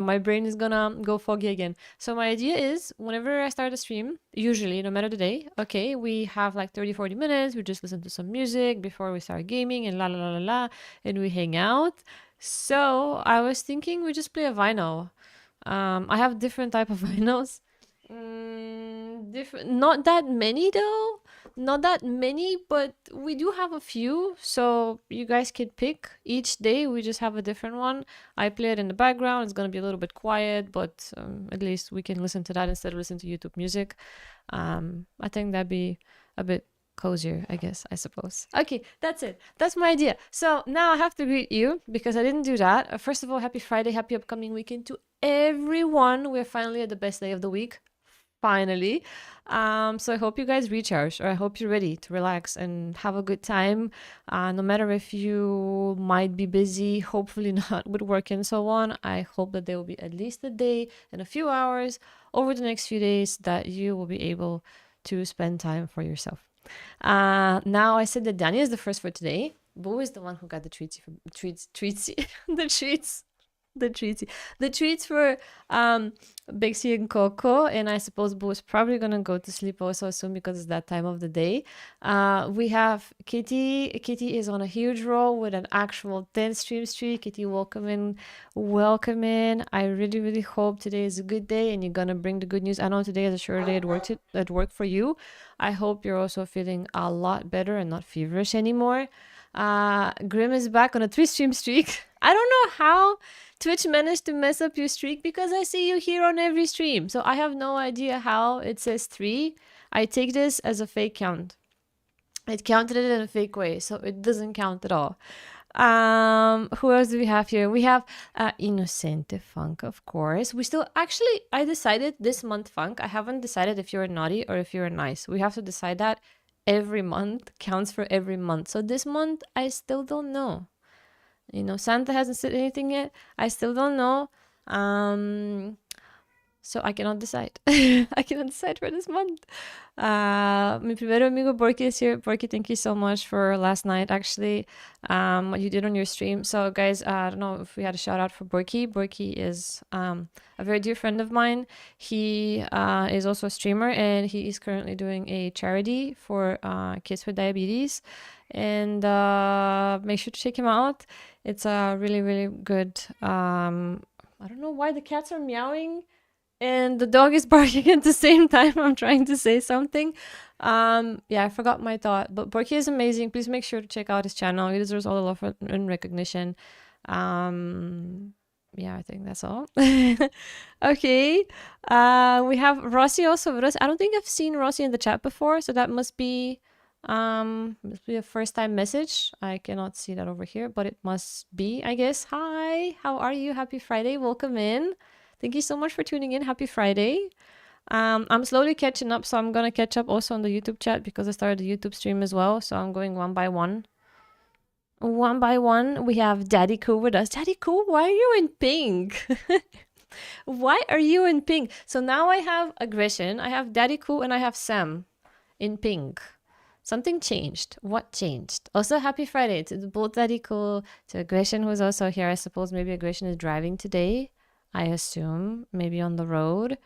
my brain is gonna go foggy again. So my idea is whenever I start a stream, usually no matter the day, okay, we have like 30-40 minutes, we just listen to some music before we start gaming and la la la la la, and we hang out. So I was thinking we just play a vinyl. I have different type of vinyls. Different, not that many though. Not that many, but we do have a few. So you guys can pick each day. We just have a different one. I play it in the background. It's gonna be a little bit quiet, but at least we can listen to that instead of listening to YouTube music. I think that'd be a bit cozier, I guess, I suppose. Okay, that's it. That's my idea. So now I have to greet you because I didn't do that. First of all, happy Friday, happy upcoming weekend to everyone. We're finally at the best day of the week. Finally. So I hope you guys recharge, or I hope you're ready to relax and have a good time. No matter if you might be busy, hopefully not with work and so on. I hope that there will be at least a day and a few hours over the next few days that you will be able to spend time for yourself. Now I said that Danny is the first for today. Bo is the one who got the treats, the treats the treats for Bixie and Coco, and I suppose Bo is probably gonna go to sleep also soon because it's that time of the day. We have Kitty. Kitty is on a huge roll with an actual 10 stream streak. Kitty, welcome in, welcome in. I really hope today is a good day and you're gonna bring the good news. I know today is a short day at work for you. I hope you're also feeling a lot better and not feverish anymore. Grim is back on a 3 stream streak. I don't know how Twitch managed to mess up your streak because I see you here on every stream. So I have no idea how it says 3. I take this as a fake count. It counted it in a fake way, so it doesn't count at all. Who else do we have here? We have Innocente Funk, of course. We still actually, I decided this month, Funk. I haven't decided if you're naughty or if you're nice. We have to decide that every month, counts for every month. So this month, I still don't know. You know, Santa hasn't said anything yet. I still don't know. So I cannot decide. I cannot decide for this month. Mi primero amigo Borky is here. Borky, thank you so much for last night, actually, what you did on your stream. So guys, I don't know if we had a shout out for Borky. Borky is a very dear friend of mine. He is also a streamer, and he is currently doing a charity for kids with diabetes. And make sure to check him out. It's a really good. I don't know why the cats are meowing and the dog is barking at the same time I'm trying to say something. Yeah, I forgot my thought, but Borky is amazing. Please make sure to check out his channel. He deserves all the love and recognition. Yeah, I think that's all. Okay. We have Rossi also with us. I don't think I've seen Rossi in the chat before, so that must be a first time message. I cannot see that over here, but it must be, I guess. Hi, how are you? Happy Friday. Welcome in. Thank you so much for tuning in. Happy Friday. I'm slowly catching up, so I'm gonna catch up also on the YouTube chat because I started the YouTube stream as well. So I'm going one by one. One by one, we have Daddy Cool with us. Daddy Cool, why are you in pink? Why are you in pink? So now I have Aggression, I have Daddy Cool, and I have Sam in pink. Something changed. What changed? Also, happy Friday to both Daddy Cool, to Aggression, who's also here. I suppose maybe Aggression is driving today. I assume, maybe on the road.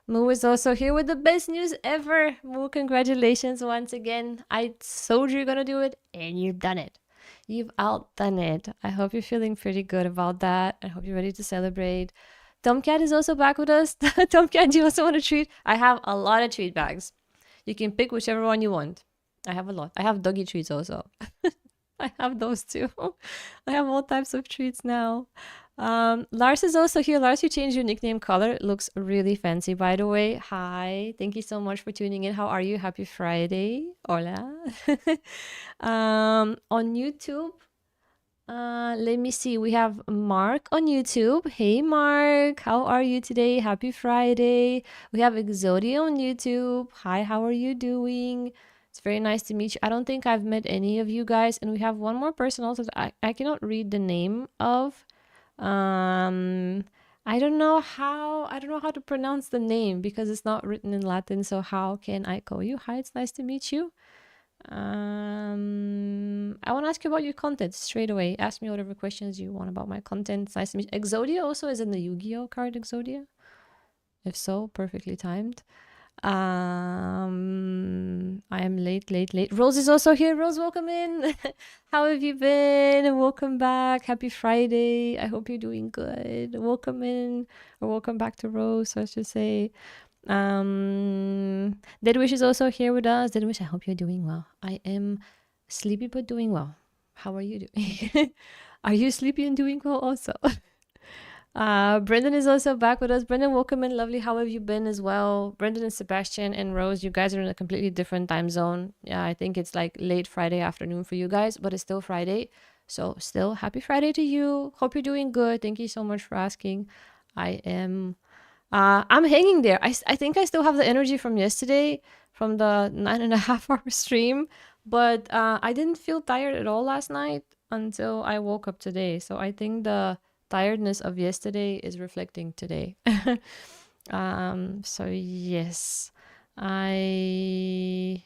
Moo is also here with the best news ever. Moo, congratulations once again. I told you you're gonna do it, and you've done it. You've outdone it. I hope you're feeling pretty good about that. I hope you're ready to celebrate. Tomcat is also back with us. Tomcat, do you also want a treat? I have a lot of treat bags. You can pick whichever one you want. I have a lot. I have doggy treats also. I have those too. I have all types of treats now. Lars is also here. Lars, you changed your nickname color. It looks really fancy, by the way. Hi. Thank you so much for tuning in. How are you? Happy Friday. Hola. On YouTube, let me see. We have Mark on YouTube. Hey, Mark. How are you today? Happy Friday. We have Exodia on YouTube. Hi, how are you doing? It's very nice to meet you. I don't think I've met any of you guys. And we have one more person also that I cannot read the name of. I don't know how to pronounce the name because it's not written in Latin. So how can I call you? Hi, it's nice to meet you. I want to ask you about your content straight away. Ask me whatever questions you want about my content. It's nice to meet you. Exodia also is in the Yu-Gi-Oh card Exodia. If so, perfectly timed. I am late. Rose is also here. Rose, welcome in. How have you been? Welcome back. Happy Friday. I hope you're doing good. Welcome in, or welcome back to Rose, I should say. Deadwish is also here with us. Deadwish, I hope you're doing well. I am sleepy but doing well. How are you doing? Are you sleepy and doing well also? Brendan is also back with us. Brendan, welcome in. Lovely. How have you been as well? Brendan and Sebastian and Rose, you guys are in a completely different time zone. Yeah, I think it's like late Friday afternoon for you guys, but it's still Friday. So still happy Friday to you. Hope you're doing good. Thank you so much for asking. I'm hanging there. I think I still have the energy from yesterday, from the 9.5 hour stream, but I didn't feel tired at all last night until I woke up today. So I think the tiredness of yesterday is reflecting today. So yes, I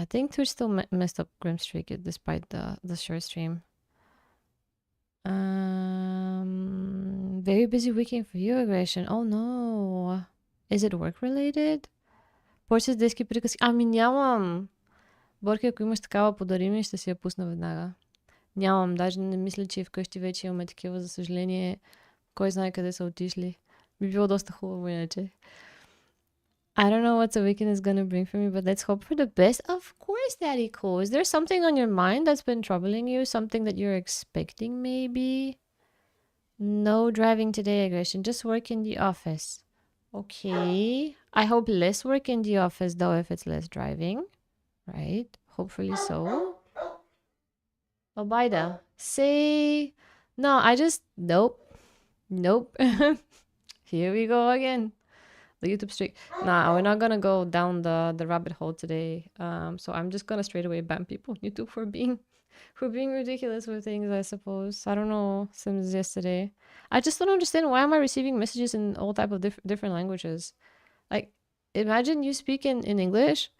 think Twitch still messed up Grim Streak despite the short stream. Very busy weekend for you, Aggression. Oh no. Is it work related? Почти с детски приказки. Ами нямам. Борки, ако имаш такава, подари ми, ще си я пусна веднага. Нямам, даже не мисля, че и вкъщи вече имаме такива, за съжаление. Кой знае къде са отишли. Би било доста хубаво иначе. I don't know what the weekend is gonna bring for me, but let's hope for the best. Of course, Daddy Cool. Is there something on your mind that's been troubling you? Something that you're expecting, maybe? No driving today, Aggression. Just work in the office. Okay. I hope less work in the office, though, if it's less driving. Right? Hopefully so. Obaida, say... No, I just... Nope. Here we go again. The YouTube streak. Nah, we're not gonna go down the rabbit hole today. So I'm just gonna straight away ban people on YouTube for being ridiculous with things, I suppose. I don't know, since yesterday. I just don't understand, why am I receiving messages in all type of different languages? Like, imagine you speak in English,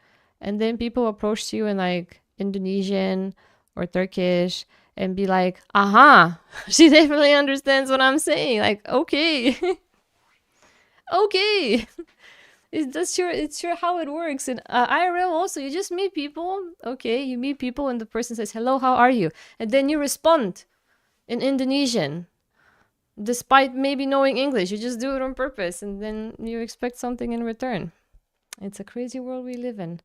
and then people approach you in like Indonesian or Turkish and be like, aha, she definitely understands what I'm saying. Like, okay. Okay. It's sure how it works. And IRL also, you just meet people. Okay, you meet people and the person says, hello, how are you? And then you respond in Indonesian. Despite maybe knowing English, you just do it on purpose and then you expect something in return. It's a crazy world we live in.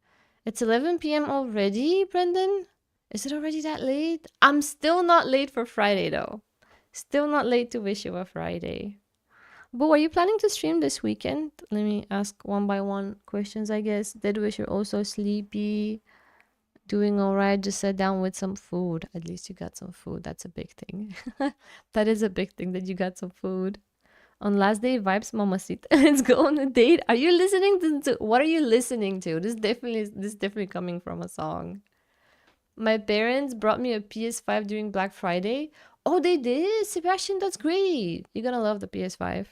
It's 11 p.m. already, Brendan? Is it already that late? I'm still not late for Friday, though. Still not late to wish you a Friday. Boo, are you planning to stream this weekend? Let me ask one by one questions, I guess. Deadwish, you're also sleepy. Doing all right. Just sat down with some food. At least you got some food. That's a big thing. That is a big thing that you got some food. On last day vibes, mamacita. Let's go on a date. Are you listening to what are you listening to? This definitely coming from a song. My parents brought me a PS5 during Black Friday. Oh, they did? Sebastian, that's great. You're gonna love the PS5.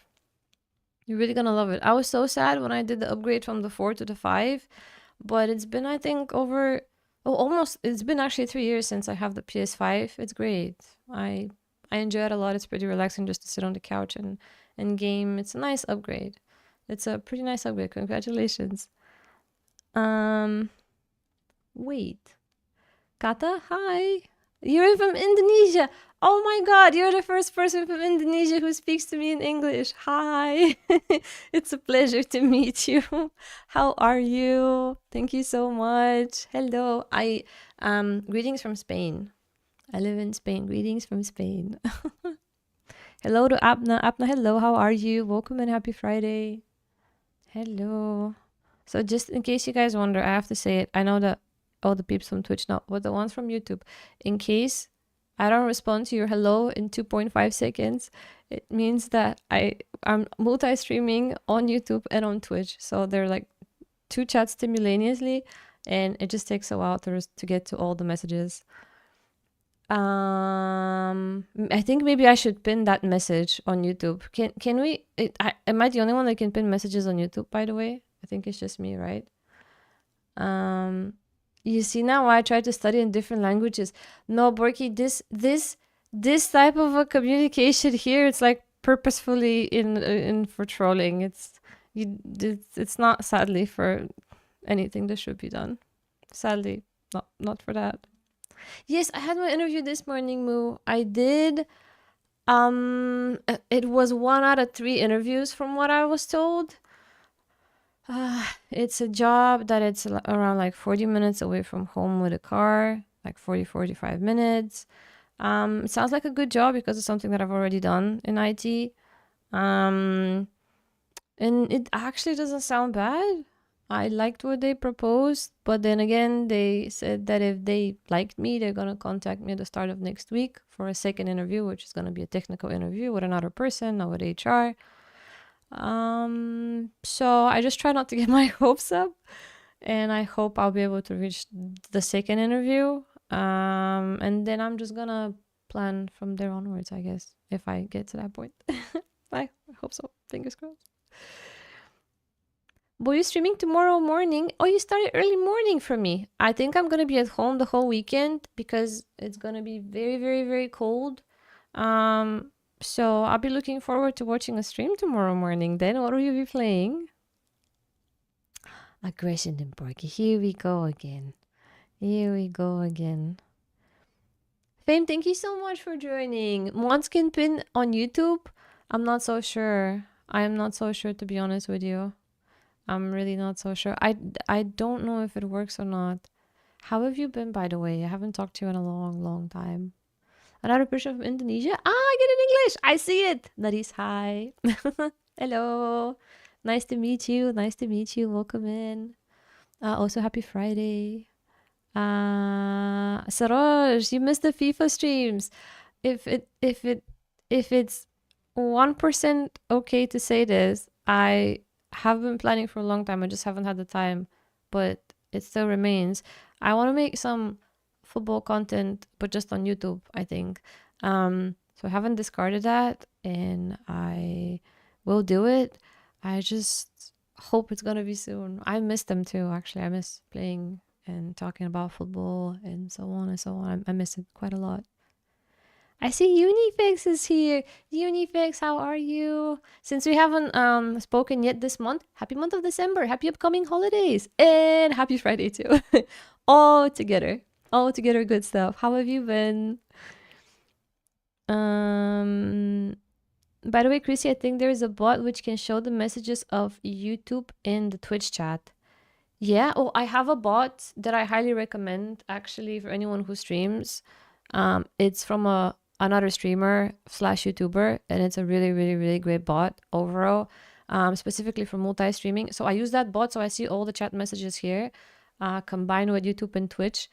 You're really gonna love it. I was so sad when I did the upgrade from the 4 to the 5, but it's been, I think, it's been actually 3 years since I have the PS5. It's great. I enjoy it a lot. It's pretty relaxing just to sit on the couch and game. It's a nice upgrade. It's a pretty nice upgrade. Congratulations. Wait. Kata, hi. You're from Indonesia. Oh my god, you're the first person from Indonesia who speaks to me in English. Hi. It's a pleasure to meet you. How are you? Thank you so much. Hello. Greetings from Spain. I live in Spain. Greetings from Spain. Hello to Apna. Apna, hello. How are you? Welcome and happy Friday. Hello. So just in case you guys wonder, I have to say it. I know that all the peeps from Twitch know, but the ones from YouTube, in case I don't respond to your hello in 2.5 seconds, it means that I'm multi-streaming on YouTube and on Twitch. So they're like two chats simultaneously, and it just takes a while to get to all the messages. I think maybe I should pin that message on YouTube. Can we? Am I the only one that can pin messages on YouTube, by the way? I think it's just me, right? You see now why I try to study in different languages. No, Borky, this type of a communication here, it's like purposefully in for trolling. It's not, sadly, for anything that should be done. Sadly, not for that. Yes, I had my interview this morning, Moo. I did. It was 1 out of 3 interviews from what I was told. It's a job that it's around like 40 minutes away from home with a car, like 45 minutes. It sounds like a good job because it's something that I've already done in IT. And it actually doesn't sound bad. I liked what they proposed, but then again, they said that if they liked me, they're going to contact me at the start of next week for a second interview, which is going to be a technical interview with another person, not with HR. So I just try not to get my hopes up, and I hope I'll be able to reach the second interview. And then I'm just gonna plan from there onwards, I guess, if I get to that point. I hope so. Fingers crossed. But you're streaming tomorrow morning. Oh, you started early morning for me. I think I'm gonna be at home the whole weekend because it's gonna be very, very, very cold. So I'll be looking forward to watching a stream tomorrow morning. Then what will you be playing? Aggression and Porky. Here we go again. Here we go again. Fame, thank you so much for joining. Måneskin pin on YouTube? I'm not so sure. I am not so sure, to be honest with you. I'm really not so sure. I don't know if it works or not. How have you been, by the way? I haven't talked to you in a long, long time. Another person from Indonesia? I get in English. I see it. Naris, hi. Hello. Nice to meet you. Nice to meet you. Welcome in. Also, happy Friday. Saroj, you missed the FIFA streams. If it's 1% okay to say this, I have been planning for a long time. I just haven't had the time, but it still remains. I want to make some football content, but just on YouTube, I think. So I haven't discarded that, and I will do it. I just hope it's gonna be soon. I miss them too, actually. I miss playing and talking about football and so on and so on. I miss it quite a lot. I see Unifix is here. Unifix, how are you? Since we haven't spoken yet this month, happy month of December, happy upcoming holidays, and happy Friday too. All together good stuff. How have you been? By the way, Krissy, I think there is a bot which can show the messages of YouTube in the Twitch chat. Yeah, oh, I have a bot that I highly recommend, actually, for anyone who streams. It's from another streamer / YouTuber, and it's a really, really, really great bot overall, specifically for multi-streaming. So I use that bot, so I see all the chat messages here, combined with YouTube and Twitch.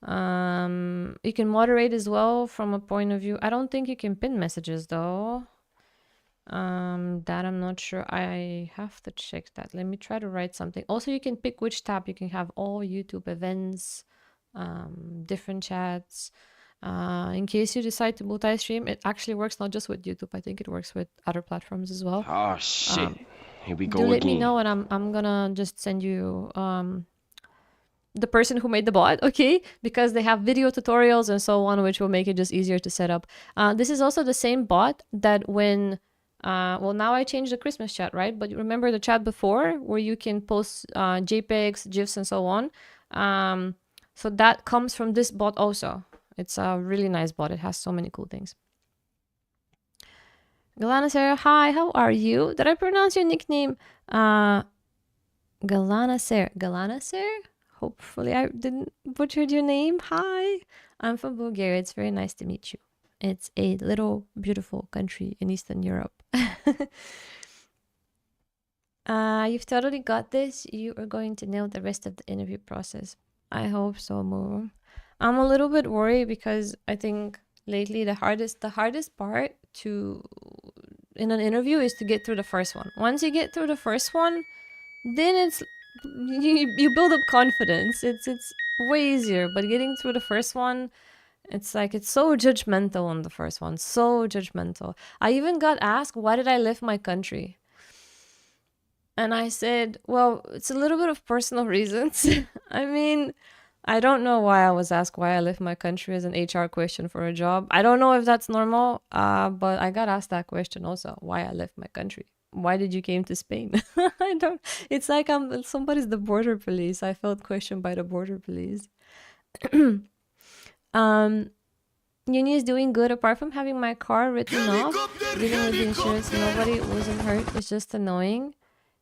You can moderate as well from a point of view. I don't think you can pin messages though. That I'm not sure. I have to check that. Let me try to write something. Also, you can pick which tab. You can have all YouTube events, different chats. In case you decide to multi-stream, it actually works not just with YouTube. I think it works with other platforms as well. Oh shit! Here we go do again. let me know, and I'm gonna just send you the person who made the bot, okay? Because they have video tutorials and so on, which will make it just easier to set up. This is also the same bot that when well, now I changed the Christmas chat, right? But you remember the chat before where you can post JPEGs, GIFs, and so on. So that comes from this bot also. It's a really nice bot. It has so many cool things. Galana Sarah, hi, how are you? Did I pronounce your nickname? Galana Sarah. Galana Sarah? Hopefully I didn't butcher your name. Hi, I'm from Bulgaria. It's very nice to meet you. It's a little beautiful country in Eastern Europe. You've totally got this. You are going to nail the rest of the interview process. I hope so, Moo. I'm a little bit worried because I think lately the hardest part in an interview is to get through the first one. Once you get through the first one, then it's you build up confidence. It's way easier. But getting through the first one, it's like it's so judgmental on the first one. So judgmental. I even got asked, why did I leave my country? And I said, well, it's a little bit of personal reasons. I mean, I don't know why I was asked why I left my country as an HR question for a job. I don't know if that's normal, but I got asked that question also, why I left my country. Why did you came to Spain? I don't, it's like I'm somebody's the border police. I felt questioned by the border police. um, Uni is doing good apart from having my car written off, dealing with the insurance. Nobody wasn't hurt. It's just annoying.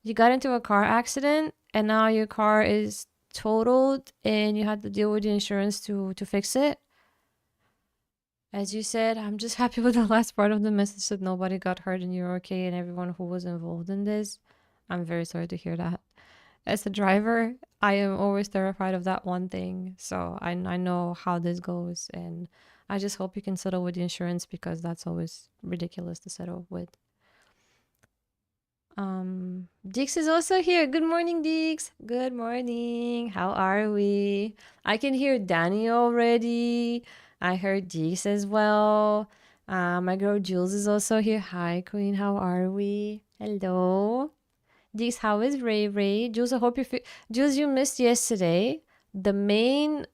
You got into a car accident and now your car is totaled and you had to deal with the insurance to fix it. As you said, I'm just happy with the last part of the message that nobody got hurt and you're okay and everyone who was involved in this. I'm very sorry to hear that. As a driver, I am always terrified of that one thing. So I know how this goes and I just hope you can settle with the insurance because that's always ridiculous to settle with. Dix is also here. Good morning, Dix. Good morning. How are we? I can hear Danny already. I heard Dix as well. My girl Jules is also here. Hi, Queen. How are we? Hello. Dix, how is Ray Ray? Jules, I hope Jules, you missed yesterday. The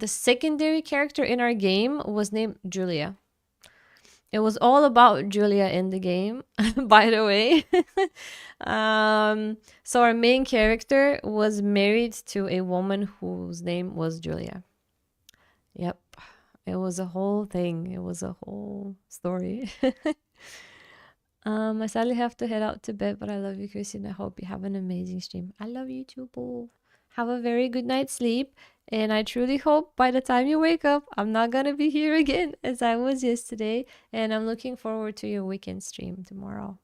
secondary character in our game was named Julia. It was all about Julia in the game, by the way. So our main character was married to a woman whose name was Julia. Yep. It was a whole thing. It was a whole story. I sadly have to head out to bed, but I love you, Krissy, and I hope you have an amazing stream. I love you too, boo. Have a very good night's sleep. And I truly hope by the time you wake up, I'm not going to be here again as I was yesterday. And I'm looking forward to your weekend stream tomorrow.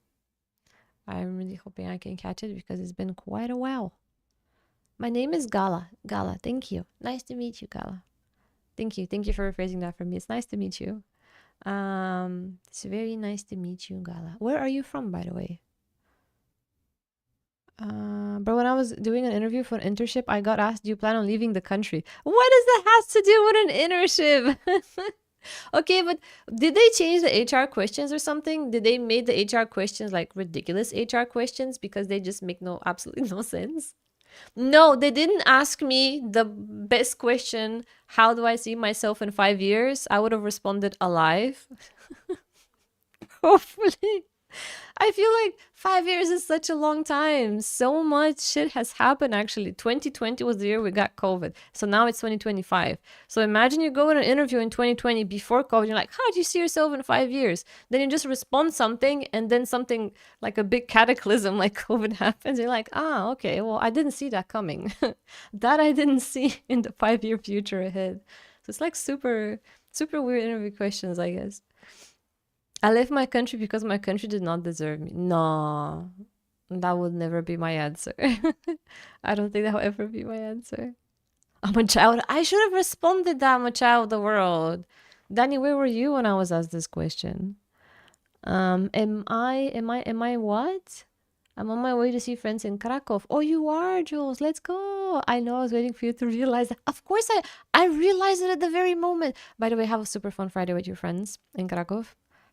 I'm really hoping I can catch it because it's been quite a while. My name is Gala. Gala, thank you. Nice to meet you, Gala. Thank you. Thank you for rephrasing that for me. It's nice to meet you. It's very nice to meet you, Gala. Where are you from, by the way? But when I was doing an interview for an internship, I got asked, do you plan on leaving the country? What does that have to do with an internship? Okay, but did they change the HR questions or something? Did they make the HR questions like ridiculous HR questions because they just make absolutely no sense? No, they didn't ask me the best question, how do I see myself in 5 years? I would have responded alive. Hopefully. I feel like 5 years is such a long time. So much shit has happened, actually. 2020 was the year we got COVID. So now it's 2025. So imagine you go in an interview in 2020 before COVID. You're like, how do you see yourself in 5 years? Then you just respond something and then something like a big cataclysm like COVID happens. You're like, okay, well, I didn't see that coming. That I didn't see in the 5-year future ahead. So it's like super, super weird interview questions, I guess. I left my country because my country did not deserve me. No, that would never be my answer. I don't think that will ever be my answer. I'm a child. I should have responded that I'm a child of the world. Danny, where were you when I was asked this question? Am I what? I'm on my way to see friends in Krakow. Oh, you are, Jules. Let's go. I know I was waiting for you to realize that. Of course, I realized it at the very moment. By the way, have a super fun Friday with your friends in Krakow.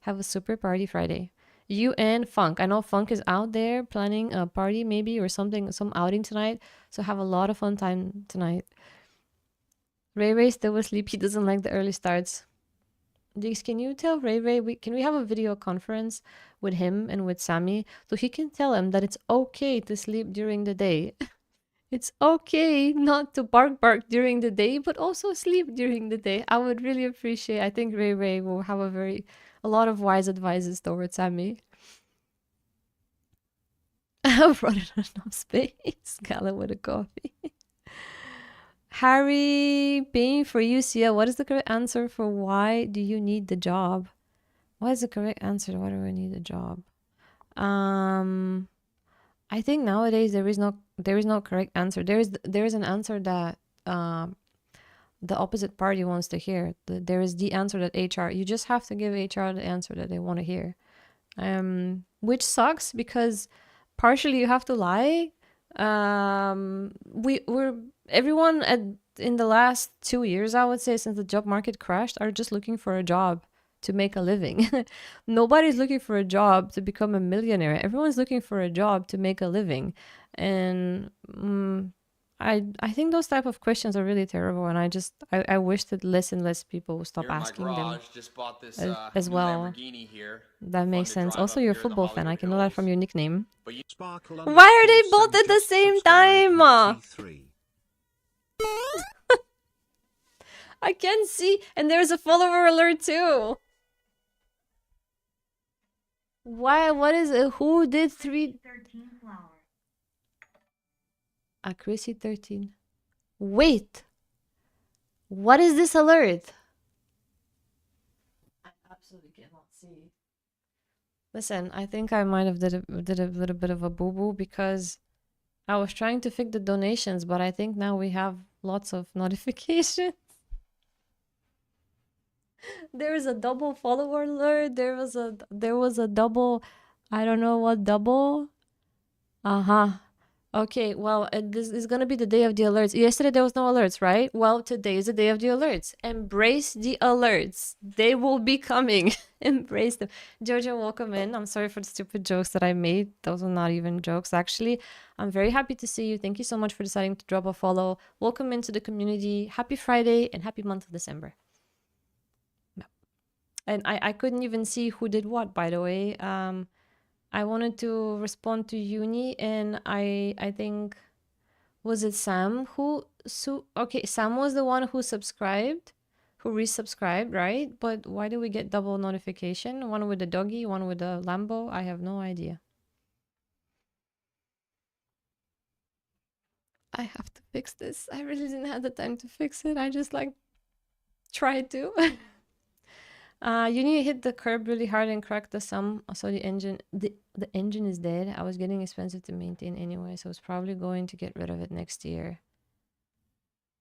Have a super party Friday. You and Funk. I know Funk is out there planning a party maybe or something, some outing tonight. So have a lot of fun time tonight. Ray Ray still asleep. He doesn't like the early starts. Dix, can you tell Ray Ray, can we have a video conference with him and with Sammy so he can tell him that it's okay to sleep during the day? It's okay not to bark during the day, but also sleep during the day. I would really appreciate. I think Ray Ray will have a lot of wise advices towards Sammy. I've run enough space. Gala with a coffee. Harry, paying for you, Sia. What is the correct answer for why do you need the job? What is the correct answer? Why do I need a job? I think nowadays there is no correct answer. There is an answer that the opposite party wants to hear. There is the answer that HR. You just have to give HR the answer that they want to hear, which sucks because partially you have to lie. Everyone in the last 2 years, I would say, since the job market crashed, are just looking for a job to make a living. Nobody's looking for a job to become a millionaire. Everyone's looking for a job to make a living. And I think those type of questions are really terrible, and I wish that less and less people would stop asking them Just bought this as new well. Lamborghini here. That makes sense. Also, you're a football fan. I can know that from your nickname. But you Why are they both at the same time? I can see, and there's a follower alert too. Why? What is it? Who did 13 flower? A Krissy 13. Wait. What is this alert? I absolutely cannot see. Listen, I think I might have did a little bit of a boo-boo because I was trying to fix the donations, but I think now we have lots of notifications. There is a double follower alert. There was a double, I don't know what double. Okay, well, this is gonna be the day of the alerts. Yesterday there was no alerts, right? Well, today is the day of the alerts. Embrace the alerts. They will be coming. Embrace them. Jojo, welcome in. I'm sorry for the stupid jokes that I made. Those were not even jokes, actually. I'm very happy to see you. Thank you so much for deciding to drop a follow. Welcome into the community. Happy Friday and happy month of December. And I couldn't even see who did what, by the way. I wanted to respond to Uni, and I think, was it Sam who okay, Sam was the one who subscribed, who resubscribed, right? But why do we get double notification? One with the doggy, one with the Lambo? I have no idea. I have to fix this. I really didn't have the time to fix it. I just like tried to. You need to hit the curb really hard and crack the sum. So the engine is dead. I was getting expensive to maintain anyway, so it's probably going to get rid of it next year.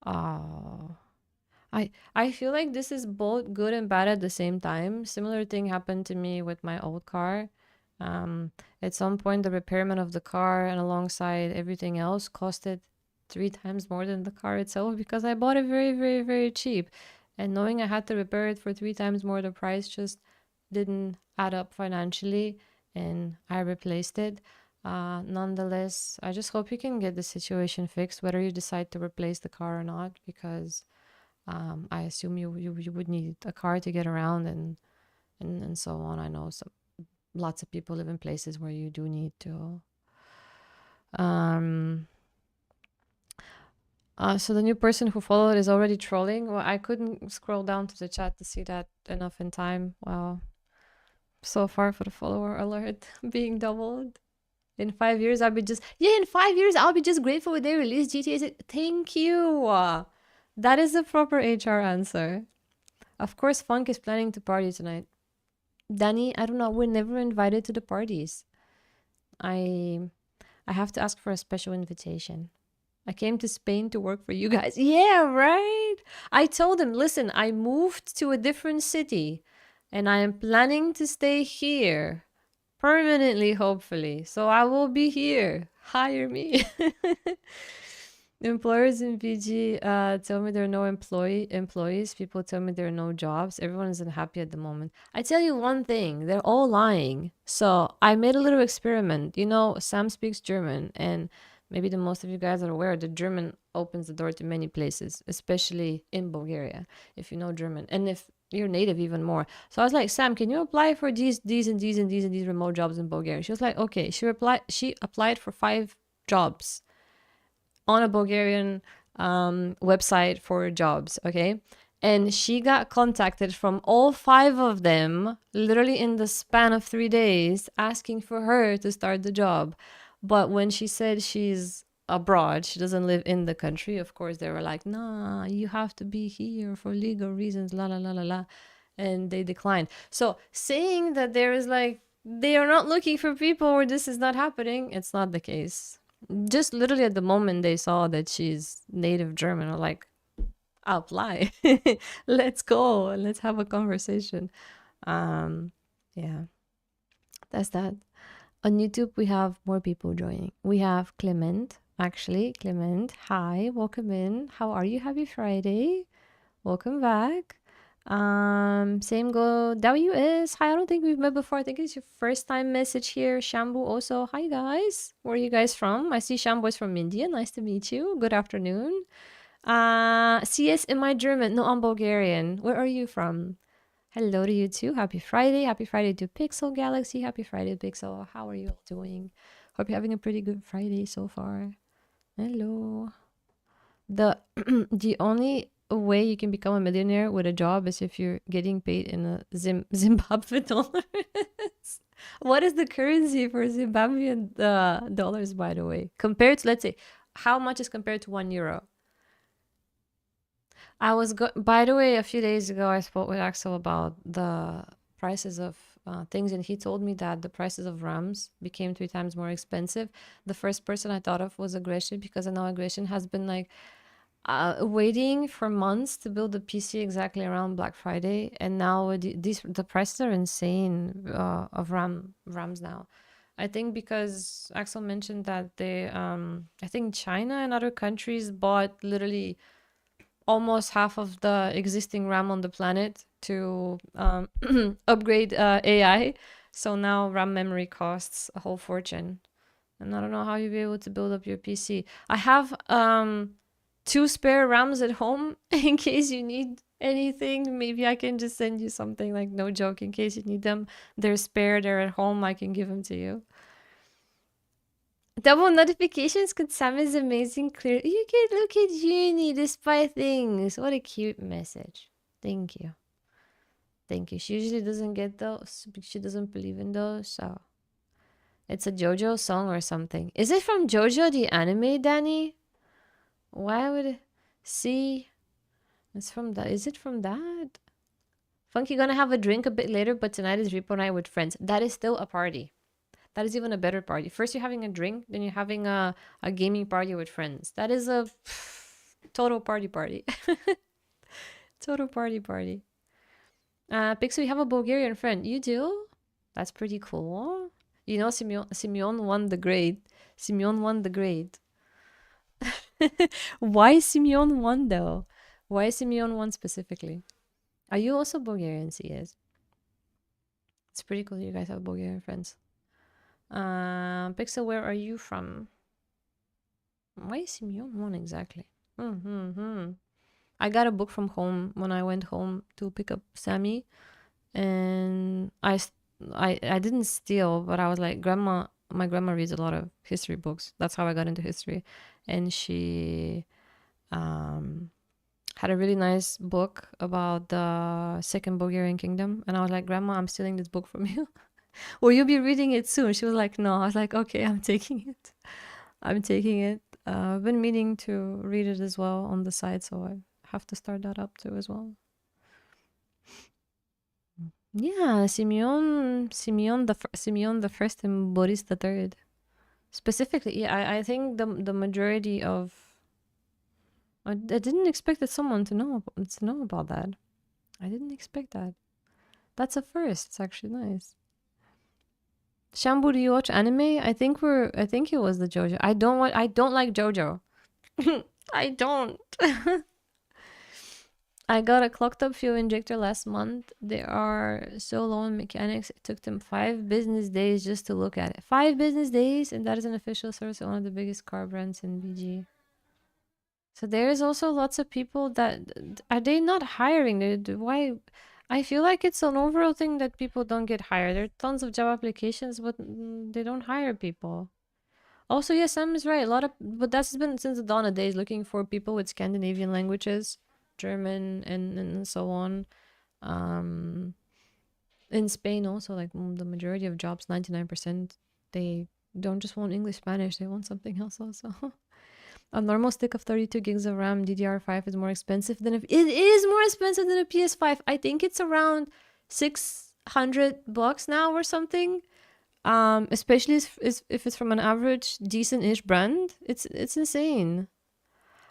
Oh, I feel like this is both good and bad at the same time. Similar thing happened to me with my old car. At some point, the repairman of the car and alongside everything else costed 3 times more than the car itself because I bought it very, very, very cheap. And knowing I had to repair it for 3 times more the price just didn't add up financially, and I replaced it. Nonetheless, I just hope you can get the situation fixed, whether you decide to replace the car or not, because I assume you would need a car to get around and so on. I know lots of people live in places where you do need to. So the new person who followed is already trolling. Well, I couldn't scroll down to the chat to see that enough in time. Wow. So far for the follower alert being doubled. In 5 years, I'll be just... Yeah, in 5 years, I'll be just grateful when they release GTA 6. Thank you. That is the proper HR answer. Of course, Funk is planning to party tonight. Danny, I don't know. We're never invited to the parties. I have to ask for a special invitation. I came to Spain to work for you guys. Yeah, right? I told him, listen, I moved to a different city and I am planning to stay here permanently, hopefully. So I will be here. Hire me. Employers in PG tell me there are no employees. People tell me there are no jobs. Everyone is unhappy at the moment. I tell you one thing, they're all lying. So I made a little experiment. You know, Sam speaks German, and maybe the most of you guys are aware that German opens the door to many places, especially in Bulgaria, if you know German, and if you're native even more. So I was like, Sam, can you apply for these remote jobs in Bulgaria? She was like, okay. She applied for 5 jobs on a Bulgarian website for jobs, okay? And she got contacted from all 5 of them, literally in the span of 3 days, asking for her to start the job. But when she said she's abroad, she doesn't live in the country, of course, they were like, nah, you have to be here for legal reasons, la la la la la. And they declined. So saying that there is like, they are not looking for people or this is not happening, it's not the case. Just literally at the moment they saw that she's native German, or like, I'll apply. Let's go. Let's have a conversation. Yeah, that's that. On YouTube, we have more people joining. We have Clement, actually. Clement, hi, welcome in. How are you? Happy Friday. Welcome back. Same go. WS. Hi, I don't think we've met before. I think it's your first time message here. Shambu also. Hi guys. Where are you guys from? I see Shambu is from India. Nice to meet you. Good afternoon. CS, am I German? No, I'm Bulgarian. Where are you from? Hello to you too. Happy Friday. Happy Friday to Pixel Galaxy. Happy Friday, Pixel. How are you all doing? Hope you're having a pretty good Friday so far. Hello. The only way you can become a millionaire with a job is if you're getting paid in a Zimbabwe dollars. What is the currency for Zimbabwean dollars, by the way? Compared to, let's say, how much is compared to €1? By the way, a few days ago, I spoke with Axel about the prices of things, and he told me that the prices of RAMs became 3 times more expensive. The first person I thought of was Aggression, because I know Aggression has been like waiting for months to build a PC exactly around Black Friday, and now the prices are insane of RAMs now. I think because Axel mentioned that they, I think China and other countries bought literally almost half of the existing RAM on the planet to upgrade AI. So now RAM memory costs a whole fortune. And I don't know how you'll be able to build up your PC. I have 2 spare RAMs at home in case you need anything. Maybe I can just send you something, like, no joke, in case you need them. They're spare, they're at home, I can give them to you. Double notifications could Sam is amazing clear. You can look at Uni despite things. What a cute message. Thank you. Thank you. She usually doesn't get those because she doesn't believe in those. So it's a JoJo song or something. Is it from JoJo the anime, Danny? Why would it see? It's from that. Is it from that? Funky gonna have a drink a bit later, but tonight is repo night with friends. That is still a party. That is even a better party. First you're having a drink, then you're having a gaming party with friends. That is a total party. Total party. Pixel, you have a Bulgarian friend. You do? That's pretty cool. You know, Simeon won the grade. Simeon won the grade. Why Simeon won though? Why Simeon won specifically? Are you also Bulgarian, CS? It's pretty cool you guys have Bulgarian friends. Pixel, where are you from? Why Simeon won exactly? I got a book from home when I went home to pick up Sammy, and I didn't steal, but I was like, my grandma reads a lot of history books. That's how I got into history, and she had a really nice book about the Second Bulgarian Kingdom, and I was like, Grandma, I'm stealing this book from you. Will you be reading it soon? She was like, no. I was like, okay, I'm taking it. I've been meaning to read it as well on the side, so I have to start that up too as well. Yeah, Simeon the First and Boris the Third. Specifically, yeah, I think the majority of I didn't expect that someone to know about that. I didn't expect that. That's a first. It's actually nice. Shambu, do you watch anime? I think it was the JoJo. I don't like JoJo. I don't. I got a clocked up fuel injector last month. They are so low in mechanics. It took them 5 business days just to look at it. 5 business days, and that is an official source of one of the biggest car brands in BG. So there's also lots of people that are they not hiring? Why? I feel like it's an overall thing that people don't get hired. There are tons of job applications, but they don't hire people. Also, yes, Sam is right. But that's been since the dawn of days, looking for people with Scandinavian languages, German, and so on. In Spain also, like the majority of jobs, 99%, they don't just want English, Spanish. They want something else also. A normal stick of 32 gigs of RAM DDR5 is more expensive than it is more expensive than a PS5. I think it's around $600 now or something. Especially if it's from an average decent-ish brand. It's insane.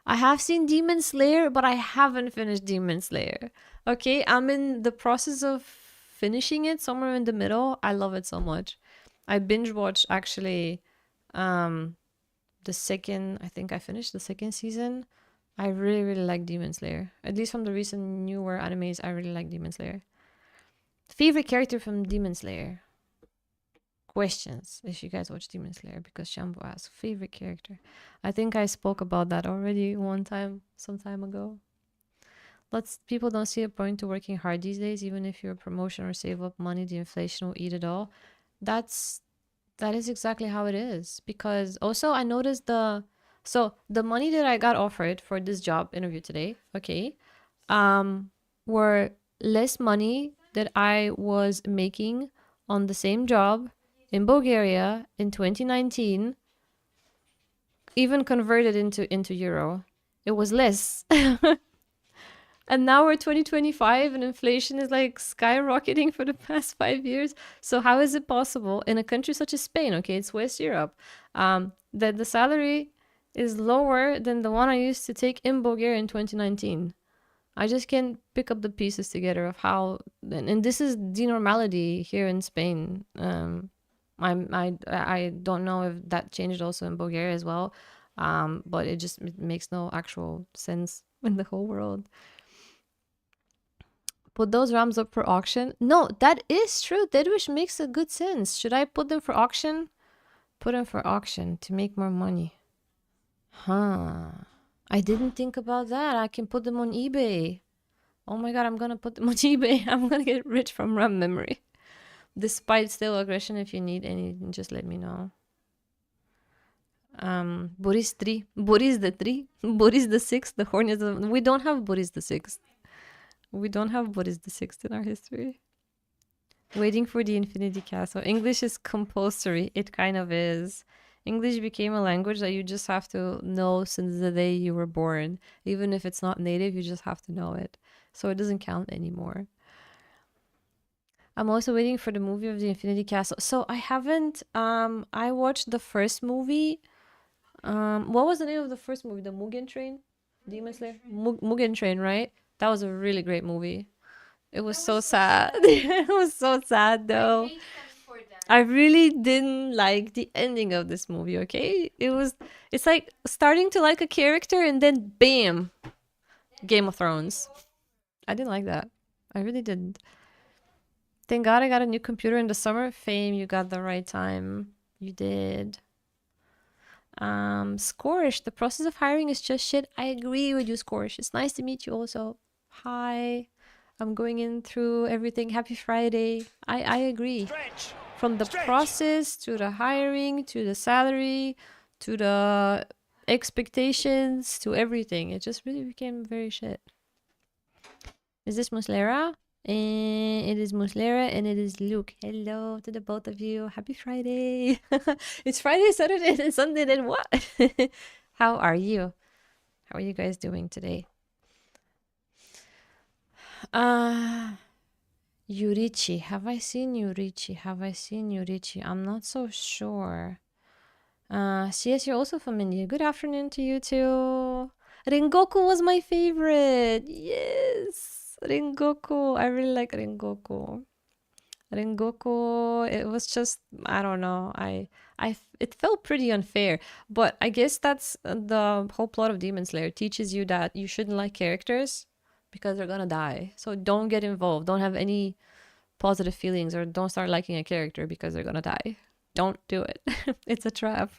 I have seen Demon Slayer, but I haven't finished Demon Slayer. Okay, I'm in the process of finishing it, somewhere in the middle. I love it so much. I binge watched actually I think I finished the second season I really, really like Demon Slayer. At least from the recent newer animes, I really like Demon Slayer. Favorite character from Demon Slayer? Questions if you guys watch Demon Slayer, because Shambo asked favorite character. I think I spoke about that already one time, some time ago. People don't see a point to working hard these days, even if you're a promotion or save up money, the inflation will eat it all. That is exactly how it is. Because also I noticed the money that I got offered for this job interview today, okay, were less money that I was making on the same job in Bulgaria in 2019, even converted into euro. It was less. And now we're 2025 and inflation is like skyrocketing for the past 5 years. So how is it possible in a country such as Spain, okay, it's West Europe, that the salary is lower than the one I used to take in Bulgaria in 2019? I just can't pick up the pieces together of how, and this is the normality here in Spain. I don't know if that changed also in Bulgaria as well, but it makes no actual sense in the whole world. Put those rams up for auction? No, that is true. Which makes a good sense. Should I put them for auction? Put them for auction to make more money. Huh. I didn't think about that. I can put them on eBay. Oh my god, I'm gonna put them on eBay. I'm gonna get rich from RAM memory. Despite still aggression, if you need any, just let me know. Boris 3. Boris the 3. Boris the 6. The Hornets. We don't have Boris the 6. We don't have Boris the 6 in our history. Waiting for the Infinity Castle. English is compulsory. It kind of is. English became a language that you just have to know since the day you were born. Even if it's not native, you just have to know it. So it doesn't count anymore. I'm also waiting for the movie of the Infinity Castle. So I haven't, I watched the first movie. What was the name of the first movie? The Mugen Train? Demon Slayer? Mugen Train, right? That was a really great movie. It was so sad. It was so sad though. I really didn't like the ending of this movie, okay? It's like starting to like a character and then bam, Game of Thrones. I didn't like that. I really didn't. Thank God I got a new computer in the summer. Fame, you got the right time. You did. Scorch, the process of hiring is just shit. I agree with you, Scorch. It's nice to meet you also. Hi. I'm going in through everything. Happy Friday. I agree. From the process to the hiring to the salary to the expectations to everything. It just really became very shit. Is this Muslera? It is Muslera and it is Luke. Hello to the both of you. Happy Friday. It's Friday, Saturday, and Sunday, then what? How are you? How are you guys doing today? Yurichi. Have I seen Yurichi? I'm not so sure. CS, you're also from India. Good afternoon to you too. Rengoku was my favorite. Yes, Rengoku. I really like Rengoku. It was just, I don't know. It felt pretty unfair, but I guess that's the whole plot of Demon Slayer. Teaches you that you shouldn't like characters because they're gonna die. So don't get involved. Don't have any positive feelings or don't start liking a character because they're gonna die. Don't do it. It's a trap.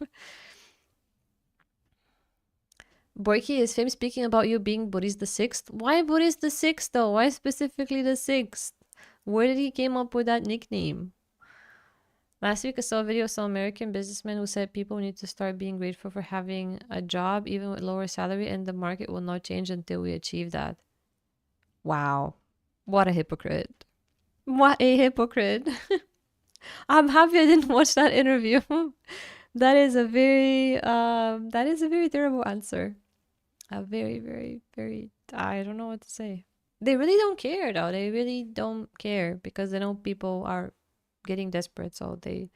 Boyki is famous speaking about you being Boris the 6th. Why Boris the 6th though? Why specifically the 6th? Where did he came up with that nickname? Last week I saw a video of some American businessman who said people need to start being grateful for having a job even with lower salary and the market will not change until we achieve that. Wow. What a hypocrite. What a hypocrite. I'm happy I didn't watch that interview. That is a very terrible answer. A very, very, very, I don't know what to say. They really don't care though. They really don't care because they know people are getting desperate. So they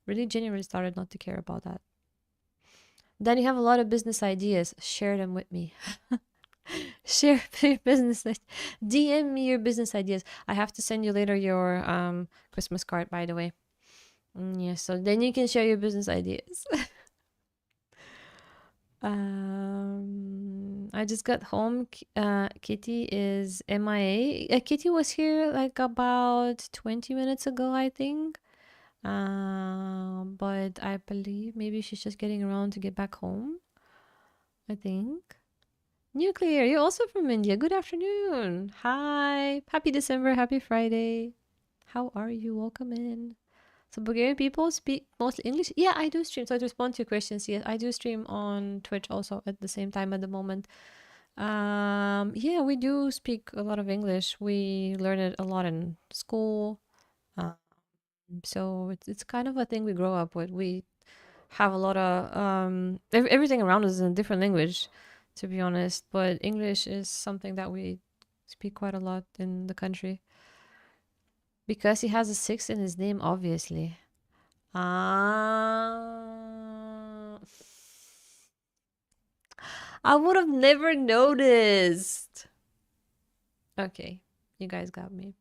really genuinely started not to care about that. Then you have a lot of business ideas. Share them with me. Share your business. DM me your business ideas. I have to send you later your Christmas card, by the way. Yeah, so then you can share your business ideas. I just got home. Kitty is MIA. Kitty was here like about 20 minutes ago, I think. But I believe maybe she's just getting around to get back home. I think. Nuclear, you're also from India. Good afternoon. Hi. Happy December. Happy Friday. How are you? Welcome in. So Bulgarian people speak mostly English. Yeah, I do stream. So to respond to your questions, yes, I do stream on Twitch also at the same time at the moment. Yeah, we do speak a lot of English. We learn it a lot in school. Um, so it's kind of a thing we grow up with. We have a lot of everything around us is in a different language, to be honest. But English is something that we speak quite a lot in the country because he has a six in his name, obviously. Ah, I would have never noticed. Okay, you guys got me.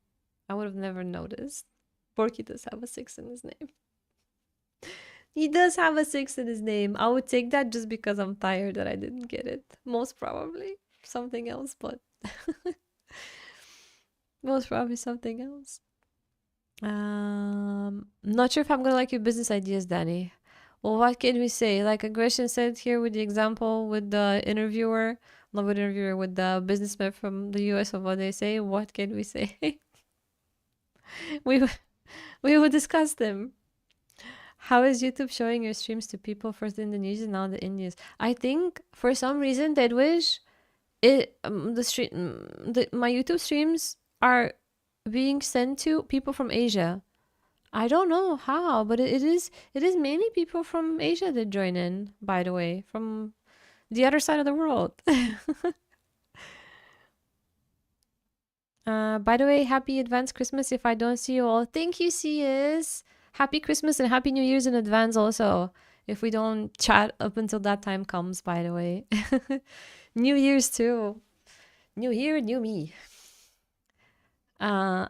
I would have never noticed. Porky does have a six in his name. He does have a six in his name. I would take that just because I'm tired that I didn't get it. Most probably something else, but most probably something else. Not sure if I'm gonna like your business ideas, Danny. Well, what can we say? Like Aggression said here with the example with the interviewer, not with the interviewer, with the businessman from the US of what they say. What can we say? we we will discuss them. How is YouTube showing your streams to people first Indonesian, now the Indians? I think for some reason they wish it my YouTube streams are being sent to people from Asia. I don't know how, but it is mainly people from Asia that join in, by the way, from the other side of the world. By the way, happy advanced Christmas if I don't see you all. Thank you, CS. Happy Christmas and Happy New Year's in advance also. If we don't chat up until that time comes, by the way. New Year's too. New year, new me. Uh,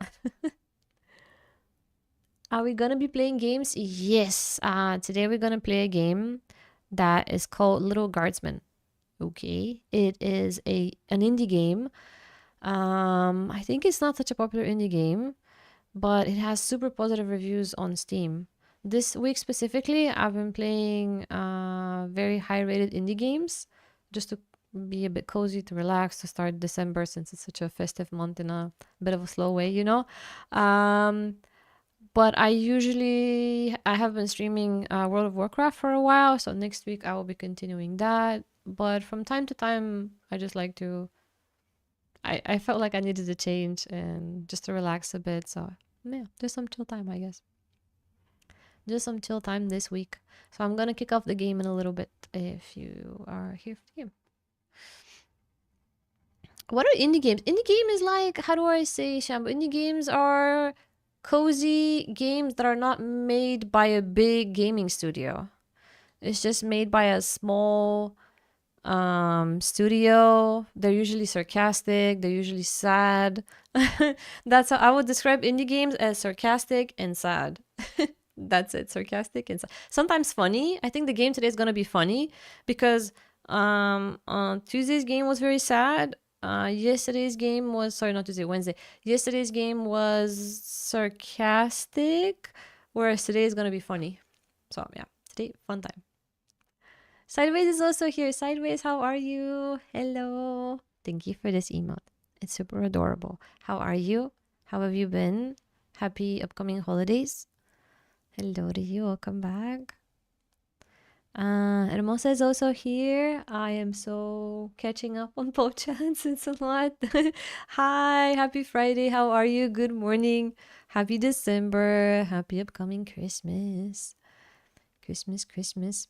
are we gonna be playing games? Yes. Today we're gonna play a game that is called Little Guardsman. Okay. It is an indie game. I think it's not such a popular indie game, but it has super positive reviews on Steam. This week specifically, I've been playing very high rated indie games just to be a bit cozy, to relax, to start December since it's such a festive month in a bit of a slow way, you know? But I have been streaming World of Warcraft for a while, so next week I will be continuing that. But from time to time, I just like to. I felt like I needed a change and just to relax a bit. So yeah, just some chill time, I guess. Just some chill time this week. So I'm gonna kick off the game in a little bit if you are here for the game. What are indie games? Indie game is like, how do I say, Shambo? Indie games are cozy games that are not made by a big gaming studio. It's just made by a small studio. They're usually sarcastic, they're usually sad. That's how I would describe indie games, as sarcastic and sad. That's it, sarcastic and sad. Sometimes funny. I think the game today is gonna be funny because Tuesday's game was very sad. Yesterday's game was, sorry, not Tuesday, Wednesday. Yesterday's game was sarcastic, whereas today is gonna be funny. So yeah, today, fun time. Sideways is also here. Sideways, how are you? Hello. Thank you for this emote. It's super adorable. How are you? How have you been? Happy upcoming holidays. Hello to you. Welcome back. Hermosa is also here. I am so catching up on Pochans. It's a lot. Hi. Happy Friday. How are you? Good morning. Happy December. Happy upcoming Christmas. Christmas.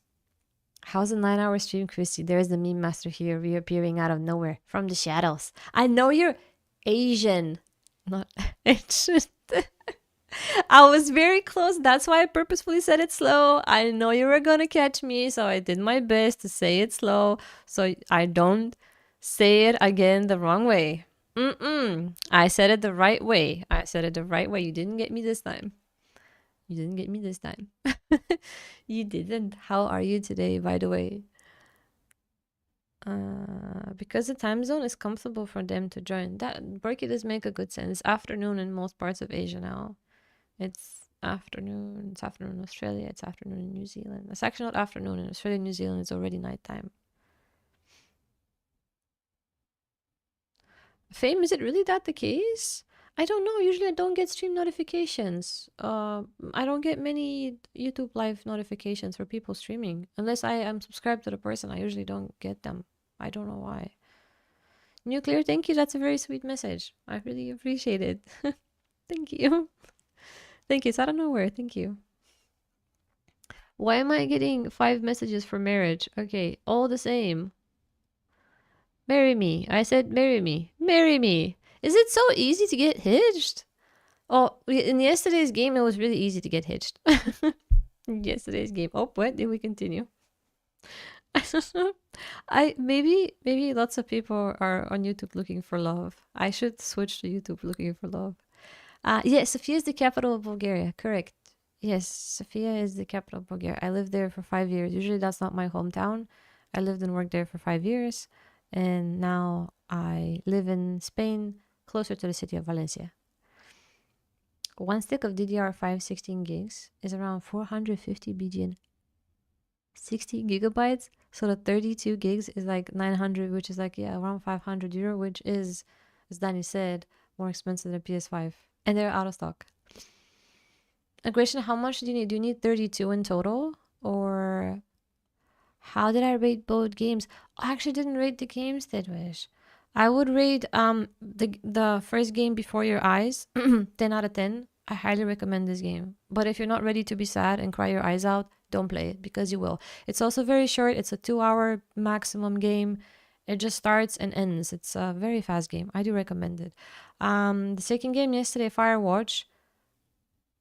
How's a 9-hour stream, Krissy? There's the meme master here reappearing out of nowhere from the shadows. I know you're Asian, not Asian. I was very close. That's why I purposefully said it slow. I know you were gonna catch me, so I did my best to say it slow so I don't say it again the wrong way. I said it the right way. You didn't get me this time. You didn't. How are you today, by the way? Because the time zone is comfortable for them to join. That Berkey does make a good sense. Afternoon in most parts of Asia now. It's afternoon. It's afternoon in Australia. It's afternoon in New Zealand. It's actually not afternoon in Australia and New Zealand. It's already nighttime. Fame, is it really that the case? I don't know. Usually I don't get stream notifications. I don't get many YouTube live notifications for people streaming. Unless I am subscribed to the person, I usually don't get them. I don't know why. Nuclear, thank you. That's a very sweet message. I really appreciate it. Thank you. Thank you. It's out of nowhere. Thank you. Why am I getting 5 messages for marriage? Okay, all the same. Marry me. I said marry me. Marry me. Is it so easy to get hitched? Oh, in yesterday's game, it was really easy to get hitched. Yesterday's game. Oh, what? Did we continue? Maybe lots of people are on YouTube looking for love. I should switch to YouTube looking for love. Yes, Sofia is the capital of Bulgaria. Correct. Yes, Sofia is the capital of Bulgaria. I lived there for 5 years. Usually that's not my hometown. I lived and worked there for 5 years. And now I live in Spain, closer to the city of Valencia. One stick of DDR5 16 gigs is around 450 BGN. 60 gigabytes. So the 32 gigs is like 900, which is like, yeah, around 500 euro, which is, as Danny said, more expensive than PS5. And they're out of stock. A question, how much do you need? Do you need 32 in total? Or how did I rate both games? I actually didn't rate the games, Deadwish. I would rate the first game, Before Your Eyes, 10 out of 10. I highly recommend this game. But if you're not ready to be sad and cry your eyes out, don't play it, because you will. It's also very short. It's a 2-hour maximum game. It just starts and ends. It's a very fast game. I do recommend it. The second game yesterday, Firewatch.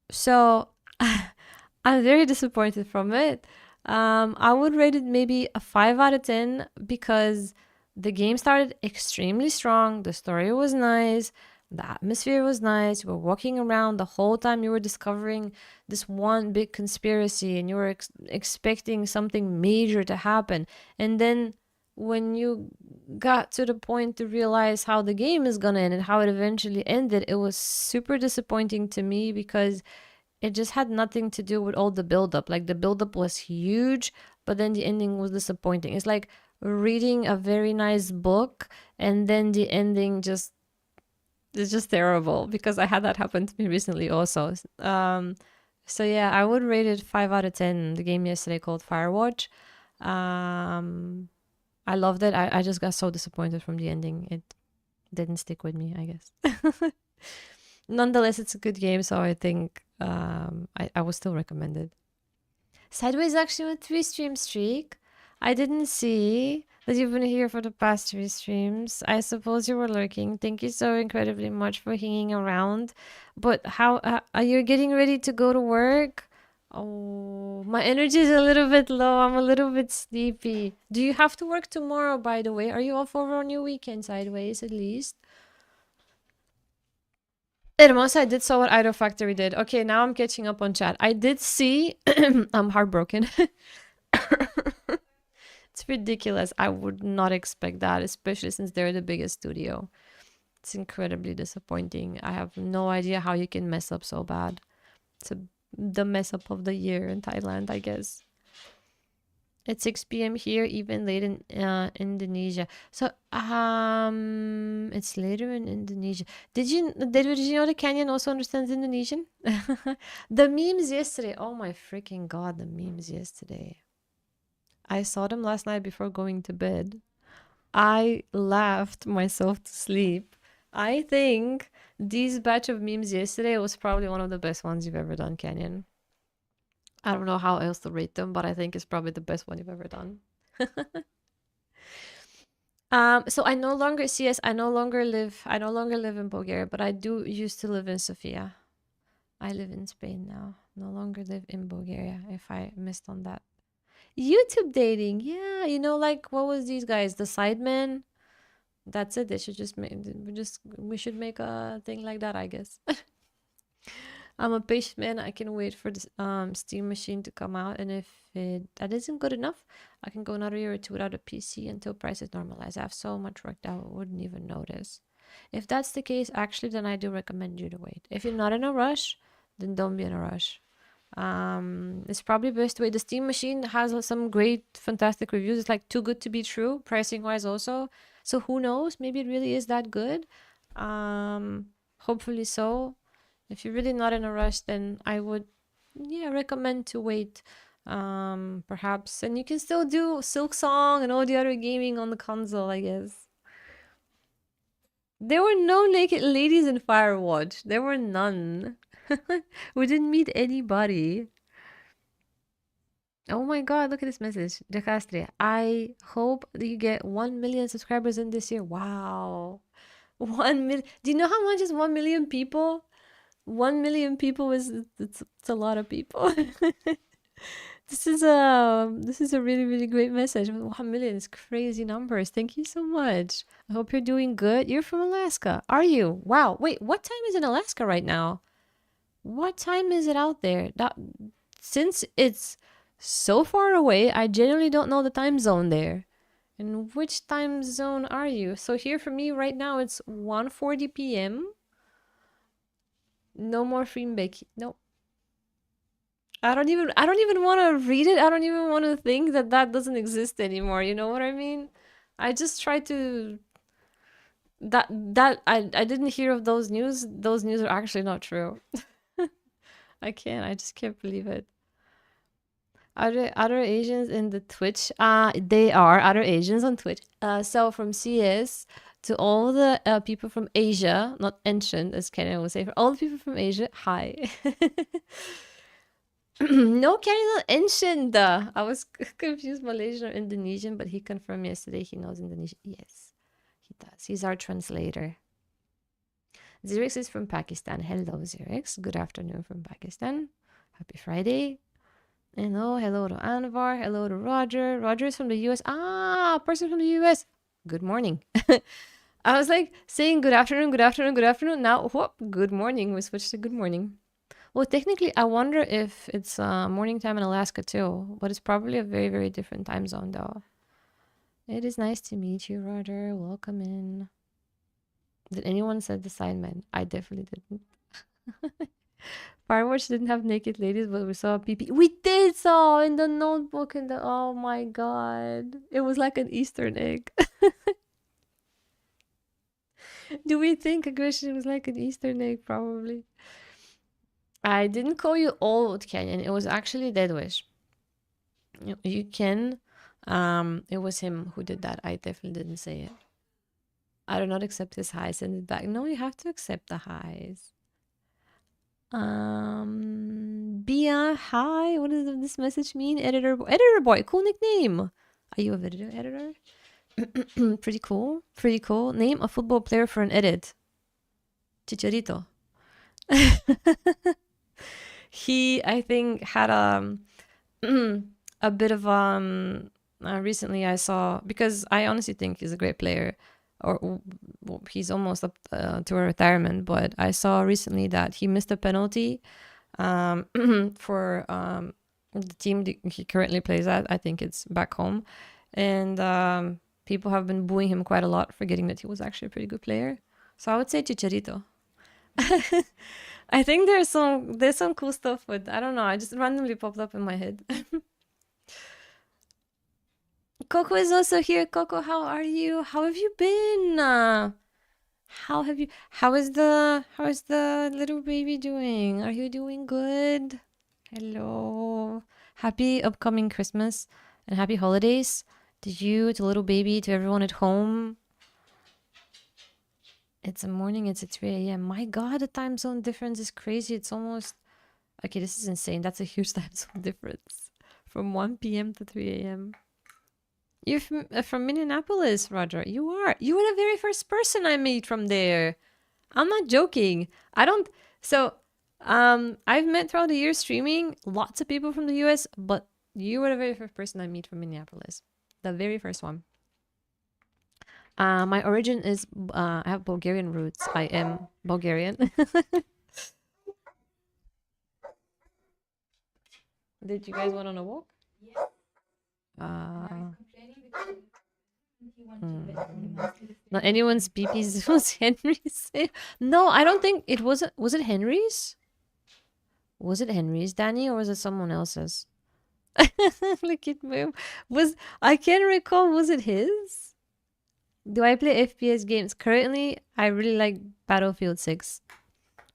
So I'm very disappointed from it. I would rate it maybe a 5 out of 10 because the game started extremely strong. The story was nice. The atmosphere was nice. You were walking around the whole time. You were discovering this one big conspiracy and you were expecting something major to happen. And then when you got to the point to realize how the game is gonna end and how it eventually ended, it was super disappointing to me because it just had nothing to do with all the buildup. Like the buildup was huge, but then the ending was disappointing. It's like reading a very nice book and then the ending just is just terrible, because I had that happen to me recently also. So yeah, I would rate it 5 out of 10. The game yesterday called Firewatch. I loved it. I just got so disappointed from the ending. It didn't stick with me, I guess. Nonetheless, it's a good game, so I think I would still recommend it. Sideways actually on a 3-stream streak. I didn't see that you've been here for the past 3 streams. I suppose you were lurking. Thank you so incredibly much for hanging around. But how are you getting ready to go to work? Oh, my energy is a little bit low. I'm a little bit sleepy. Do you have to work tomorrow, by the way? Are you off over on your weekend, Sideways, at least? Hermosa, I did saw what Idol Factory did. Okay, now I'm catching up on chat. I did see... I'm heartbroken. It's ridiculous. I would not expect that, especially since they're the biggest studio. It's incredibly disappointing. I have no idea how you can mess up so bad. It's the mess up of the year in Thailand, I guess. It's 6 p.m. here, even late in Indonesia. So, it's later in Indonesia. Did you know the Kenyan also understands Indonesian? The memes yesterday. Oh my freaking god, the memes yesterday. I saw them last night before going to bed. I laughed myself to sleep. I think this batch of memes yesterday was probably one of the best ones you've ever done, Kenyan. I don't know how else to rate them, but I think it's probably the best one you've ever done. So I no longer live in Bulgaria, but I do used to live in Sofia. I live in Spain now. No longer live in Bulgaria, if I missed on that. YouTube dating, yeah, you know, like what was these guys, the Sidemen? That's it. They should just make. We should make a thing like that, I guess. I'm a patient man. I can wait for the Steam machine to come out, and if that isn't good enough, I can go another year or two without a PC until prices normalize. I have so much work that I wouldn't even notice. If that's the case, actually, then I do recommend you to wait. If you're not in a rush, then don't be in a rush. It's probably best to wait. The Steam machine has some great, fantastic reviews. It's like too good to be true, pricing wise also. So who knows? Maybe it really is that good. Hopefully so. If you're really not in a rush, then I would, yeah, recommend to wait. Perhaps, and you can still do Silk Song and all the other gaming on the console, I guess. There were no naked ladies in Firewatch. There were none. We didn't meet anybody. Oh my god, look at this message. De Castre, I hope that you get 1 million subscribers in this year. Wow. 1 million. Do you know how much is 1 million people? 1 million people is it's a lot of people. This is a really, really great message. 1 million is crazy numbers. Thank you so much. I hope you're doing good. You're from Alaska, are you? Wow. Wait, what time is in Alaska right now? What time is it out there? Since it's so far away, I genuinely don't know the time zone there. And which time zone are you? So here for me right now it's 1:40 p.m. No more free baking. No. I don't even want to read it. I don't even want to think that doesn't exist anymore. You know what I mean? I just try to I didn't hear of those news. Those news are actually not true. I just can't believe it. Other Asians in the Twitch, they are other Asians on Twitch. So from CS to all the people from Asia, not ancient as Kenny would say, for all the people from Asia, hi. No, Kenny, not ancient. I was confused, Malaysian or Indonesian, but he confirmed yesterday he knows Indonesian. Yes, he does. He's our translator. Zirix is from Pakistan. Hello, Zirix. Good afternoon from Pakistan. Happy Friday. Hello to Anvar. Hello to Roger. Roger is from the US. Person from the US. Good morning. I was like saying good afternoon, good afternoon, good afternoon. Now, whoop, good morning. We switched to good morning. Well, technically, I wonder if it's morning time in Alaska too, but it's probably a very, very different time zone though. It is nice to meet you, Roger. Welcome in. Did anyone said the Signman? I definitely didn't. Firewatch didn't have naked ladies, but we saw a PP. We did saw in the notebook in the. Oh my god, it was like an Easter egg. Do we think aggression was like an Easter egg? Probably. I didn't call you old, Canyon. It was actually Deadwish. You can. It was him who did that. I definitely didn't say it. I do not accept his highs. Send it back. No, you have to accept the highs. Bia, hi. What does this message mean? Editor boy, cool nickname. Are you a video editor? Pretty cool. Pretty cool. Name a football player for an edit. Chicharito. He, I think, had a bit of recently I saw, because I honestly think he's a great player, or well, he's almost up to a retirement, but I saw recently that he missed a penalty for the team he currently plays at. I think it's back home, and people have been booing him quite a lot, forgetting that he was actually a pretty good player. So I would say Chicharito. I think there's some cool stuff with, I don't know, I just randomly popped up in my head. Coco is also here. Coco, how are you? How have you been? How is the little baby doing? Are you doing good? Hello. Happy upcoming Christmas and happy holidays to you, to little baby, to everyone at home. It's a morning, it's at 3 a.m. My god, the time zone difference is crazy. It's almost... Okay, this is insane. That's a huge time zone difference. From 1 p.m. to 3 a.m. You're from Minneapolis, Roger. You are. You were the very first person I met from there. I'm not joking. I've met throughout the years streaming lots of people from the US, but you were the very first person I met from Minneapolis. The very first one. My origin is, I have Bulgarian roots. I am Bulgarian. Did you guys went on a walk? Yeah. Uh, Not anyone's BP's was Henry's. No, I don't think it was. Was it Henry's? Was it Henry's, Danny, or was it someone else's? Look at me. I can't recall. Was it his? Do I play FPS games? Currently, I really like Battlefield 6.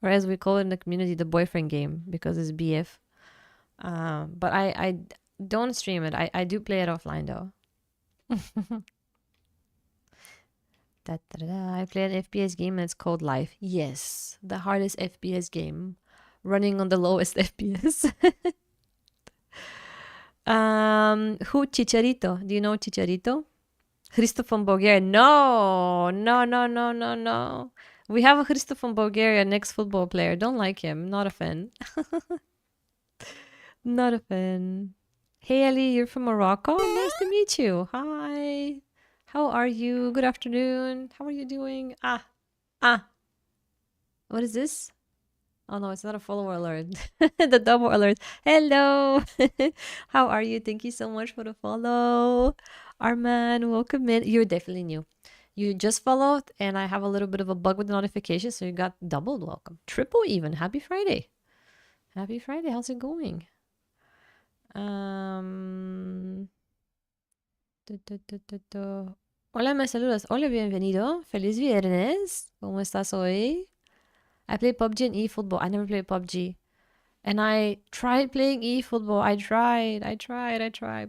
Or as we call it in the community, the boyfriend game, because it's BF. But I don't stream it. I do play it offline though. I play an FPS game and it's called Life. Yes, the hardest FPS game. Running on the lowest FPS. Who Chicharito? Do you know Chicharito? Christo from Bulgaria. No. We have a Christo from Bulgaria, an ex-football player. Don't like him. Not a fan. Not a fan. Hey, Ali, you're from Morocco? Nice to meet you. Hi. How are you? Good afternoon. How are you doing? What is this? Oh no, it's not a follower alert. The double alert. Hello. How are you? Thank you so much for the follow. Arman, welcome in. You're definitely new. You just followed and I have a little bit of a bug with the notification, so you got doubled welcome. Triple even. Happy Friday. Happy Friday. How's it going? Hola, me saludas. Hola, bienvenido. Feliz viernes. ¿Cómo estás hoy? I play PUBG and eFootball. I never played PUBG. And I tried playing eFootball. I tried,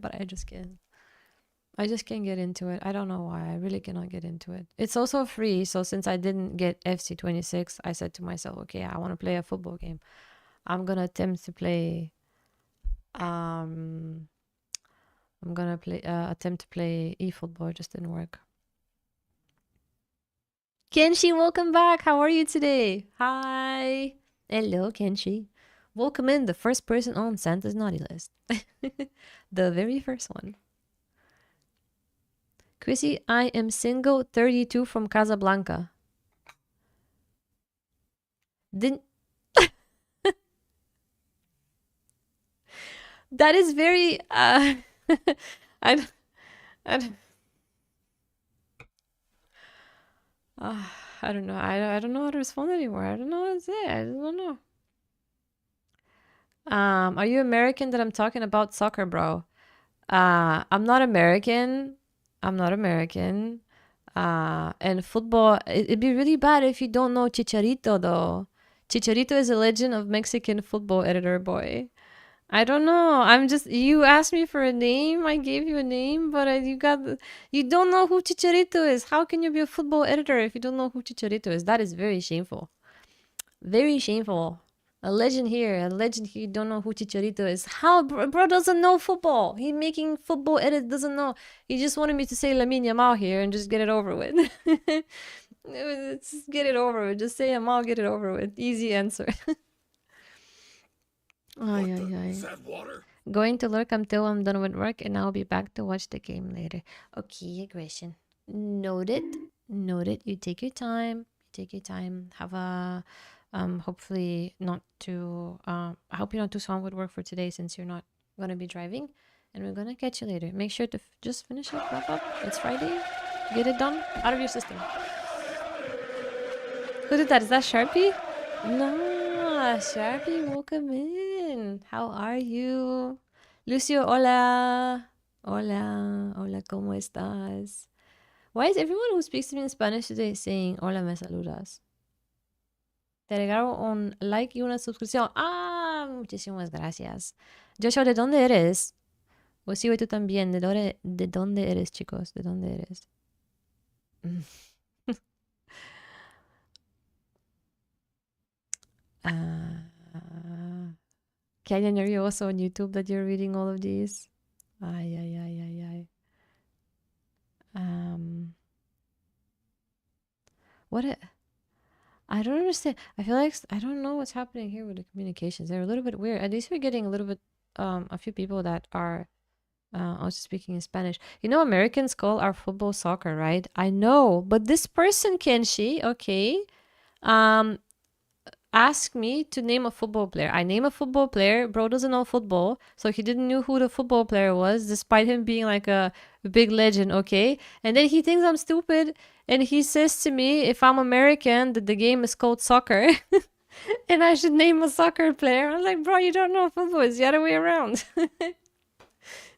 but I just can't. I just can't get into it. I don't know why. I really cannot get into it. It's also free, so since I didn't get FC26, I said to myself, okay, I want to play a football game. I'm gonna attempt to play attempt to play eFootball. It just didn't work. Kenshi, welcome back. How are you today? Hi. Hello, Kenshi. Welcome in, the first person on Santa's naughty list. The very first one. Krissy, I am single, 32 from Casablanca. Didn't... That is very... I don't know. I don't know how to respond anymore. I don't know what to say. I don't know. Are you American that I'm talking about soccer, bro? I'm not American. And football, it'd be really bad if you don't know Chicharito, though. Chicharito is a legend of Mexican football editor boy. I don't know. You asked me for a name. I gave you a name, but you don't know who Chicharito is. How can you be a football editor if you don't know who Chicharito is? That is very shameful. Very shameful. A legend here, you don't know who Chicharito is. How? Bro doesn't know football. He making football edit, doesn't know. He just wanted me to say Lamine Yamal here and just get it over with. Just get it over with. Just say Yamal, get it over with. Easy answer. Is that water? Going to lurk until I'm done with work and I'll be back to watch the game later. Okay, aggression. Noted. You take your time. Have a... hopefully not too... I hope you're not too swamped with work for today since you're not going to be driving. And we're going to catch you later. Make sure to just finish it, wrap up. It's Friday. Get it done. Out of your system. Who did that? Is that Sharpie? No. Sharpie, welcome in. How are you? Lucio, hola. Hola, ¿cómo estás? Why is everyone who speaks to me in Spanish today saying hola, me saludas? Te regalo un like y una suscripción. Muchísimas gracias. Joshua, ¿de dónde eres? Pues y tú también. ¿De dónde eres, chicos? ¿De dónde eres? Canyon, are you also on YouTube that you're reading all of these? Ay. I don't understand. I feel like I don't know what's happening here with the communications. They're a little bit weird. At least we're getting a little bit, a few people that are also speaking in Spanish. You know, Americans call our football soccer, right? I know, but this person, Kenshi, okay. asked me to name a football player. I name a football player. Bro doesn't know football, so he didn't know who the football player was, despite him being like a big legend, okay? And then he thinks I'm stupid, and he says to me, if I'm American, that the game is called soccer, and I should name a soccer player. I'm like, bro, you don't know football. It's the other way around.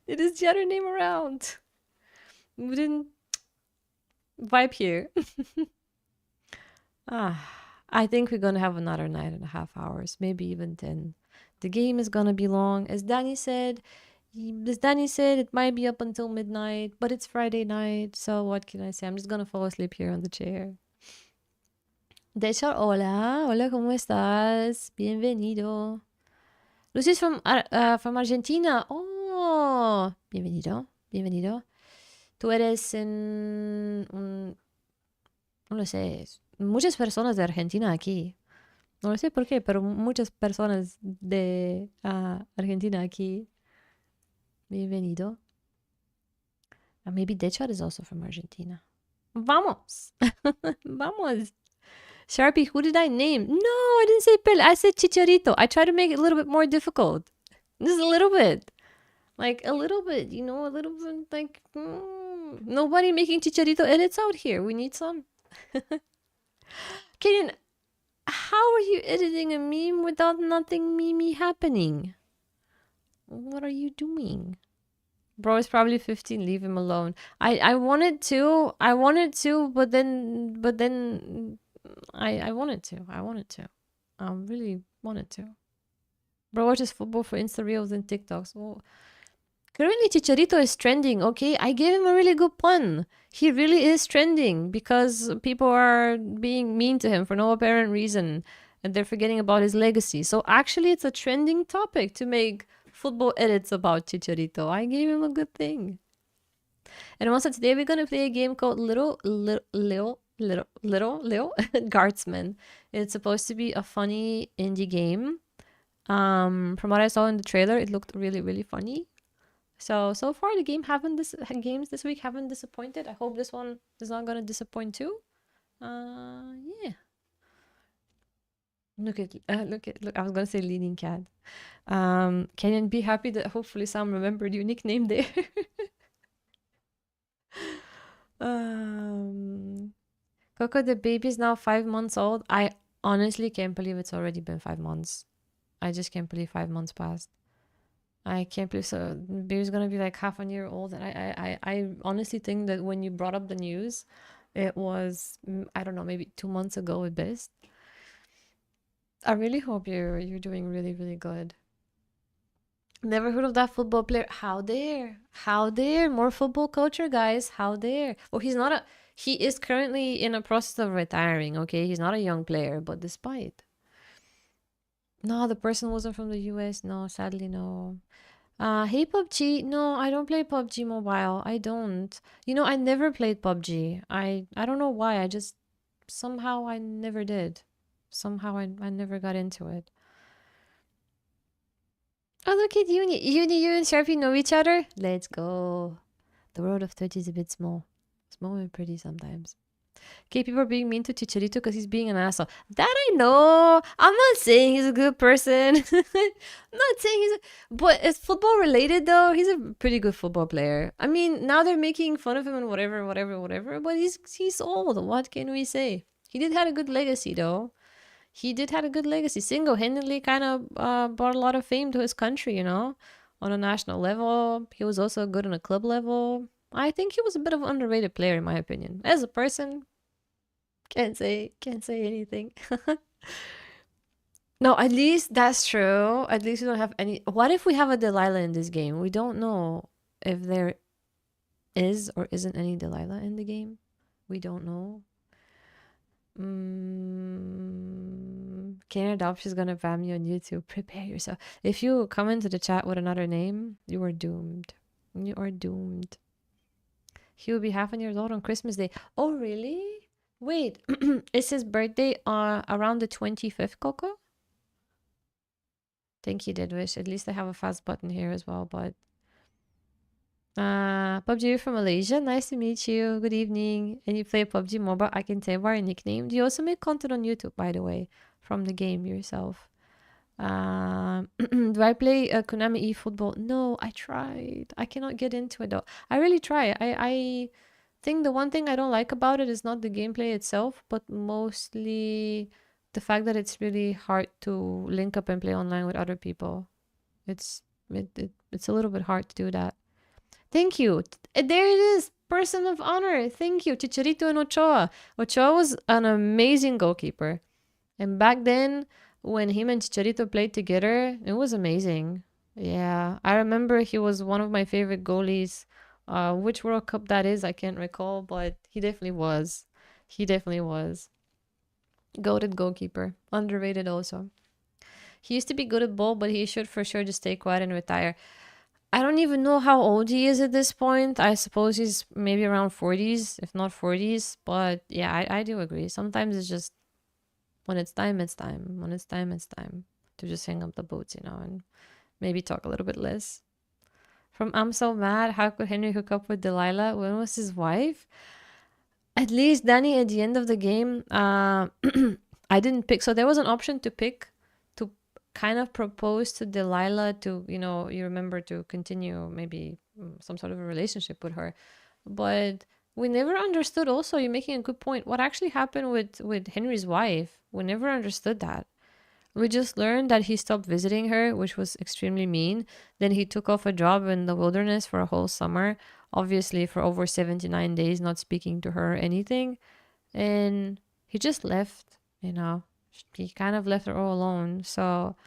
It is the other name around. We didn't vibe here. I think we're gonna have another 9.5 hours, maybe even 10. The game is gonna be long. As Danny said, it might be up until midnight, but it's Friday night, so what can I say? I'm just gonna fall asleep here on the chair. De hecho, hola, ¿cómo estás? Bienvenido. Lucy's from Argentina. Oh, bienvenido. Tú eres no lo sé, muchas personas de Argentina aquí. No lo sé por qué, pero muchas personas de Argentina aquí. Bienvenido. Maybe Deschar is also from Argentina. Vamos. Vamos. Sharpie, who did I name? No, I didn't say Pele. I said Chicharito. I tried to make it a little bit more difficult. Just a little bit. Like, a little bit, a little bit, like, nobody making Chicharito edits out here. We need some. Kaden, how are you editing a meme without nothing meme happening? What are you doing? Bro is probably 15. Leave him alone. I wanted to, but then I wanted to. I really wanted to. Bro watches football for Insta Reels and TikToks. Well, currently Chicharito is trending, okay? I gave him a really good pun. He really is trending because people are being mean to him for no apparent reason and they're forgetting about his legacy. So actually it's a trending topic to make football edits about Chicharito. I gave him a good thing. And also today we're gonna play a game called Little Guardsman. It's supposed to be a funny indie game. From what I saw in the trailer, it looked really, really funny. So far the games this week haven't disappointed. I hope this one is not gonna disappoint too. Yeah. Look, I was gonna say leading cat. Can be happy that hopefully Sam remembered your nickname there. Coco the baby is now 5 months old. I honestly can't believe it's already been 5 months. I just can't believe 5 months passed. I can't believe so. Baby's gonna be like half a year old, and I honestly think that when you brought up the news, it was I don't know, maybe 2 months ago at best. I really hope you're doing really, really good. Never heard of that football player. How dare? How dare? More football culture, guys. How dare? Well, he is currently in a process of retiring, okay? He's not a young player, but despite. No, the person wasn't from the US. No, sadly, no. Hey PUBG. No, I don't play PUBG Mobile. I don't. I never played PUBG. I don't know why. I just somehow I never did. Somehow I never got into it. Oh, look at Uni. You and Sharpie know each other? Let's go. The world of 30 is a bit small. Small and pretty sometimes. Okay, people are being mean to Chicharito because he's being an asshole. That I know. I'm not saying he's a good person. I'm not saying but it's football related though. He's a pretty good football player. I mean, now they're making fun of him and whatever. But he's old. What can we say? He did have a good legacy though. Single-handedly kind of brought a lot of fame to his country, on a national level. He was also good on a club level. I think he was a bit of an underrated player in my opinion. As a person, can't say anything. No, at least that's true. At least we don't have any. What if we have a Delilah in this game? We don't know if there is or isn't any Delilah in the game. We don't know. Can Adoption is gonna ban you on YouTube. Prepare yourself. If you come into the chat with another name, you are doomed. You are doomed. He will be half a year old on Christmas Day. Oh, really? Wait, is his birthday around the 25th, Coco? Thank you, Deadwish. At least I have a fast button here as well, but... PUBG, you're from Malaysia. Nice to meet you. Good evening. And you play PUBG Mobile. I can tell by your nickname. Do you also make content on YouTube, by the way? from the game yourself. Do I play Konami eFootball? No, I tried. I cannot get into it though. I really try. I think the one thing I don't like about it is not the gameplay itself, but mostly the fact that it's really hard to link up and play online with other people. It's a little bit hard to do that. Thank you. There it is. Person of honor. Thank you. Chicharito and Ochoa. Ochoa was an amazing goalkeeper. And back then, when him and Chicharito played together, it was amazing. Yeah, I remember he was one of my favorite goalies. Which World Cup that is, I can't recall, but he definitely was. He definitely was. Goated goalkeeper. Underrated also. He used to be good at ball, but he should for sure just stay quiet and retire. I don't even know how old he is at this point. I suppose he's maybe around 40s, if not 40s. But yeah, I do agree. Sometimes it's just when it's time, it's time. When it's time, it's time to just hang up the boots, you know, and maybe talk a little bit less. From I'm so mad, how could Henry hook up with Delilah? When was his wife? At least Danny at the end of the game, I didn't pick. So there was an option to pick to kind of propose to Delilah to, you know, you remember to continue maybe some sort of a relationship with her. But we never understood also, you're making a good point, what actually happened with Henry's wife. We never understood that. We just learned that he stopped visiting her, which was extremely mean. Then he took off a job in the wilderness for a whole summer, obviously for over 79 days, not speaking to her or anything. And he just left, you know. He kind of left her all alone. So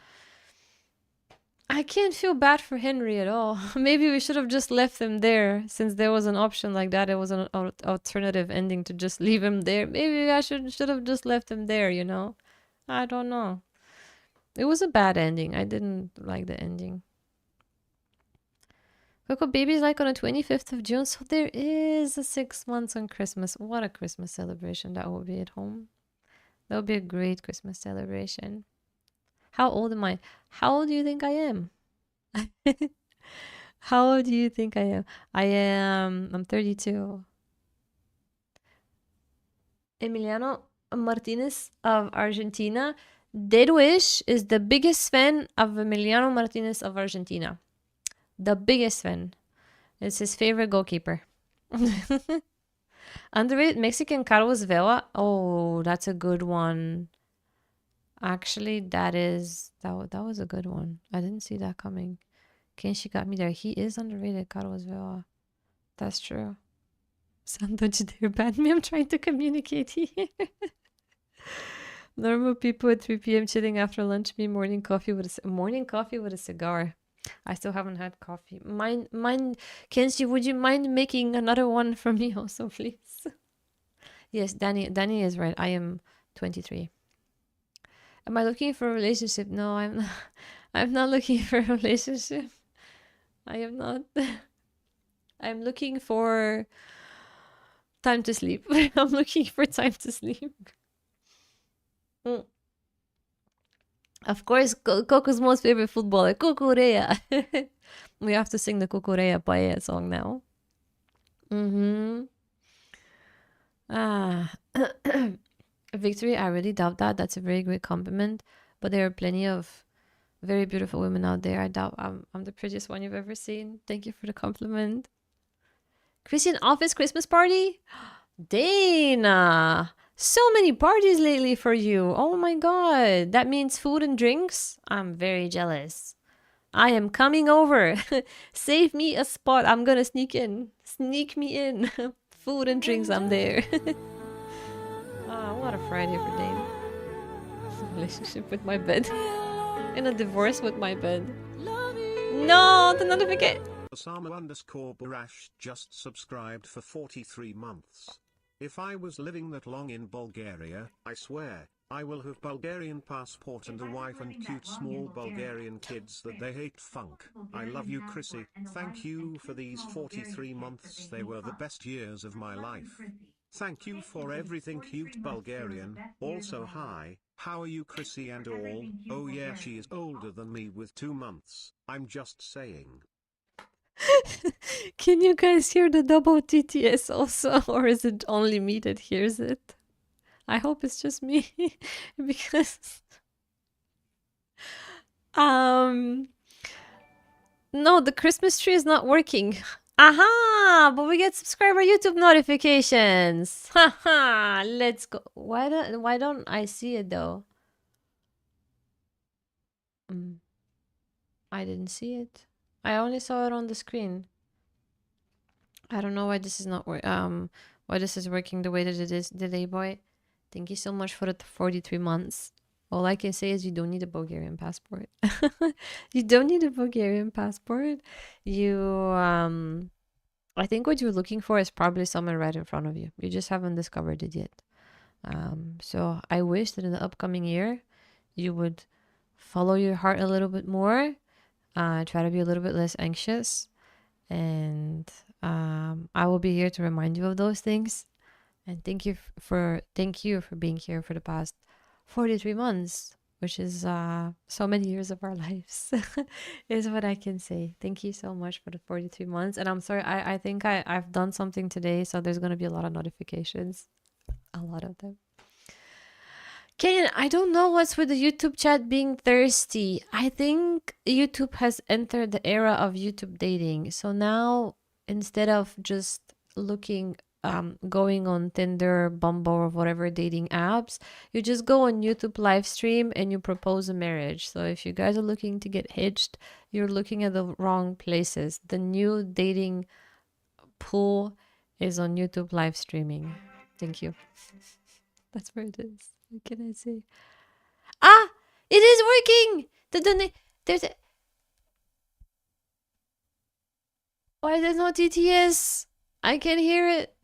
I can't feel bad for Henry at all. Maybe we should have just left him there, since there was an option like that. It was an alternative ending to just leave him there. Maybe I should have just left him there, you know. I don't know. It was a bad ending. I didn't like the ending. Coco Baby's like on the 25th of June, so there is a 6 months on Christmas. What a Christmas celebration that will be at home. That would be a great Christmas celebration. How old am I? How old do you think I am? How old do you think I am? I'm 32. Emiliano Martinez of Argentina. Dead Wish is the biggest fan of Emiliano Martinez of Argentina. The biggest fan. It's his favorite goalkeeper. Underrated Mexican Carlos Vela. Oh, that's a good one. Actually, that was a good one. I didn't see that coming. Kenshi got me there. He is underrated, Carlos Vela. That's true. Sandwich there, banned me. I'm trying to communicate here. Normal people at 3 p.m. chilling after lunch. Me morning coffee with a cigar. I still haven't had coffee. Mind, Kenshi, would you mind making another one for me also, please? Yes, Danny is right. I am 23. Am I looking for a relationship? No, I'm not. I'm not looking for a relationship. I am not. I'm looking for time to sleep. I'm looking for time to sleep. Of course, Coco's most favorite footballer, Cucurea. We have to sing the Cucurea Paella song now. Victory, I really doubt that. That's a very great compliment. But there are plenty of very beautiful women out there. I doubt I'm the prettiest one you've ever seen. Thank you for the compliment. Krissy office Christmas party? Dana! So many parties lately for you. Oh my god. That means food and drinks? I'm very jealous. I am coming over. Save me a spot. I'm gonna sneak in. Sneak me in. Food and drinks, I'm there. What a Friday for Dane. Relationship with my bed. In a divorce with my bed. No, the notification. Osama_Barash just subscribed for 43 months. If I was living that long in Bulgaria, I swear, I will have Bulgarian passport and a wife and cute small Bulgarian kids that they hate funk. I love you, Krissy. Thank you for these 43 months. They were the best years of my life. Thank you for everything, cute Bulgarian. Also, hi, how are you, Krissy and all? Oh yeah, she is older than me with 2 months. I'm just saying. Can you guys hear the double TTS also, or is it only me that hears it? I hope it's just me, because No, the Christmas tree is not working. Aha! But we get subscriber YouTube notifications. Haha! Let's go. Why don't I see it though? I didn't see it. I only saw it on the screen. I don't know why this is not why this is working the way that it is today, boy. Thank you so much for the 43 months. All I can say is you don't need a Bulgarian passport. You don't need a Bulgarian passport. I think what you're looking for is probably somewhere right in front of you. You just haven't discovered it yet. So I wish that in the upcoming year you would follow your heart a little bit more, try to be a little bit less anxious, and I will be here to remind you of those things. And thank you for being here for the past 43 months, which is so many years of our lives, is what I can say. Thank you so much for the 43 months. And I'm sorry, I think I've done something today, so there's going to be a lot of notifications. A lot of them. Kenyan, I don't know what's with the YouTube chat being thirsty. I think YouTube has entered the era of YouTube dating. So now, instead of just looking going on Tinder, Bumble, or whatever dating apps, you just go on YouTube live stream and you propose a marriage. So if you guys are looking to get hitched, you're looking at the wrong places. The new dating pool is on YouTube live streaming. Thank you. That's where it is. What can I say? Ah! It is working! There's a... Why there's no TTS? I can hear it.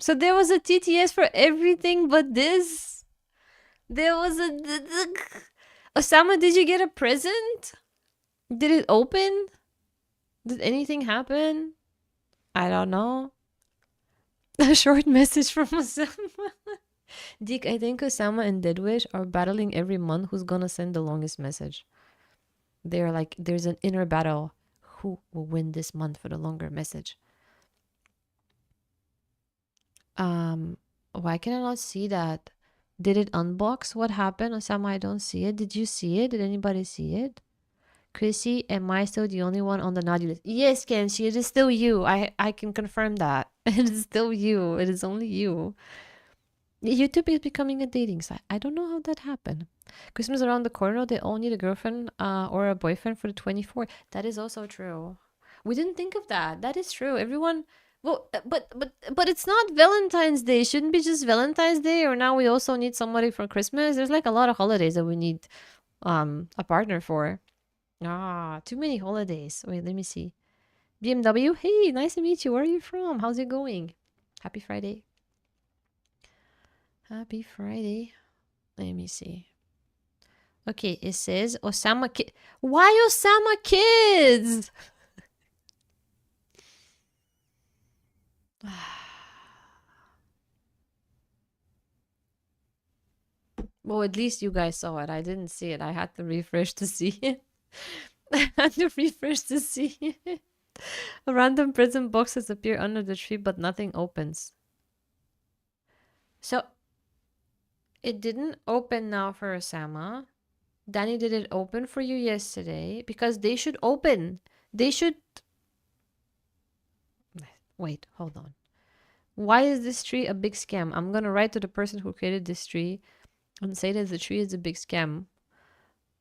So there was a TTS for everything but this? There was a... Osama, did you get a present? Did it open? Did anything happen? I don't know. A short message from Osama. Dick, I think Osama and Deadwish are battling every month who's gonna send the longest message. They're like, there's an inner battle. Who will win this month for the longer message? Why can I not see that? Did it unbox? What happened? Osama, I don't see it. Did you see it? Did anybody see it? Krissy, am I still the only one on the naughty list? Yes, Kenshi, it is still you. I can confirm that. It is still you. It is only you. YouTube is becoming a dating site. I don't know how that happened. Christmas around the corner. They all need a girlfriend or a boyfriend for the 24. That is also true. We didn't think of that. That is true. Everyone... Well, but it's not Valentine's Day. Shouldn't be just Valentine's Day, or now we also need somebody for Christmas. There's like a lot of holidays that we need a partner for. Too many holidays. Wait, let me see. BMW, hey, nice to meet you. Where are you from? How's it going? Happy Friday. Happy Friday. Let me see. Okay, it says Osama Kids. Why Osama Kids? Well, at least you guys saw it. I didn't see it. I had to refresh to see it. I had to refresh to see it. Random prison boxes appear under the tree, but nothing opens. So, it didn't open now for Osama. Danny, did it open for you yesterday? Because they should open. They should... Wait, hold on. Why is this tree a big scam? I'm gonna write to the person who created this tree and say that the tree is a big scam.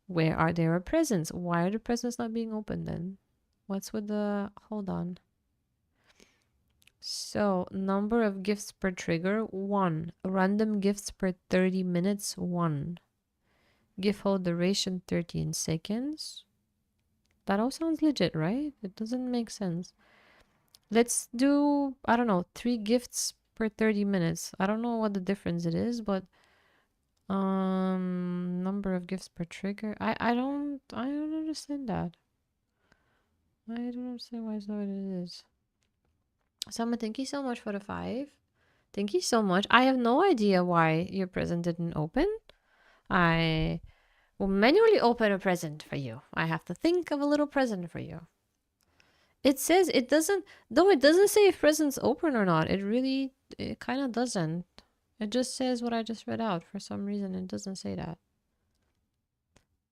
Where are there presents? Why are the presents not being opened then? What's with the... Hold on. So, number of gifts per trigger, 1. Random gifts per 30 minutes, 1. Gift hold duration, 13 seconds. That all sounds legit, right? It doesn't make sense. Let's do, I don't know, 3 gifts per 30 minutes. I don't know what the difference it is, but number of gifts per trigger. I don't understand that. I don't understand why it's not what it is. Sama, thank you so much for the 5. Thank you so much. I have no idea why your present didn't open. I will manually open a present for you. I have to think of a little present for you. It says it doesn't, though it doesn't say if presents open or not. It kind of doesn't. It just says what I just read out. For some reason, it doesn't say that.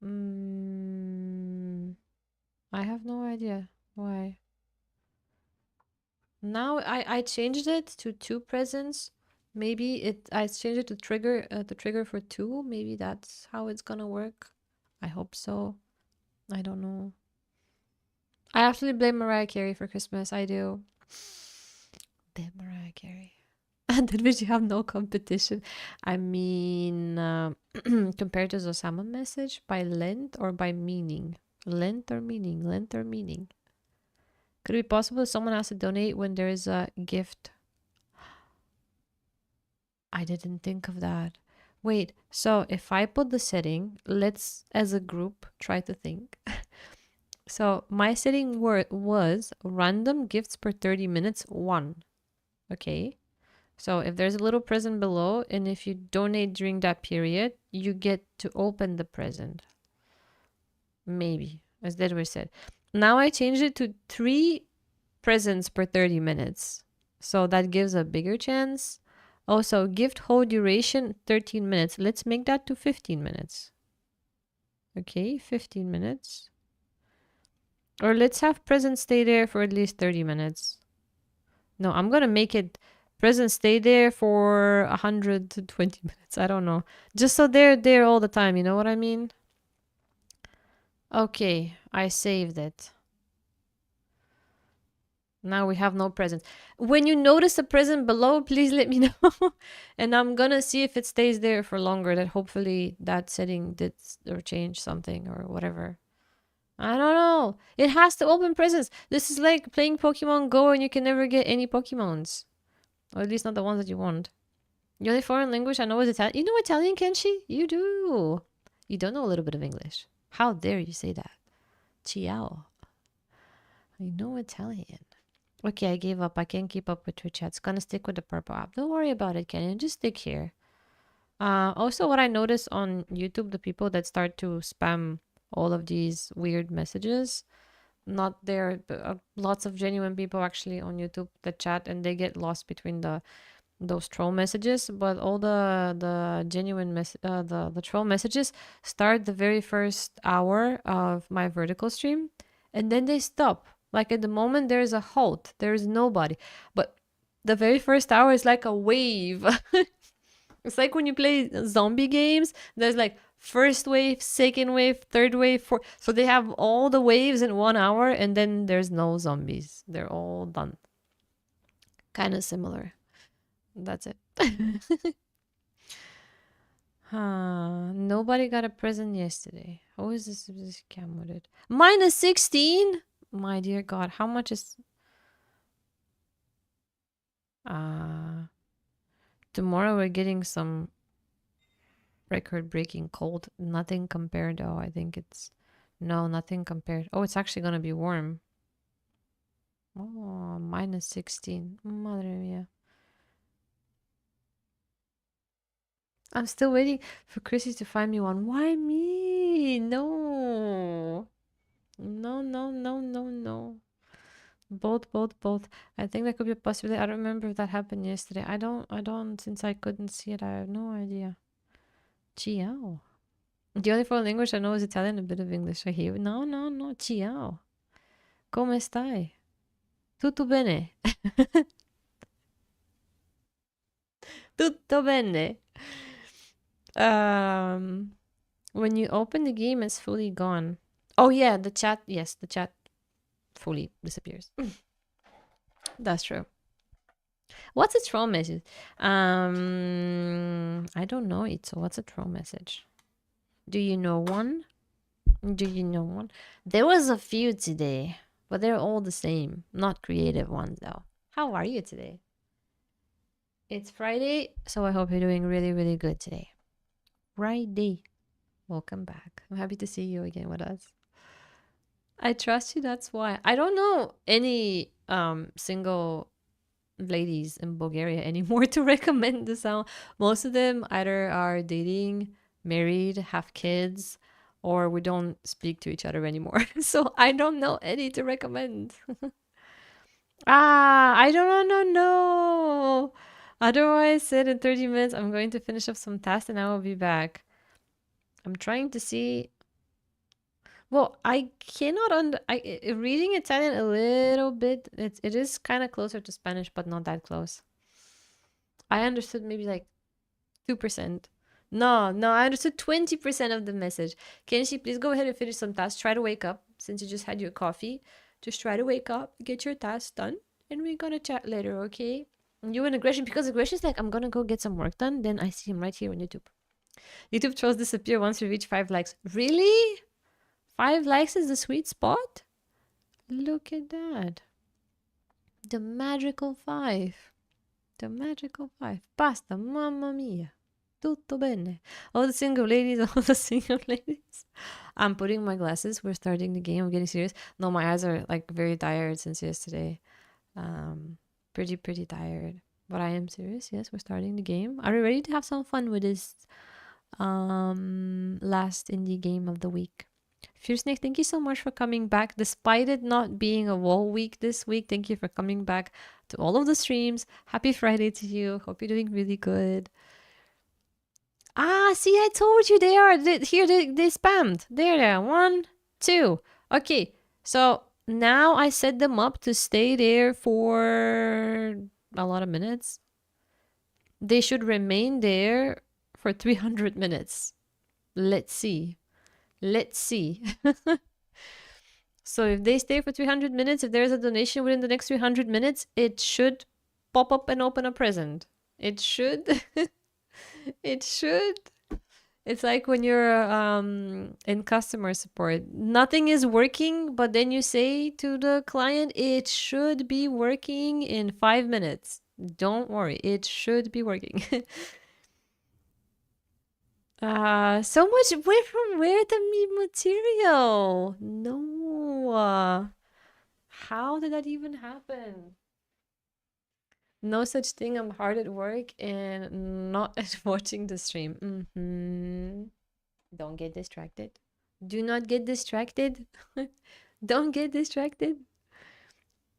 I have no idea why. Now I changed it to 2 presents. Maybe I changed it to trigger for 2. Maybe that's how it's gonna work. I hope so. I don't know. I absolutely blame Mariah Carey for Christmas. I do. Damn Mariah Carey. And then we have no competition. I mean, compared to the salmon message, by length or by meaning? Length or meaning? Length or meaning? Could it be possible someone has to donate when there is a gift? I didn't think of that. Wait, so if I put the setting, let's as a group try to think. So my setting was random gifts per 30 minutes, 1. Okay. So if there's a little present below, and if you donate during that period, you get to open the present. Maybe, as Dedway said. Now I changed it to 3 presents per 30 minutes. So that gives a bigger chance. Also, gift hold duration 13 minutes. Let's make that to 15 minutes. Okay, 15 minutes. Or let's have present stay there for at least 30 minutes. No, I'm going to make it present stay there for 120 minutes. I don't know. Just so they're there all the time. You know what I mean? Okay, I saved it. Now we have no presents. When you notice a present below, please let me know. And I'm gonna see if it stays there for longer. That hopefully that setting did or change something or whatever. I don't know. It has to open presents. This is like playing Pokemon Go and you can never get any Pokemons. Or at least not the ones that you want. The only foreign language I know is Italian. You know Italian, Kenshi? You do. You don't know a little bit of English. How dare you say that? Ciao. I know Italian. Okay, I gave up. I can't keep up with Twitch chat. It's gonna stick with the purple app. Don't worry about it, Kenny. Just stick here. Also, what I noticed on YouTube, the people that start to spam all of these weird messages, not there, but, lots of genuine people actually on YouTube that chat, and they get lost between those troll messages. But all the genuine the troll messages start the very first hour of my vertical stream, and then they stop. Like at the moment, there's a halt. There's nobody. But the very first hour is like a wave. It's like when you play zombie games. There's like first wave, second wave, third wave, fourth. So they have all the waves in 1 hour, and then there's no zombies. They're all done. Kind of similar. That's it. Nobody got a present yesterday. How is this cam with it? Minus 16? My dear God, how much is... tomorrow we're getting some record-breaking cold. Nothing compared. Oh, I think it's... No, nothing compared. Oh, it's actually gonna be warm. Oh, minus 16. Madre mia. I'm still waiting for Krissy to find me one. Why me? No. No, no, no, no, no. Both. I think that could be a possibility. I don't remember if that happened yesterday. I don't, since I couldn't see it, I have no idea. Ciao. The only foreign language I know is Italian, a bit of English. I hear. No, no, no. Ciao. Come stai? Tutto bene? Tutto bene. When you open the game, it's fully gone. Oh yeah, the chat. Yes, the chat fully disappears. That's true. What's a troll message? I don't know it. So what's a troll message? Do you know one? Do you know one? There was a few today, but they're all the same. Not creative ones though. How are you today? It's Friday, so I hope you're doing really, really good today. Friday. Welcome back. I'm happy to see you again with us. I trust you, that's why. I don't know any single ladies in Bulgaria anymore to recommend the sound. Most of them either are dating, married, have kids, or we don't speak to each other anymore. So I don't know any to recommend. I don't know. Otherwise, said in 30 minutes, I'm going to finish up some tasks and I will be back. I'm trying to see Well, I cannot reading Italian a little bit. It is kind of closer to Spanish, but not that close. I understood maybe like 2%. No, I understood 20% of the message. Can she please go ahead and finish some tasks? Try to wake up since you just had your coffee. Just try to wake up, get your tasks done, and we're gonna chat later, okay? And you and Aggression, because Aggression's like, I'm gonna go get some work done, then I see him right here on YouTube. YouTube trolls disappear once we reach 5 likes. Really? 5 likes is the sweet spot? Look at that. The magical 5. The magical 5. Basta, mamma mia. Tutto bene. All the single ladies, all the single ladies. I'm putting my glasses. We're starting the game. I'm getting serious. No, my eyes are like very tired since yesterday. Pretty tired. But I am serious. Yes, we're starting the game. Are we ready to have some fun with this last indie game of the week? Fierce Snake, thank you so much for coming back. Despite it not being a wall week this week, thank you for coming back to all of the streams. Happy Friday to you. Hope you're doing really good. Ah, see, I told you they are. Here, they spammed. There. 1, 2. Okay, so now I set them up to stay there for a lot of minutes. They should remain there for 300 minutes. Let's see. So if they stay for 300 minutes, if there's a donation within the next 300 minutes, it should pop up and open a present. It should. It should. It's like when you're in customer support. Nothing is working, but then you say to the client, it should be working in 5 minutes. Don't worry, it should be working. So much where the meat material? No. How did that even happen? No such thing. I'm hard at work and not at watching the stream. Don't get distracted. Do not get distracted. Don't get distracted.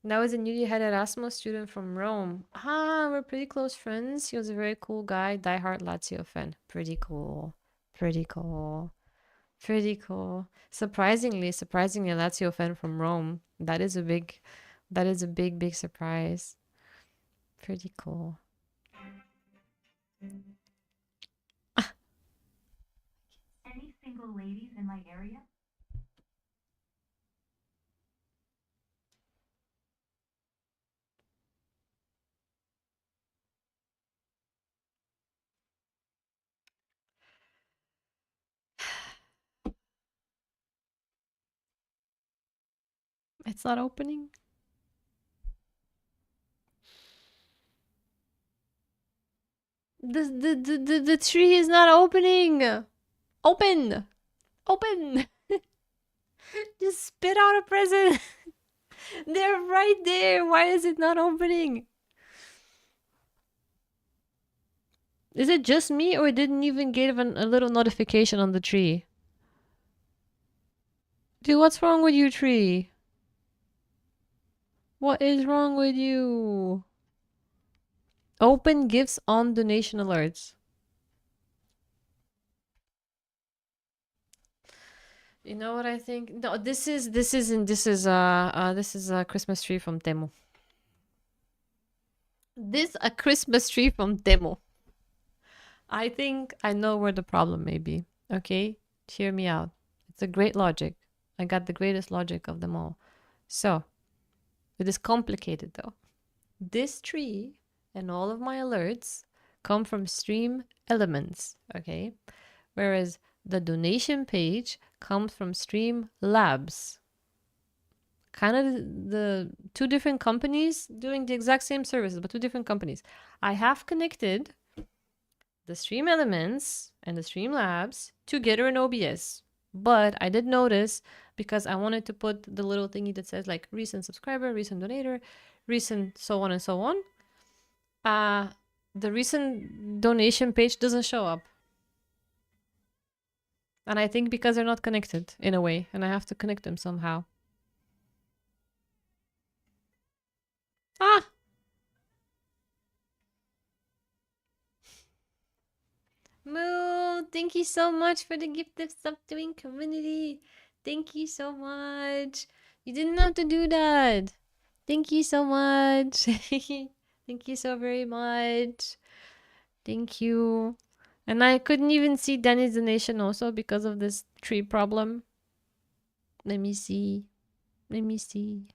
That was a newly had Erasmus student from Rome. We're pretty close friends. He was a very cool guy, diehard Lazio fan. Pretty cool. Surprisingly, a Lazio fan from Rome. That is a big surprise. Pretty cool. Any single ladies in my area? It's not opening. The tree is not opening. Open. Just spit out a present. They're right there. Why is it not opening? Is it just me or it didn't even give a little notification on the tree? Dude, what's wrong with you, tree? What is wrong with you? Open gifts on donation alerts. You know what I think? No, this is a Christmas tree from Temu. This a Christmas tree from Temu. I think I know where the problem may be. Okay? Hear me out. It's a great logic. I got the greatest logic of them all. So, it is complicated though. This tree and all of my alerts come from Stream Elements, okay? Whereas the donation page comes from Stream Labs. Kind of the two different companies doing the exact same services, but two different companies. I have connected the Stream Elements and the Stream Labs together in OBS. But I did notice, because I wanted to put the little thingy that says like recent subscriber, recent donator, recent so on and so on. The recent donation page doesn't show up. And I think because they're not connected in a way, and I have to connect them somehow. Moo, thank you so much for the gift of sub doing community. Thank you so much. You didn't have to do that. Thank you so much. Thank you so very much. Thank you. And I couldn't even see Danny's donation also because of this tree problem. Let me see. Let me see.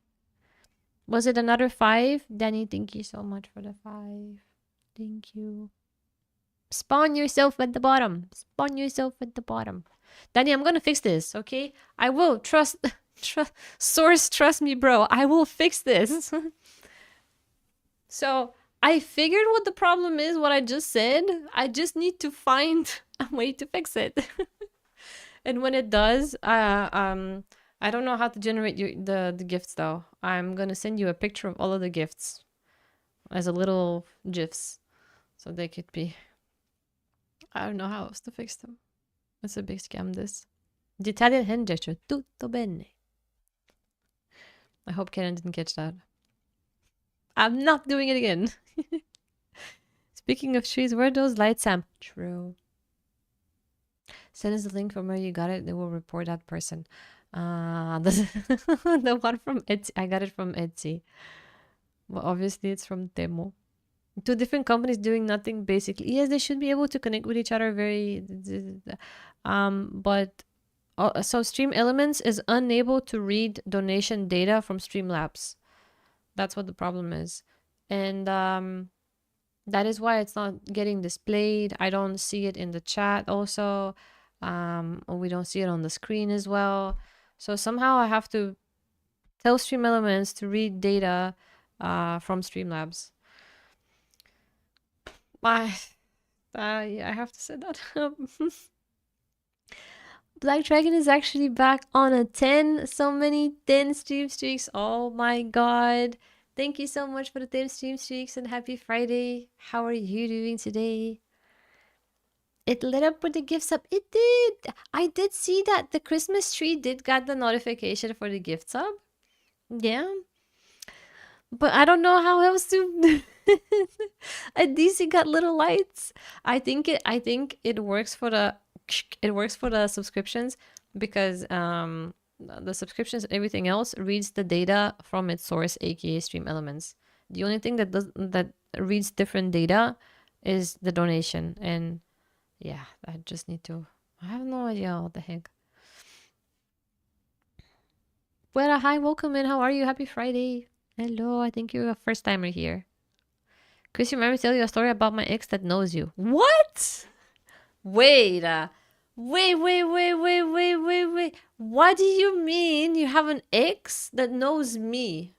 Was it another 5? Danny, thank you so much for the 5. Thank you. Spawn yourself at the bottom. Spawn yourself at the bottom. Danny, I'm gonna fix this, okay? I will. Trust Source, trust me, bro. I will fix this. So, I figured what the problem is, what I just said. I just need to find a way to fix it. And when it does, I don't know how to generate the gifts though. I'm gonna send you a picture of all of the gifts as a little GIFs. So they could be... I don't know how else to fix them. It's a big scam, this. The Italian hand gesture. Tutto bene. I hope Karen didn't catch that. I'm not doing it again. Speaking of trees, where are those lights, Sam? True. Send us the link from where you got it. They will report that person. The one from Etsy. I got it from Etsy. Well, obviously it's from Temu. 2 different companies doing nothing, basically. Yes, they should be able to connect with each other very... but... so Stream Elements is unable to read donation data from Streamlabs. That's what the problem is. And that is why it's not getting displayed. I don't see it in the chat also. We don't see it on the screen as well. So somehow I have to tell Stream Elements to read data from Streamlabs. I have to set that up. Black Dragon is actually back on a 10. So many 10 stream streaks. Oh my god. Thank you so much for the 10 stream streaks and happy Friday. How are you doing today? It lit up with the gifts up. It did. I did see that the Christmas tree did get the notification for the gift sub. Yeah. But I don't know how else to... At least it got little lights. I think it works for the... It works for the subscriptions because the subscriptions and everything else reads the data from its source, aka Stream Elements. The only thing that reads different data is the donation. And yeah, I just need to... I have no idea what the heck. Well, hi, welcome in. How are you? Happy Friday. Hello, I think you're a first timer here. Chris, remember to tell you a story about my ex that knows you. What? Wait. Wait. What do you mean you have an ex that knows me?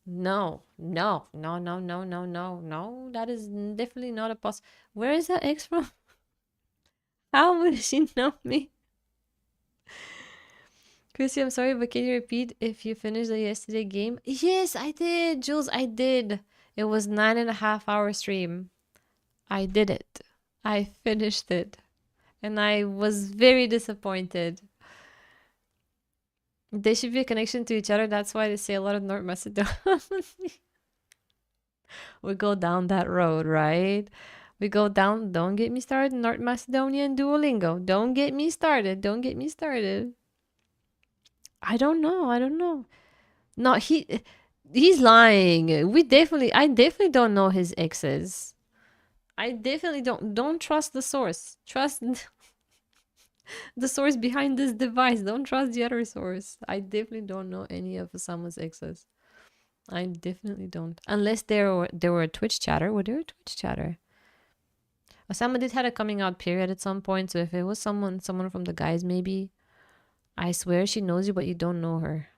No. That is definitely not a Where is that ex from? How would she know me? Krissy, I'm sorry, but can you repeat if you finished the yesterday game? Yes, I did, Jules, I did. It was 9.5-hour stream. I did it. I finished it. And I was very disappointed. They should be a connection to each other. That's why they say a lot of North Macedonia. We go down that road, right? We go down. Don't get me started. North Macedonia and Duolingo. Don't get me started. Don't get me started. I don't know. No, he's lying. I definitely don't know his exes. I definitely don't trust the source. Trust the source behind this device. Don't trust the other source. I definitely don't know any of someone's exes. I definitely don't. Unless they were a Twitch chatter. Were they a Twitch chatter? Osama did had a coming out period at some point, so if it was someone from the guys, maybe. I swear she knows you, but you don't know her.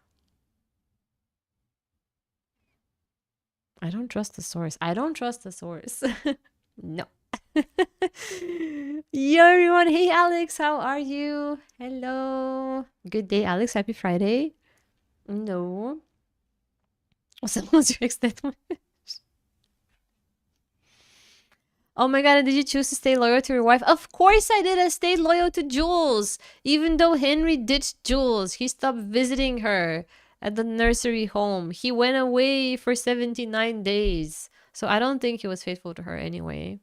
I don't trust the source. No. Yo, everyone. Hey, Alex. How are you? Hello. Good day, Alex. Happy Friday. No. Someone's your ex-statement. Oh my god, did you choose to stay loyal to your wife? Of course I did. I stayed loyal to Jules. Even though Henry ditched Jules, he stopped visiting her at the nursery home. He went away for 79 days. So I don't think he was faithful to her anyway.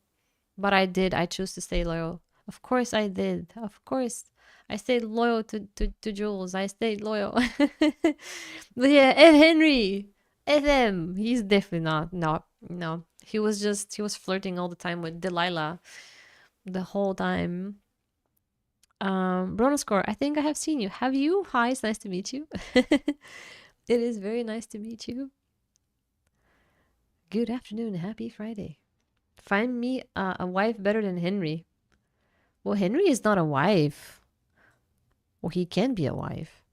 But I did. I chose to stay loyal. Of course I did. Of course. I stayed loyal to Jules. I stayed loyal. But yeah, Ed Henry. FM. He's definitely not. No. He was flirting all the time with Delilah the whole time. Bronoscore, I think I have seen you. Have you? Hi, it's nice to meet you. It is very nice to meet you. Good afternoon. Happy Friday. Find me a wife better than Henry. Well, Henry is not a wife. Well, he can be a wife.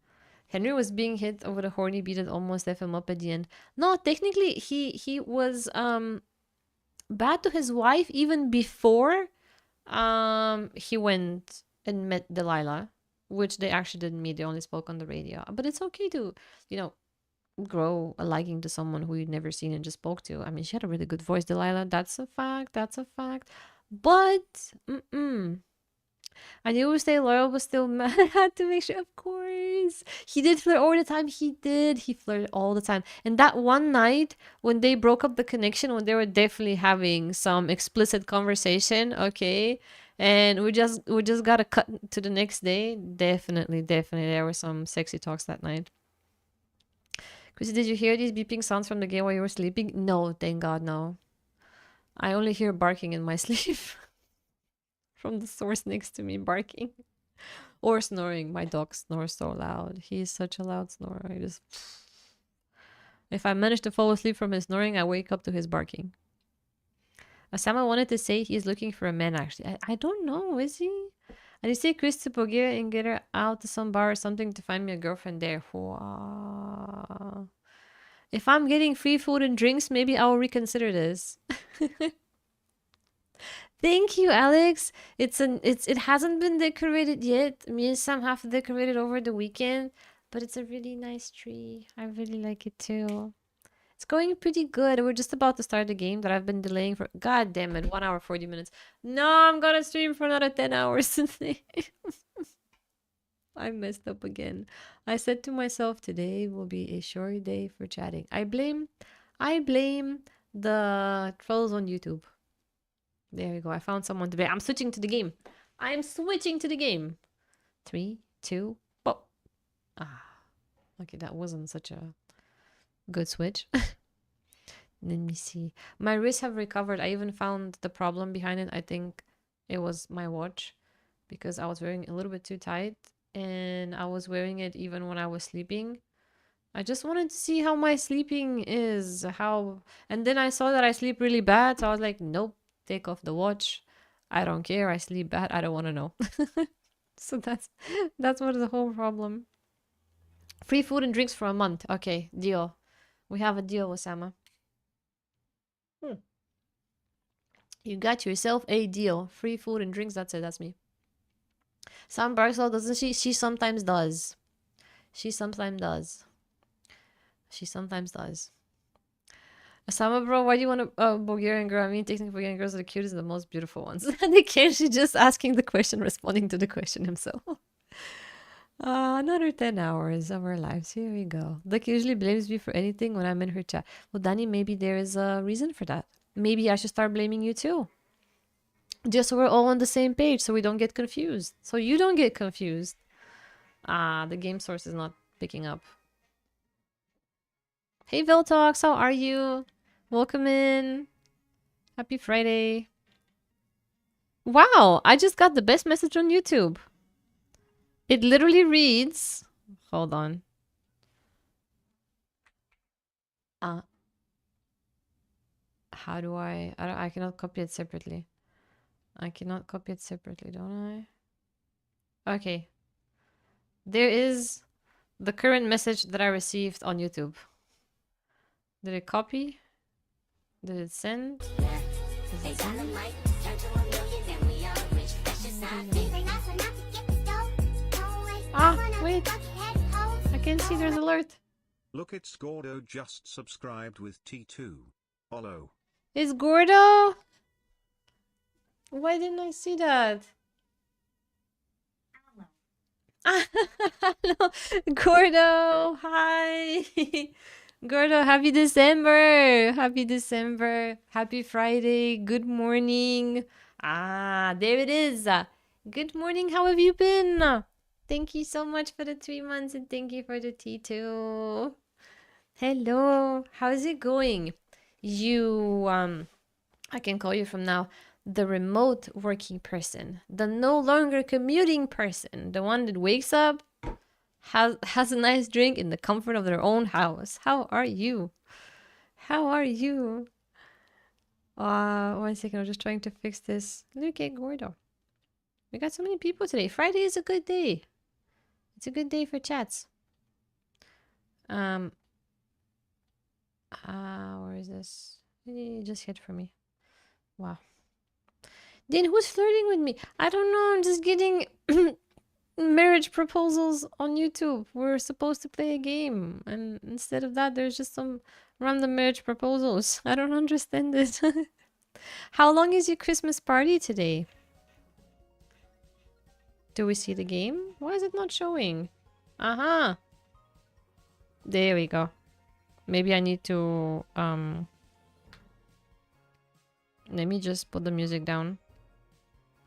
Henry was being hit over the horny beat that almost left him up at the end. No, technically, he was bad to his wife even before he went and met Delilah, which they actually didn't meet. They only spoke on the radio. But it's okay to, grow a liking to someone who you'd never seen and just spoke to. I mean, she had a really good voice, Delilah. That's a fact. That's a fact. But, I knew he would stay loyal, but still mad. I had to make sure, of course. He did flirt all the time. He did. He flirted all the time. And that one night when they broke up the connection, when they were definitely having some explicit conversation, okay? And we just got to cut to the next day. Definitely. There were some sexy talks that night. Krissy, did you hear these beeping sounds from the game while you were sleeping? No, thank God, no. I only hear barking in my sleep. From the source next to me barking. Or snoring. My dog snores so loud. He's such a loud snorer. If I manage to fall asleep from his snoring, I wake up to his barking. Osama wanted to say he's looking for a man, actually. I don't know, is he? And he said Chris to Bulgaria and get her out to some bar or something to find me a girlfriend there. Wow. If I'm getting free food and drinks, maybe I'll reconsider this. Thank you, Alex. It hasn't been decorated yet. Me and Sam have to decorate it over the weekend, but it's a really nice tree. I really like it too. It's going pretty good. We're just about to start the game that I've been delaying for, god damn it, 1 hour 40 minutes. No, I'm gonna stream for another 10 hours today. I messed up again. I said to myself, today will be a short day for chatting. I blame the trolls on YouTube. There we go. I found someone to blame. I'm switching to the game. I'm switching to the game. 3, 2, oh. Okay, that wasn't such a good switch. Let me see. My wrists have recovered. I even found the problem behind it. I think it was my watch because I was wearing it a little bit too tight and I was wearing it even when I was sleeping. I just wanted to see how my sleeping is. And then I saw that I sleep really bad. So I was like, nope, take off the watch. I don't care. I sleep bad. I don't want to know. So that's what the whole problem. Free food and drinks for a month. Okay, deal. We have a deal, Osama. You got yourself a deal. Free food and drinks. That's it. That's me. Sam Barksdale, doesn't she? She sometimes does. She sometimes does. Osama, bro, why do you want a Bulgarian girl? I mean, technically Bulgarian girls are the cutest and the most beautiful ones. And they can't. She's just asking the question, responding to the question himself. Another 10 hours of our lives. Here we go. Like usually blames me for anything when I'm in her chat. Well, Danny, maybe there is a reason for that. Maybe I should start blaming you too. Just so we're all on the same page so we don't get confused. So you don't get confused. The game source is not picking up. Hey, Veltox, how are you? Welcome in. Happy Friday. Wow, I just got the best message on YouTube. It literally reads... Hold on. How do I cannot copy it separately. I cannot copy it separately, don't I? Okay. There is the current message that I received on YouTube. Did it copy? Did it send? Is it send? Wait. I can see there's alert. Look, it's Gordo just subscribed with T2. Hello. It's Gordo? Why didn't I see that? Hello. Gordo, hi. Gordo, happy December. Happy December. Happy Friday. Good morning. There it is. Good morning. How have you been? Thank you so much for the 3 months and thank you for the tea too. Hello, how's it going? You, I can call you from now the remote working person, the no longer commuting person, the one that wakes up, has a nice drink in the comfort of their own house. How are you? How are you? 1 second, I'm just trying to fix this. Look at Gordo. We got so many people today. Friday is a good day. It's a good day for chats. Where is this? It just hit for me. Wow. Then who's flirting with me? I don't know. I'm just getting marriage proposals on YouTube. We're supposed to play a game, and instead of that, there's just some random marriage proposals. I don't understand this. How long is your Christmas party today? Do we see the game? Why is it not showing? Aha! There we go. Maybe I need to let me just put the music down.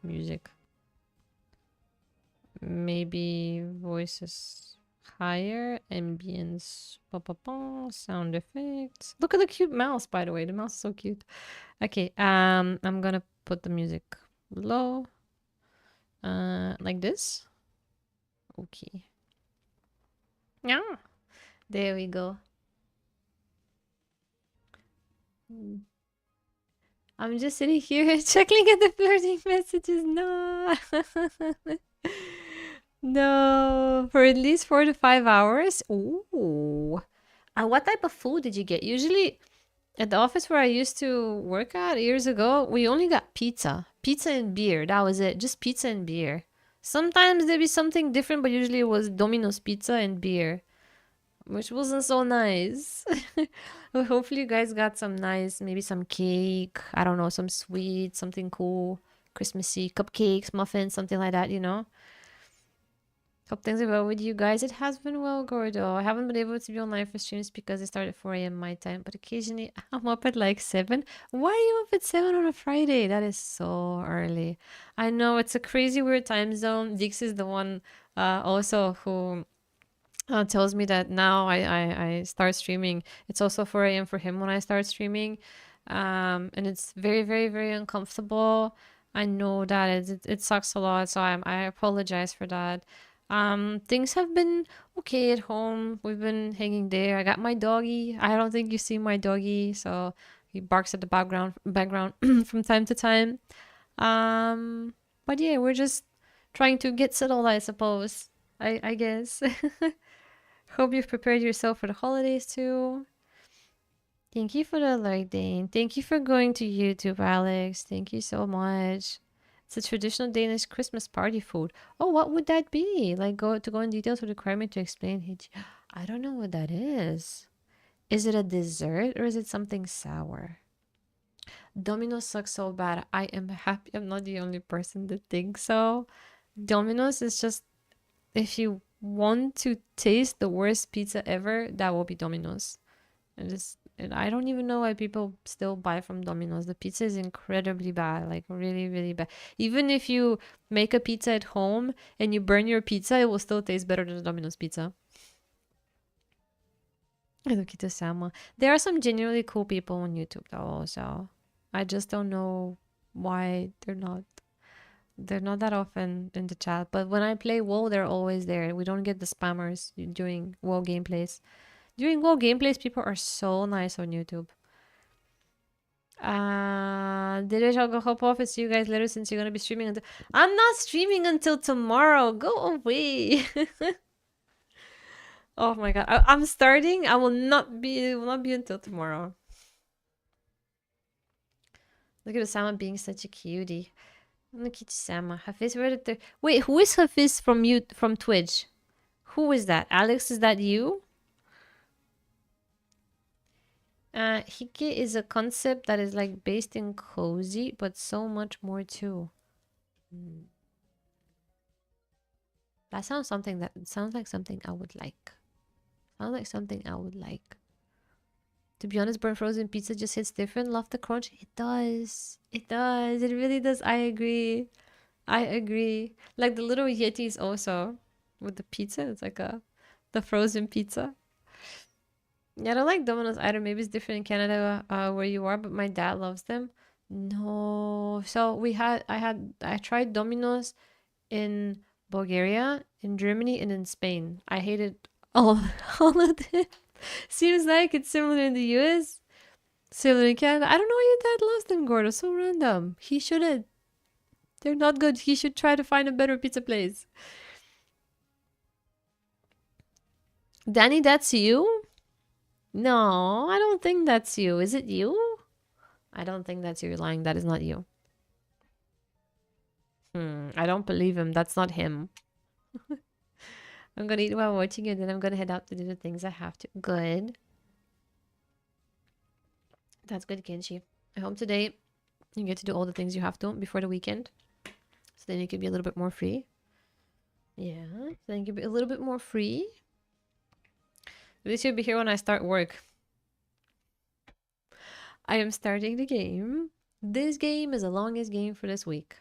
Music. Maybe voices higher, ambience, sound effects. Look at the cute mouse, by the way. The mouse is so cute. Okay, I'm gonna put the music low. Like this. Okay. Yeah. There we go. I'm just sitting here checking at the flirting messages. No. No. For at least 4 to 5 hours. Ooh. What type of food did you get? Usually at the office where I used to work at years ago, we only got pizza. Pizza and beer. That was it. Just pizza and beer. Sometimes there'd be something different, but usually it was Domino's pizza and beer, which wasn't so nice. Well, hopefully you guys got some nice, maybe some cake. I don't know, some sweet, something cool, Christmassy, cupcakes, muffins, something like that, you know? Hope things are well with you guys. It has been well, Gordo. I haven't been able to be online for streams because I start at 4 a.m. my time, but occasionally I'm up at like 7. Why are you up at 7 on a Friday? That is so early. I know, it's a crazy weird time zone. Dix is the one also who tells me that now I start streaming. It's also 4 a.m. for him when I start streaming. And it's very, very, very uncomfortable. I know that it sucks a lot, so I apologize for that. Things have been okay at home. We've been hanging there. I got my doggy. I don't think you see my doggy, so he barks at the background from time to time. But yeah, we're just trying to get settled, I suppose. I guess. Hope you've prepared yourself for the holidays too. Thank you for the alert, Dane. Thank you for going to YouTube, Alex. Thank you so much. It's a traditional Danish Christmas party food. Oh, what would that be? Like, go in details would require me to explain. I don't know what that is. Is it a dessert or is it something sour? Domino's sucks so bad. I am happy I'm not the only person that thinks so. Domino's is just, if you want to taste the worst pizza ever, that will be Domino's. And I don't even know why people still buy from Domino's. The pizza is incredibly bad, like really, really bad. Even if you make a pizza at home and you burn your pizza, it will still taste better than the Domino's pizza. Look at the Sama. There are some genuinely cool people on YouTube though, so I just don't know why they're not that often in the chat. But when I play WoW, they're always there. We don't get the spammers during WoW gameplays. During WoW gameplays, people are so nice on YouTube. Did I'll go hop off and see you guys later since you're gonna be streaming until... I'm not streaming until tomorrow. Go away. Oh my god. I'm starting. It will not be until tomorrow. Look at Osama being such a cutie. Look at Osama. Hafiz, where did the... Wait, who is Hafiz from Twitch? Who is that? Alex, is that you? Hike is a concept that is like based in cozy, but so much more too. That sounds like something I would like. Sounds like something I would like. To be honest, burnt frozen pizza just hits different. Love the crunch. It does. It does. It really does. I agree. I agree. Like the little Yetis also. with the pizza. It's like the frozen pizza. Yeah, I don't like Domino's either. Maybe it's different in Canada where you are, but my dad loves them. No. So I tried Domino's in Bulgaria, in Germany, and in Spain. I hated all all of them. Seems like it's similar in the US, similar in Canada. I don't know why your dad loves them, Gordo. So random. He shouldn't. They're not good. He should try to find a better pizza place. Danny, that's you? No, I don't think that's you. Is it you? I don't think that's you. You're lying. That is not you. I don't believe him. That's not him. I'm gonna eat while watching it, then I'm gonna head out to do the things I have to. Good. That's good, Kenshi. I hope today you get to do all the things you have to before the weekend. So then you can be a little bit more free. Yeah, so then you can be a little bit more free. At least you'll be here when I start work. I am starting the game. This game is the longest game for this week.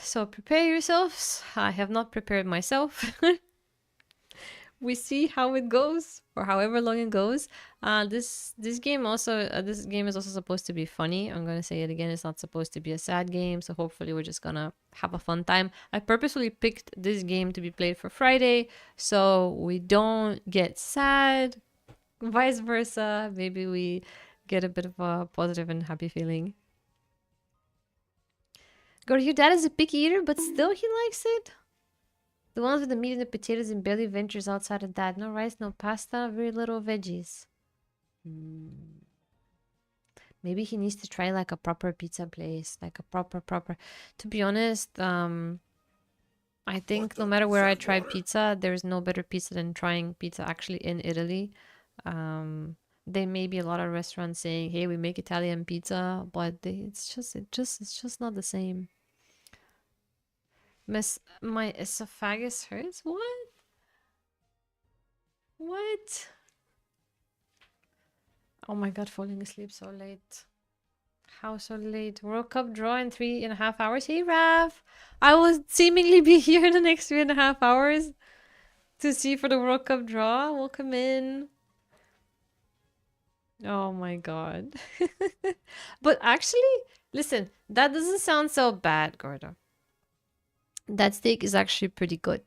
So prepare yourselves. I have not prepared myself. We see how it goes, or however long it goes. This game is also supposed to be funny. I'm gonna say it again. It's not supposed to be a sad game. So hopefully we're just gonna have a fun time. I purposefully picked this game to be played for Friday, so we don't get sad. Vice versa. Maybe we get a bit of a positive and happy feeling. Girl, your dad is a picky eater, but still he likes it. The ones with the meat and the potatoes and barely ventures outside of that. No rice, no pasta, very little veggies. Maybe he needs to try like a proper pizza place. Like a proper. To be honest, I think no matter where I try pizza, there's no better pizza than trying pizza actually in Italy. There may be a lot of restaurants saying, hey, we make Italian pizza, but it's just not the same. My esophagus hurts? What? What? Oh my god, falling asleep so late. How so late? World Cup draw in 3.5 hours? Hey, Rav! I will seemingly be here in the next 3.5 hours to see for the World Cup draw. Welcome in. Oh my god. But actually, listen, that doesn't sound so bad, Gordo. That steak is actually pretty good.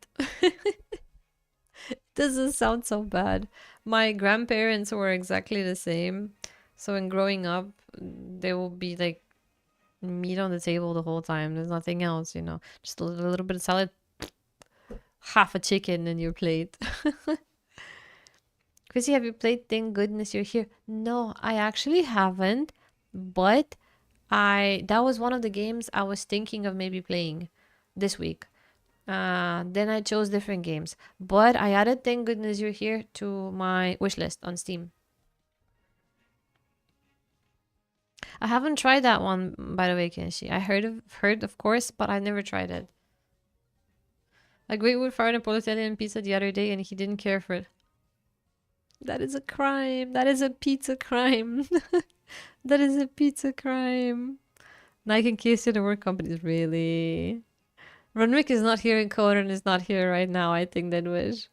Doesn't sound so bad. My grandparents were exactly the same. So in growing up, there will be like meat on the table the whole time. There's nothing else, you know. Just a little bit of salad, half a chicken in your plate. Krissy, have you played Thank Goodness You're Here? No, I actually haven't. But that was one of the games I was thinking of maybe playing this week. Then I chose different games, but I added Thank Goodness You're Here to my wish list on Steam. I haven't tried that one, by the way, Kenshi. I heard of course, but I never tried it. A Greatwood fired a Italian pizza the other day and he didn't care for it. That is a crime. That is a pizza crime. That is a pizza crime. Nike and KC, the work companies, really. Runwick is not here in Conan is not here right now. I think that wish.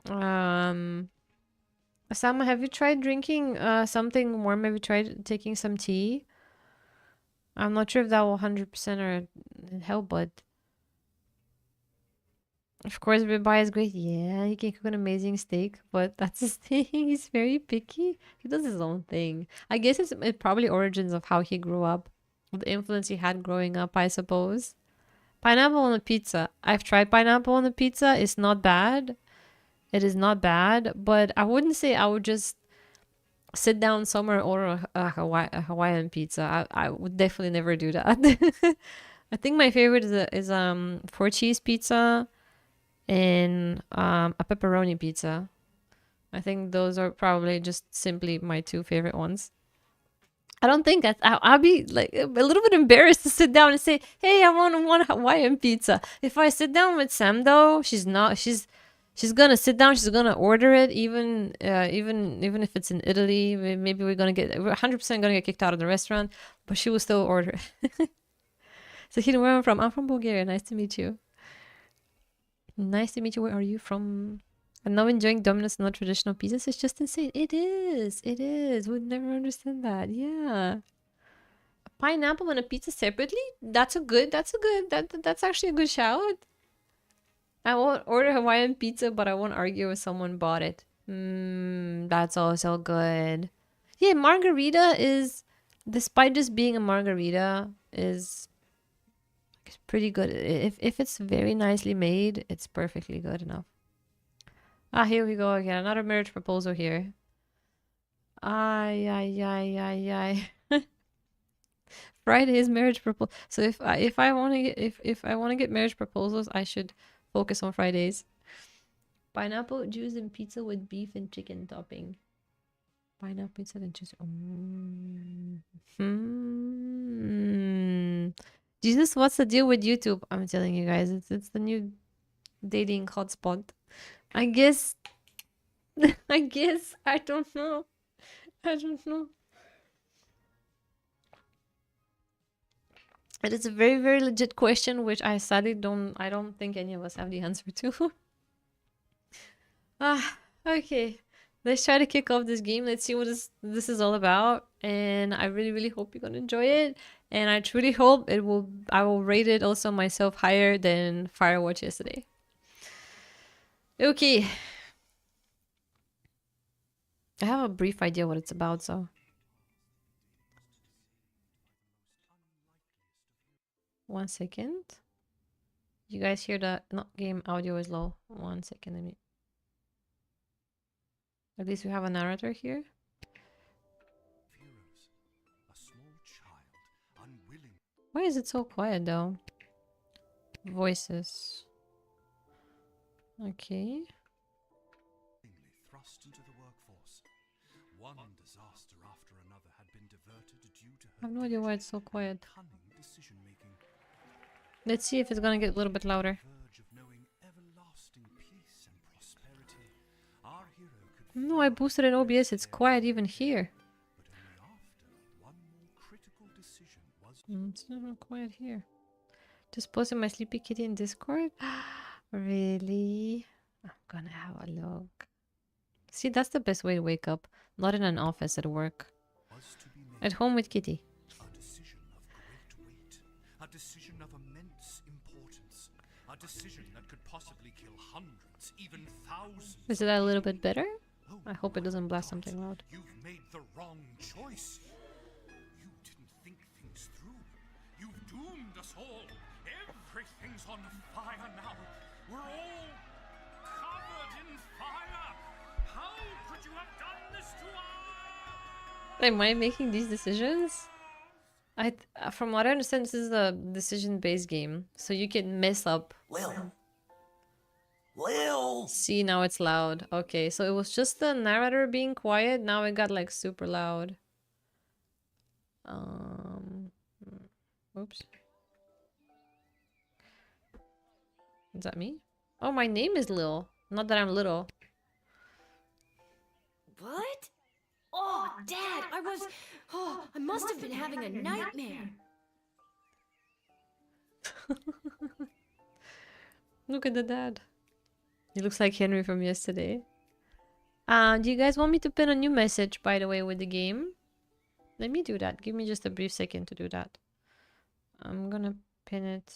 Osama, have you tried drinking something warm? Have you tried taking some tea? I'm not sure if that will 100% help, but of course, ribeye is great. Yeah, he can cook an amazing steak, but that's his thing. He's very picky. He does his own thing. I guess it's probably origins of how he grew up. The influence he had growing up, I suppose. Pineapple on a pizza. I've tried pineapple on a pizza. It's not bad. It is not bad, but I wouldn't say I would just sit down somewhere and order a Hawaiian pizza. I would definitely never do that. I think my favorite is 4-cheese pizza and a pepperoni pizza. I think those are probably just simply my two favorite ones. I don't think I'll be like a little bit embarrassed to sit down and say, hey, I want one Hawaiian pizza. If I sit down with Sam though, she's gonna sit down, she's gonna order it, even if it's in Italy. Maybe we're 100% gonna get kicked out of the restaurant, but she will still order it. So here, where I'm from? I'm from Bulgaria. Nice to meet you. Nice to meet you. Where are you from? I'm now enjoying Domino's not traditional pizzas. It's just insane. It is. It is. Would never understand that. Yeah. A pineapple and a pizza separately? That's that's actually a good shout. I won't order Hawaiian pizza, but I won't argue if someone bought it. That's also good. Yeah, margarita is, despite just being a margarita, is pretty good. If it's very nicely made, it's perfectly good enough. Ah, here we go again. Another marriage proposal here. Ay, ay, ay, ay, ay. Friday is marriage proposal. So if I want to get if I want to get marriage proposals, I should focus on Fridays. Pineapple juice and pizza with beef and chicken topping. Pineapple pizza and juice. Jesus, what's the deal with YouTube? I'm telling you guys, it's the new dating hotspot. I guess. I guess. I don't know. I don't know. It is a very, very legit question, which I sadly don't think any of us have the answer to. Okay. Let's try to kick off this game. Let's see what this is all about. And I really, really hope you're gonna enjoy it. And I truly hope I will rate it also myself higher than Firewatch yesterday. Okay. I have a brief idea what it's about, so. One second. You guys hear that? No, game audio is low. 1 second, let me. At least we have a narrator here. Why is it so quiet though? Voices. Okay. Thrust into the workforce. One disaster after another had been diverted due to I have no idea why it's so quiet. cunning decision making. Let's see if it's gonna get a little bit louder. Verge of knowing everlasting peace and prosperity. Our hero could No, I boosted in OBS. It's quiet even here. but only after one more critical decision was It's not quiet here. Just posted my sleepy kitty in Discord. Really? I'm gonna have a look. See, that's the best way to wake up. Not in an office at work. to be made. At home with kitty. A decision of great weight. A decision of immense importance. A decision that could possibly kill hundreds, even thousands. Is it a little bit better? Oh, I hope it doesn't blast God, something loud. You've made the wrong choice. You didn't think things through. You've doomed us all. Everything's on fire now. We're all covered in fire. How could you have done this to us? Am I making these decisions? From what I understand, this is a decision-based game, so you can mess up. Lil! See, now it's loud. Okay, so it was just the narrator being quiet. Now it got like super loud. Oops. Is that me? Oh, my name is Lil. Not that I'm little. What? Oh, Dad, I must have been having a nightmare. Look at the dad. He looks like Henry from yesterday. Do you guys want me to pin a new message, by the way, with the game? Let me do that. Give me just a brief second to do that. I'm gonna pin it.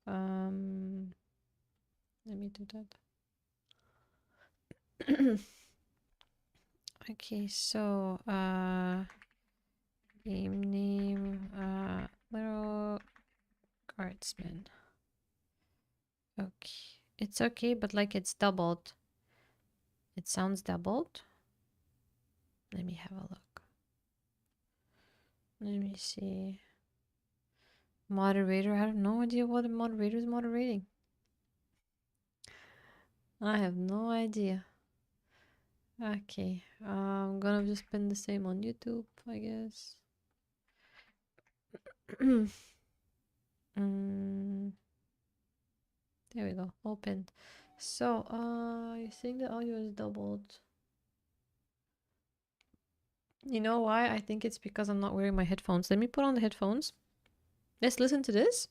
Let me do that. Okay, so game name, Little Guardsman. Okay, it's okay, but like it's doubled. It sounds doubled. Let me have a look. Let me see. Moderator, I have no idea what the moderator is moderating. I have no idea. Okay, I'm gonna just pin the same on YouTube, I guess. There we go, open. So, you think the audio is doubled? You know why? I think it's because I'm not wearing my headphones. Let me put on the headphones. Let's listen to this.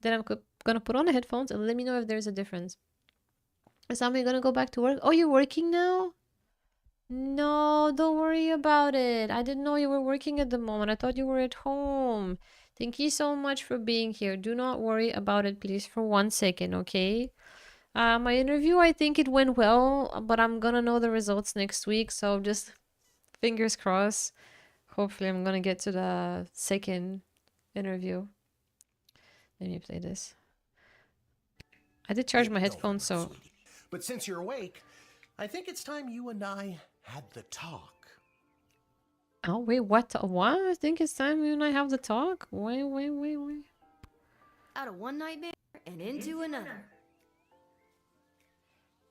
Then I'm gonna put on the headphones and let me know if there's a difference. Is somebody gonna go back to work? Oh, you're working now? No, don't worry about it. I didn't know you were working at the moment. I thought you were at home. Thank you so much for being here. Do not worry about it, please, for 1 second, okay? My interview, I think it went well, but I'm gonna know the results next week, so just fingers crossed. Hopefully, I'm gonna get to the second interview. Let me play this. I did charge my headphones, so... But since you're awake, I think it's time you and I had the talk. Oh, wait, what? What? I think it's time you and I have the talk? Wait. Out of one nightmare and into another.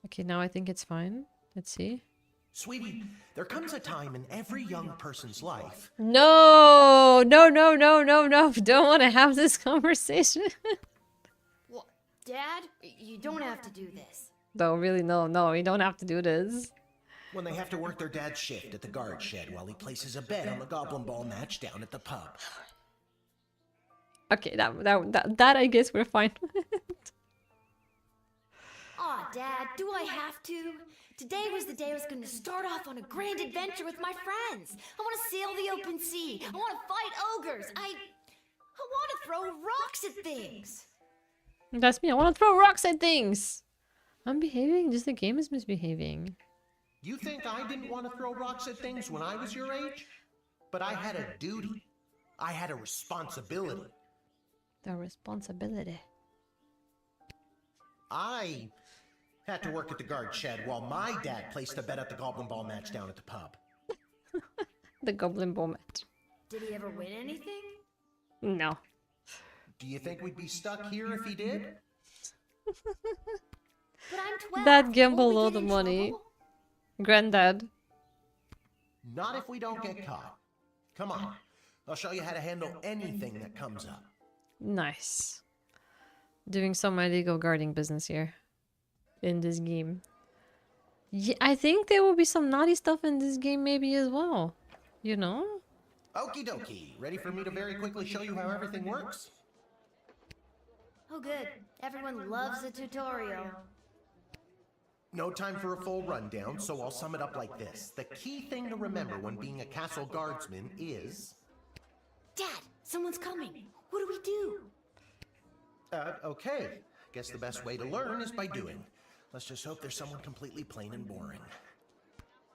Okay, now I think it's fine. Let's see. Sweetie, there comes a time in every young person's life. No! Don't want to have this conversation. What? Dad, you don't have to do this. No, really, no, you don't have to do this. When they have to work their dad's shift at the guard shed while he places a bet on the goblin ball match down at the pub. Okay, that I guess we're fine with. Aw, Dad, do I have to? Today was the day I was going to start off on a grand adventure with my friends. I want to sail the open sea. I want to fight ogres. I want to throw rocks at things. That's me. I want to throw rocks at things. I'm behaving. Just the game is misbehaving. You think I didn't want to throw rocks at things when I was your age? But I had a duty. I had a responsibility. The responsibility. I had to work at the guard shed while my dad placed a bet at the goblin ball match down at the pub. The goblin ball match. Did he ever win anything? No. Do you think we'd be stuck here if he did? But I'm 12. Dad gambled Won't we all get the in money. trouble? Granddad. Not if we don't get caught. Come on. I'll show you how to handle anything that comes up. Nice. Doing some illegal guarding business here. In this game. Yeah, I think there will be some naughty stuff in this game maybe as well. You know? Okie dokie. Ready for me to very quickly show you how everything works? Oh, good. Everyone loves a tutorial. No time for a full rundown, so I'll sum it up like this. The key thing to remember when being a castle guardsman is... Dad, someone's coming. What do we do? Okay. Guess the best way to learn is by doing. Let's just hope there's someone completely plain and boring.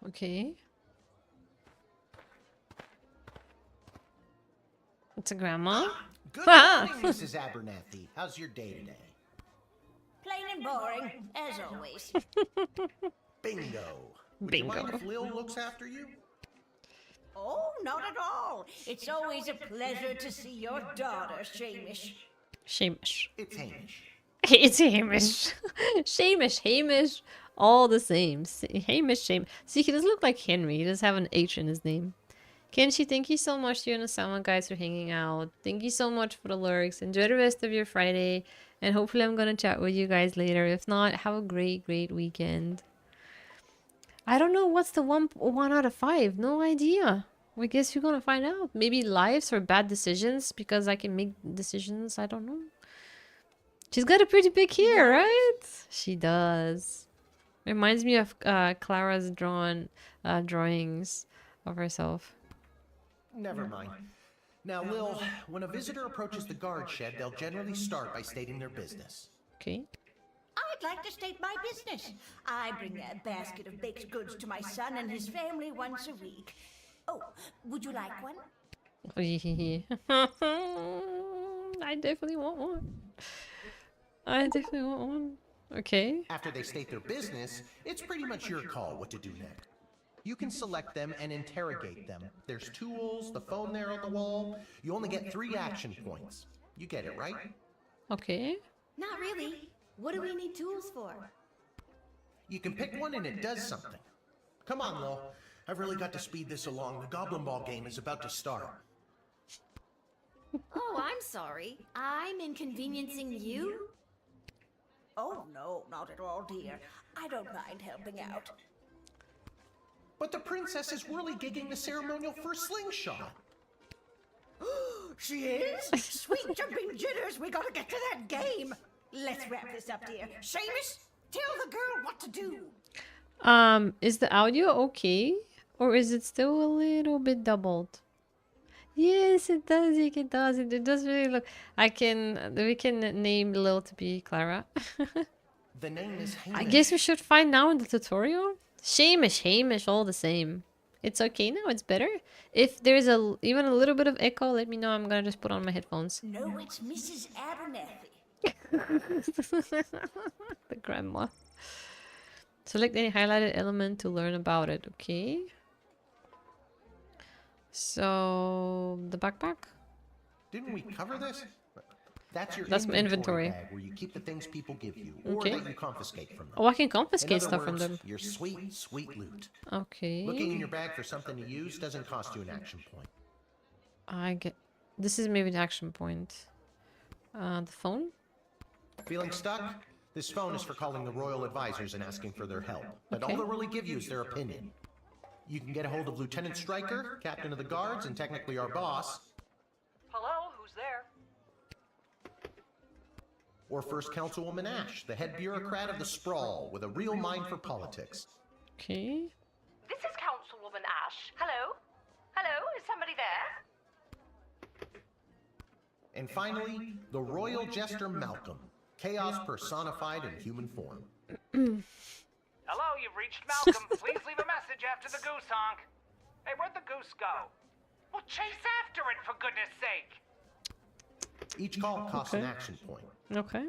Okay. It's a grandma. Good morning, Mrs. Abernathy. How's your day today? Plain and boring, as always. Bingo. Would Bingo. you mind if Lil looks after you? Oh, not at all. It's always a pleasure to see your daughter, Shamish. Shamish. It's Hamish. It's Hamish. Hamish. All the same. Hamish. See, he doesn't look like Henry. He does have an H in his name. Kenshi, thank you so much to you and the Salmon guys for hanging out. Thank you so much for the lurks. Enjoy the rest of your Friday. And hopefully I'm going to chat with you guys later. If not, have a great weekend. I don't know what's the one out of 5. No idea. I guess you're going to find out. Maybe lives or bad decisions because I can make decisions. I don't know. She's got a pretty big hair, right? She does. Reminds me of Clara's drawings of herself. Never mind. Now, Lil, when a visitor approaches the guard shed, they'll generally start by stating their business. Okay. I'd like to state my business. I bring a basket of baked goods to my son and his family once a week. Oh, would you like one? I definitely want one. Okay. After they state their business, it's pretty much your call what to do next. You can select them and interrogate them. There's tools, the phone there on the wall. You only get 3 action points. You get it, right? Okay. Not really. What do we need tools for? You can pick one and it does something. Come on, Lil. I've really got to speed this along. The Goblin Ball game is about to start. Oh, I'm sorry. I'm inconveniencing you? Oh, no, not at all, dear. I don't mind helping out. But the princess is really gigging the ceremonial for slingshot. She is? Sweet jumping jitters, we gotta get to that game. Let's wrap this up, dear. Seamus, tell the girl what to do. Is the audio okay? Or is it still a little bit doubled? Yes, it does. It does. It does really look. We can name Lil to be Clara. The name is Hamish. I guess we should find now in the tutorial. Hamish, all the same. It's okay now. It's better. If there's even a little bit of echo, let me know. I'm gonna just put on my headphones. No, it's Mrs. Abernathy. The grandma. Select any highlighted element to learn about it. Okay. So the backpack. Didn't we cover this? That's my inventory bag where you keep the things people give you, or Okay. that you confiscate from them. Oh, I can In confiscate other stuff from words, them. your sweet, sweet loot. Okay. Looking in your bag for something to use doesn't cost you an action point. I get. This is maybe the action point. The phone. Feeling stuck? This phone is for calling the royal advisors and asking for their help. But Okay. all they'll really give you is their opinion. You can get a hold of Lieutenant Stryker, Captain of the Guards, and technically our boss, Hello, who's there? or First Councilwoman Ash, the head bureaucrat of the Sprawl, with a real mind for politics. Okay. This is Councilwoman Ash. Hello? Hello, is somebody there? And finally, the Royal Jester Malcolm, chaos personified in human form. Hello, you've reached Malcolm. Please leave a message after the goose honk. Hey, where'd the goose go? Well, chase after it, for goodness sake. Each call costs an Okay. action point. Okay.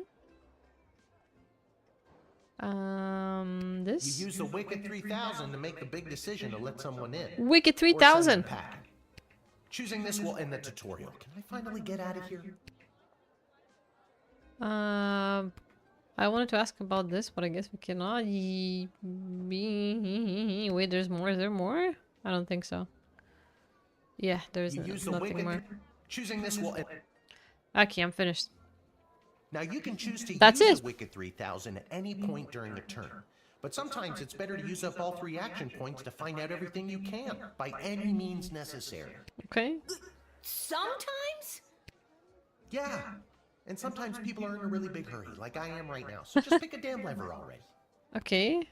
You This. use the Wicked 3000 to make the big decision to let someone in. Wicked or send them 3000. packing. Choosing this will end the tutorial. Can I finally get out of here? I wanted to ask about this, but I guess we cannot. Wait, there's more. Is there more? I don't think so. Yeah, there's You use the nothing Wicked. more. Choosing this will end. Okay, I'm finished. Now you can choose to That's use it. the Wicked 3000 at any point during a turn. But sometimes it's better to use up all 3 action points to find out everything you can, by any means necessary. Okay. Sometimes? Yeah. And sometimes people are in a really big hurry, like I am right now. So just pick a damn lever already. Okay.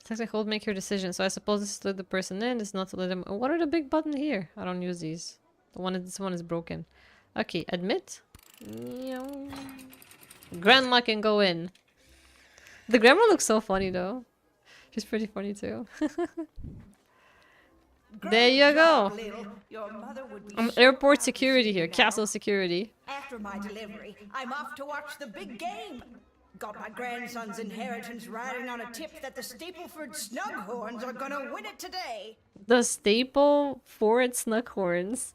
It's like hold make your decision. So I suppose this is to let the person in. This is not to let them. What are the big buttons here? I don't use these. This one is broken. Okay, admit. Grandma can go in. The grandma looks so funny though. She's pretty funny too. There you go. Lil. Your mother would be I'm so airport proud to security see here. you now. Castle security. After my delivery, I'm off to watch the big game. Got my grandson's inheritance riding on a tip that the Stapleford Snughorns are gonna win it today. The staple Ford Snughorns.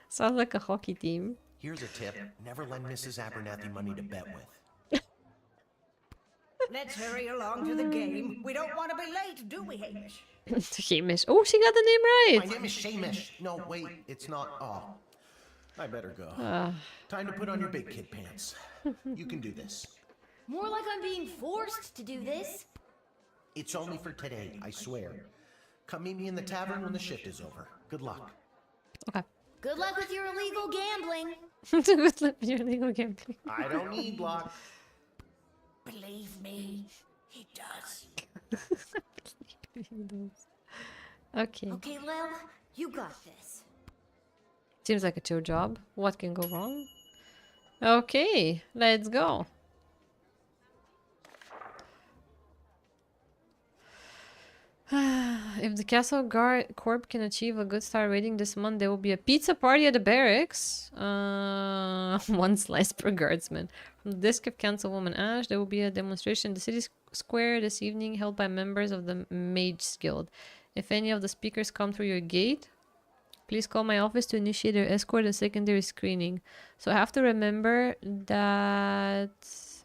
Sounds like a hockey team. Here's a tip. Never lend Mrs. Abernathy money to bet with. Let's hurry along to the game. We don't want to be late, do we, Hamish? Hamish. Oh, she got the name My right. name is Shamish. No, wait, it's not. Oh, I better go. Time to put on your big kid pants. You can do this. More like I'm being forced to do this. It's only for today, I swear. Come meet me in the tavern when the shift is over. Good luck. Okay. Good luck with your illegal gambling. Good luck with your legal gambling. I don't need luck. Believe me, he does. Okay. Okay, Lil, you got this. Seems like a chill job. What can go wrong? Okay, let's go. If the Castle Guard Corp can achieve a good star rating this month, there will be a pizza party at the barracks. 1 slice per guardsman. From the desk of Councilwoman Ash, there will be a demonstration in the city square this evening held by members of the Mage Guild. If any of the speakers come through your gate, please call my office to initiate their escort and secondary screening. So I have to remember that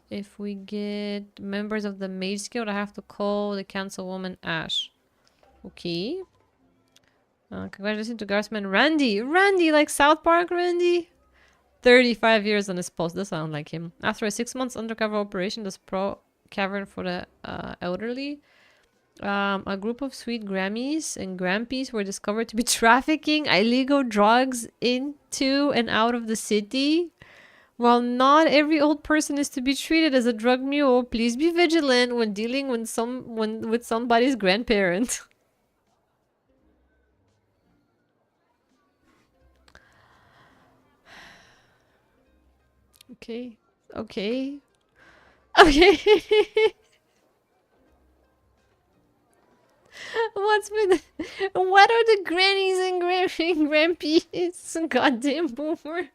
if we get members of the Mage Guild, I have to call the Councilwoman Ash. Okay. Congratulations to Guardsman Randy. Randy, like South Park Randy? 35 years on his post. Does sound like him. After a 6 months undercover operation, the Sprawl Cavern for the elderly, A group of sweet Grammies and Grampies were discovered to be trafficking illegal drugs into and out of the city. While not every old person is to be treated as a drug mule, please be vigilant when dealing with somebody's grandparent. Okay. Okay. Okay. What are the grannies and grandpies? Goddamn boomer.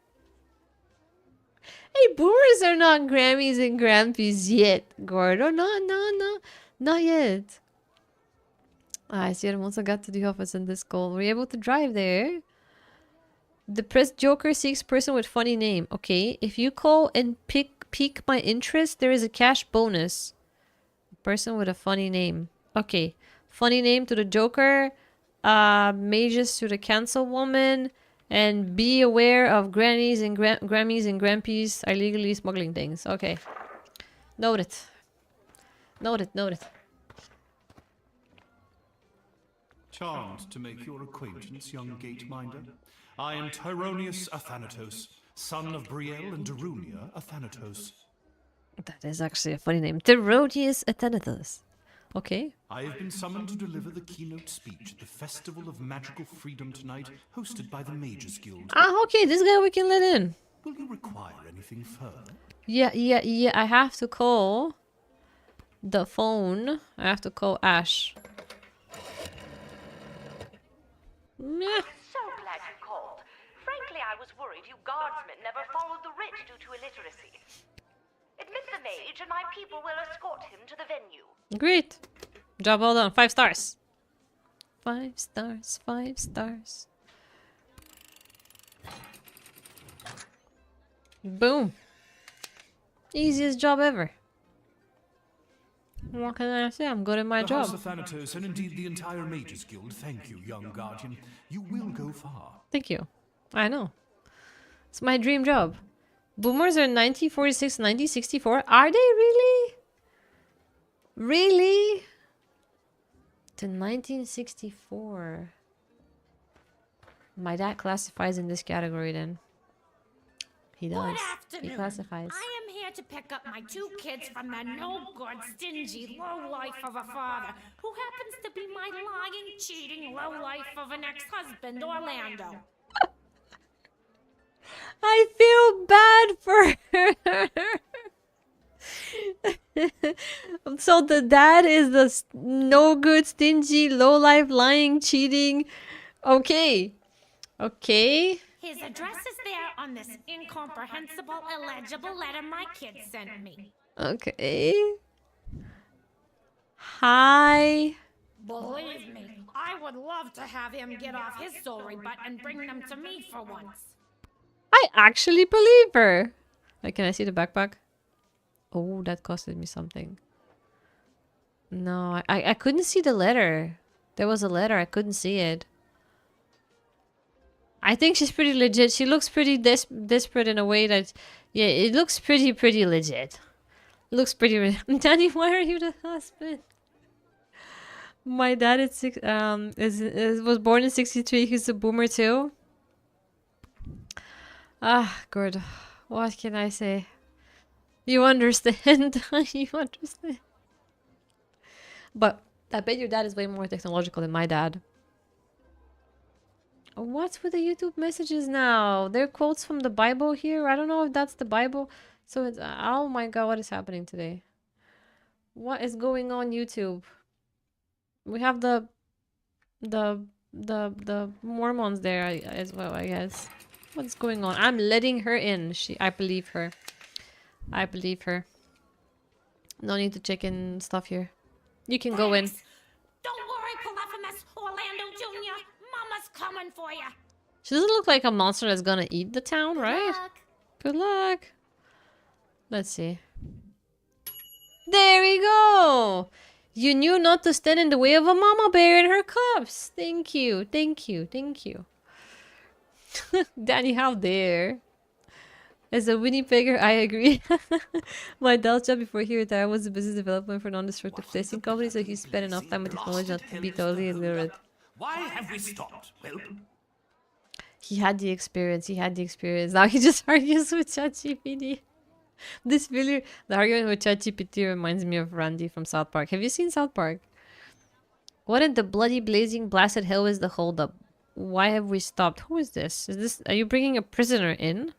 Hey, boomers are not Grammys and Grampies yet, Gordo. No. Not yet. I see I also got to the office in this call. Were you able to drive there? The press Joker seeks person with funny name. Okay, if you call and pique my interest, there is a cash bonus. Person with a funny name. Okay, funny name to the Joker. Mages to the cancel woman. And be aware of grannies and Grammys and Grampies illegally smuggling things. Okay. Noted. Noted. Charmed to make your acquaintance, young gate-minder. I am Tyronius Athanatos, son of Brielle and Darunia Athanatos. That is actually a funny name. Tyronius Athanatos. Okay. I have been summoned to deliver the keynote speech at the Festival of Magical Freedom tonight, hosted by the Mages Guild. Okay, this guy we can let in. Will you require anything further? Yeah, I have to call the phone. I have to call Ash. Meh. So glad you called. Frankly, I was worried you guardsmen never followed the writ due to illiteracy. Admit the mage and my people will escort him to the venue. Great. Job well done. 5 stars. 5 stars. 5 stars. Boom. Easiest job ever. What can I say? I'm good at my job. House of Thanatos and indeed the entire Mages Guild, thank you, young guardian. You will go far. Thank you. I know. It's my dream job. Boomers are 1946, 1964. Are they really? Really? To 1964. My dad classifies in this category then. He does. Good afternoon. He classifies. I am here to pick up my 2 kids from the no-good, stingy lowlife of a father who happens to be my lying, cheating lowlife of an ex-husband, Orlando. I feel bad for her. So the dad is the no good, stingy, low life, lying, cheating. Okay. His address is there on this incomprehensible, illegible letter my kid sent me. Okay. Hi. Believe me, I would love to have him get off his sorry butt and bring them to me for once. I actually believe her. Like, can I see the backpack? Oh, that costed me something. No, I couldn't see the letter. There was a letter. I couldn't see it. I think she's pretty legit. She looks pretty desperate in a way that... Yeah, it looks pretty legit. Looks pretty... Danny, why are you the husband? My dad was born in 63. He's a boomer too. Ah, good. What can I say? You understand. You understand. But I bet your dad is way more technological than my dad. What's with the YouTube messages now? There are quotes from the Bible here. I don't know if that's the Bible. So it's... oh my god, what is happening today? What is going on YouTube? We have the Mormons there as well, I guess. What's going on? I'm letting her in. I believe her. I believe her. No need to check in stuff here. You can go in. Don't worry, Polyphemus, Orlando Jr. Mama's coming for you. She doesn't look like a monster that's gonna eat the town, right? Good luck. Let's see. There we go. You knew not to stand in the way of a mama bear and her cubs. Thank you. Thank you. Thank you. Danny, how dare. As a Winnipegger, I agree. My dad's job before he retired was a business development for non-destructive placing company, so he spent enough time with technology not to be totally illiterate. Why have we stopped? Well, He had the experience. He had the experience. Now he just argues with ChatGPT. This really, the argument with ChatGPT reminds me of Randy from South Park. Have you seen South Park? What in the bloody blazing blasted hell is the holdup? Why have we stopped? Who is this? Is this? Are you bringing a prisoner in?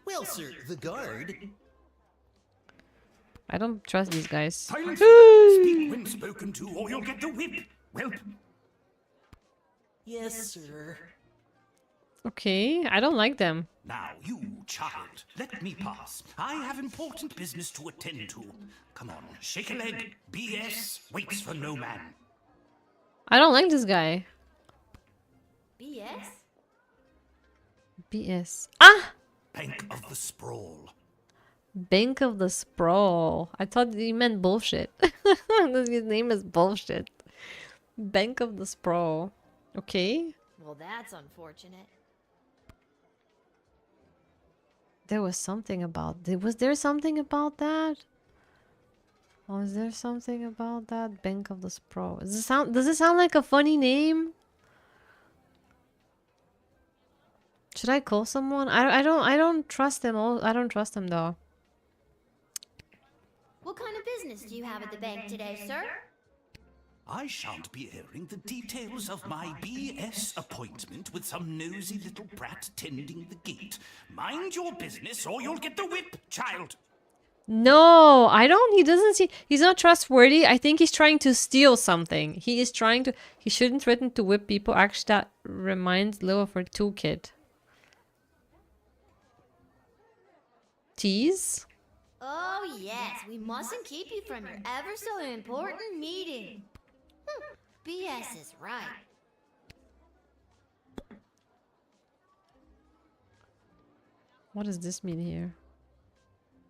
Well, sir, the guard. I don't trust these guys. silence! Speak when spoken to, or you'll get the whip. Well, Yes, sir. Okay, I don't like them. now, you child, let me pass. I have important business to attend to. Come on, shake a leg. BS waits for no man. I don't like this guy. BS? BS. Ah! Bank of the Sprawl. Bank of the Sprawl. I thought he meant bullshit. His name is bullshit. Bank of the Sprawl. Okay. Well, that's unfortunate. There was something about... Was there something about that? Was there something about that? Bank of the Sprawl. Does it sound like a funny name? Should I call someone? I don't trust them. I don't trust them though. What kind of business do you have at the bank today, sir? I shan't be airing the details of my BS appointment with some nosy little brat tending the gate. Mind your business or you'll get the whip, child. No, I don't. He doesn't see. He's not trustworthy. I think he's trying to steal something. He is trying to. He shouldn't threaten to whip people. Actually, that reminds Lil of her toolkit. Tease? Oh, yes. We mustn't keep you from your ever so important meeting. BS is right. What does this mean here?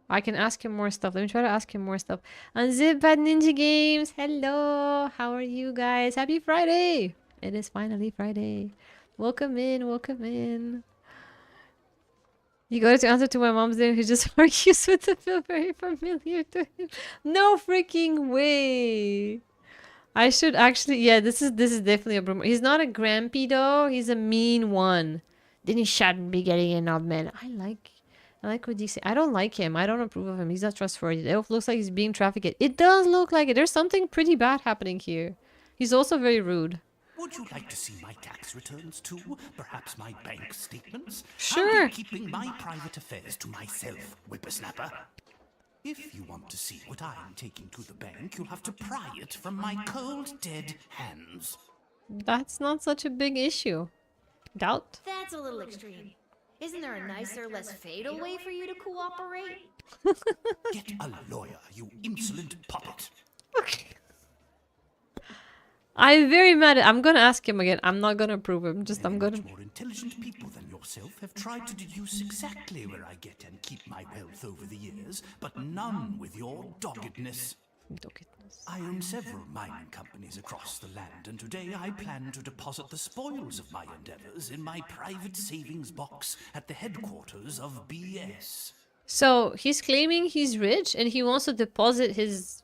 I can ask him more stuff. Let me try to ask him more stuff. Unzip at Ninja Games. Hello. How are you guys? Happy Friday. It is finally Friday. Welcome in. Welcome in. You got to answer to my mom's name. He just argues with the feel very familiar to him. No freaking way. I should actually... Yeah, this is definitely a boomer. He's not a grampy though. He's a mean one. Then he shouldn't be getting in old man. I like what you say. I don't like him. I don't approve of him. He's not trustworthy. It looks like he's being trafficked. It does look like it. There's something pretty bad happening here. He's also very rude. Would you like to see my tax returns too? Perhaps my bank statements? Sure. I'll be keeping my private affairs to myself, whippersnapper. If you want to see what I'm taking to the bank, you'll have to pry it from my cold, dead hands. That's not such a big issue. Doubt? That's a little extreme. Isn't there a nicer, less fatal way for you to cooperate? Get a lawyer, you insolent puppet. Okay. I'm very mad. I'm gonna ask him again. I'm not gonna approve him. I'm gonna... More intelligent people than yourself have tried to deduce exactly where I get and keep my wealth over the years, but none with your doggedness. I own several mining companies across the land, and today I plan to deposit the spoils of my endeavors in my private savings box at the headquarters of BS. So he's claiming he's rich and he wants to deposit his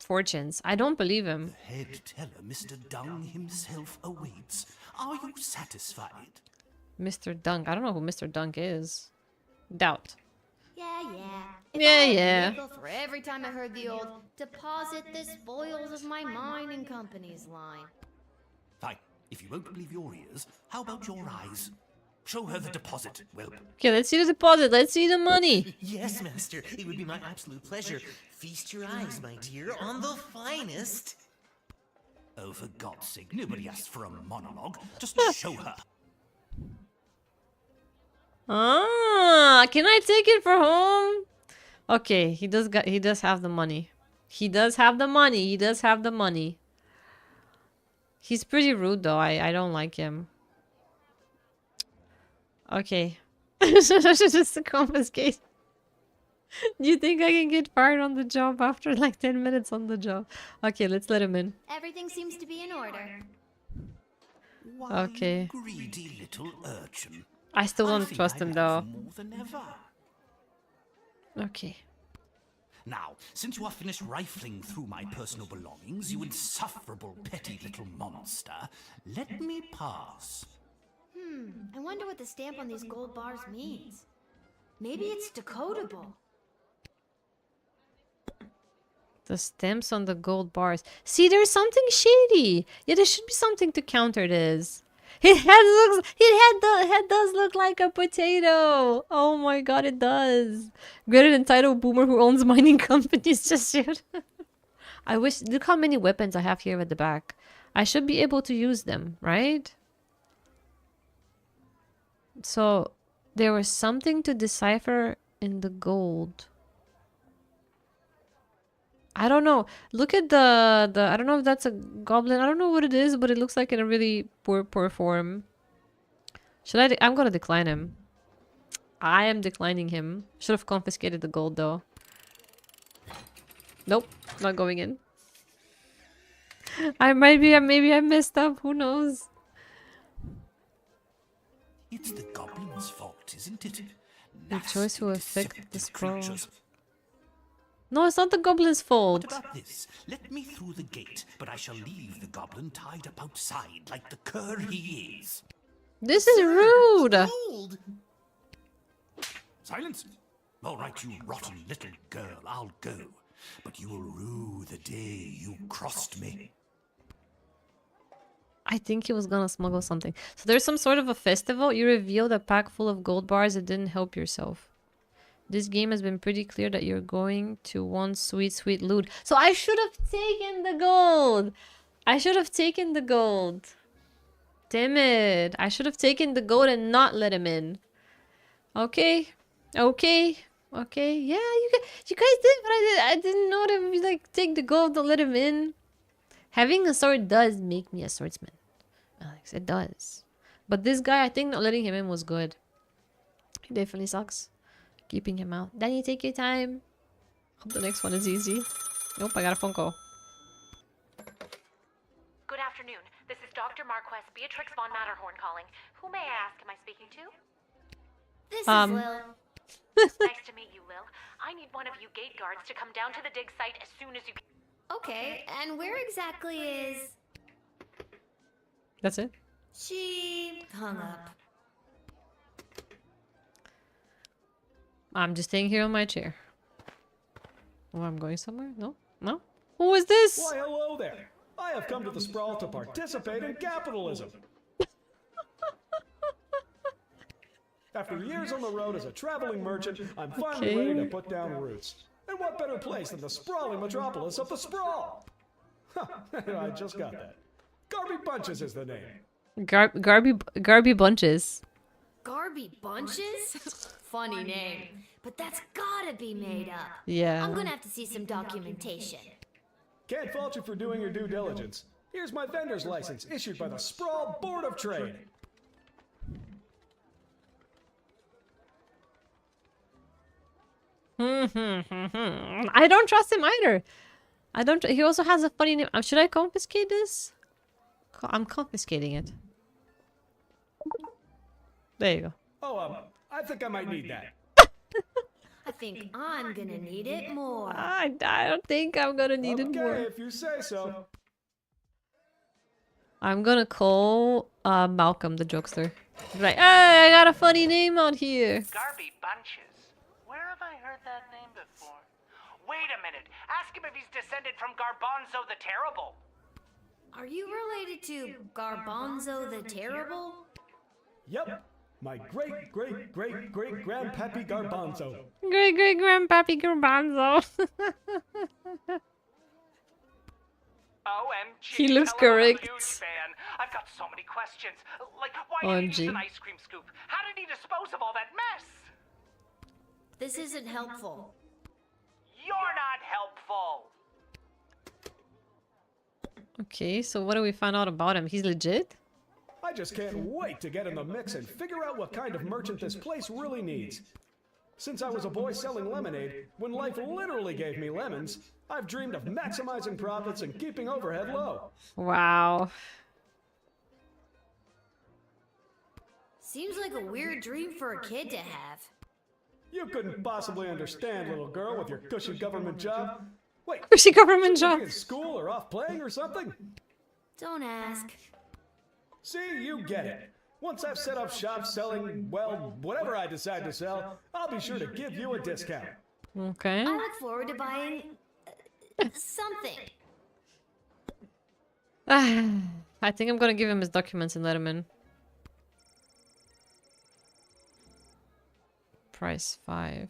fortunes. I don't believe him. The head teller, Mr. Dung himself, awaits. Are you satisfied? Mr. Dunk. I don't know who Mr. Dunk is. Doubt. Yeah. Yeah, If I had a yeah. nickel for every time I heard the old deposit the spoils of my mining company's line. Fine. If you won't believe your ears, how about your eyes? Show her the deposit, Welp. Okay, let's see the deposit. Let's see the money. Yes, master. It would be my absolute pleasure. Feast your eyes, my dear, on the finest. Oh, for God's sake, nobody asked for a monologue. Just show her. Ah, can I take it for home? Okay, he does have the money. He does have the money. He's pretty rude though. I don't like him. Okay. Just confiscate. Do you think I can get fired on the job after like 10 minutes on the job? Okay, let's let him in. Everything seems to be in order. Why, Okay. greedy little urchin. I still I don't think trust I him love though. you more than ever. Okay. Now, since you are finished rifling through my personal belongings, you insufferable petty little monster, let me pass. I wonder what the stamp on these gold bars means. Maybe it's decodable. The stamps on the gold bars. See, there's something shady. Yeah, there should be something to counter this. His head does look like a potato. Oh my god, it does. Greater than title boomer who owns mining companies. Just shoot. I wish. Look how many weapons I have here at the back. I should be able to use them, right? So there was something to decipher in the gold. I don't know. Look at the I don't know if that's a goblin. I don't know what it is, but it looks like in a really poor form. Should I'm gonna decline him. I am declining him. Should have confiscated the gold though. Nope, not going in. Maybe I messed up. Who knows? It's the goblin's fault, isn't it? The choice will affect the deceptive scroll. creatures. No, it's not the goblin's fault. What about this? Let me through the gate, but I shall leave the goblin tied up outside like the cur he is. This is rude. Silence! All right, you rotten little girl, I'll go. But you will rue the day you crossed me. I think he was gonna smuggle something. So there's some sort of a festival. You revealed a pack full of gold bars and didn't help yourself. This game has been pretty clear that you're going to want sweet, sweet loot. So I should have taken the gold. I should have taken the gold. Damn it. I should have taken the gold and not let him in. Okay. Okay. Okay. Yeah, you guys did, but I didn't know that we like take the gold to let him in. Having a sword does make me a swordsman. Alex, it does. But this guy, I think not letting him in was good. He definitely sucks. Keeping him out. Danny, take your time. Hope the next one is easy. Nope, I got a phone call. Good afternoon. This is Dr. Marquess Beatrix von Matterhorn calling. Who may I ask am I speaking to? This is Lil. Nice to meet you, Lil. I need one of you gate guards to come down to the dig site as soon as you can. Okay, and where exactly is... That's it? She hung up. I'm just staying here on my chair. Oh, I'm going somewhere? No? No? Who is this? Why, hello there. I have come to the Sprawl to participate in capitalism. After years on the road as a traveling merchant, I'm finally ready to put down roots. And what better place than the sprawling metropolis of the Sprawl? I just got that. Garby Bunches is the name. Garby Bunches. Garby Bunches? Funny name. But that's gotta be made up. Yeah. I'm gonna have to see some documentation. Can't fault you for doing your due diligence. Here's my vendor's license, issued by the Sprawl Board of Trade. I don't trust him either. I don't. He also has a funny name. Should I confiscate this? I'm confiscating it. There you go. Oh, I think I might need that. I think I'm gonna need it more. I don't think I'm gonna need it more. Okay, if you say so. I'm gonna call Malcolm the jokester. Like, hey, I got a funny name out here. Garby Bunches. Where have I heard that name before? Wait a minute. Ask him if he's descended from Garbanzo the Terrible. Are you related to Garbanzo the Terrible? Yep. My great-great-great-great-grandpappy Garbanzo. Great-great-grandpappy Garbanzo. OMG. He looks hello, correct. I'm a huge fan. I've got so many questions. Like, why did he use OMG. an ice cream scoop? How did he dispose of all that mess? This isn't helpful. You're not helpful. Okay, so what do we find out about him? He's legit? I just can't wait to get in the mix and figure out what kind of merchant this place really needs. Since I was a boy selling lemonade, when life literally gave me lemons, I've dreamed of maximizing profits and keeping overhead low. Wow. Seems like a weird dream for a kid to have. You couldn't possibly understand, little girl, with your cushy government job. Wait, Cushy government should you job. be in school or off playing or something? Don't ask. See, you get it. Once I've set up shop selling, well, whatever I decide to sell, I'll be sure to give you a discount. Okay. I look forward to buying something. I think I'm gonna give him his documents and let him in. Price 5.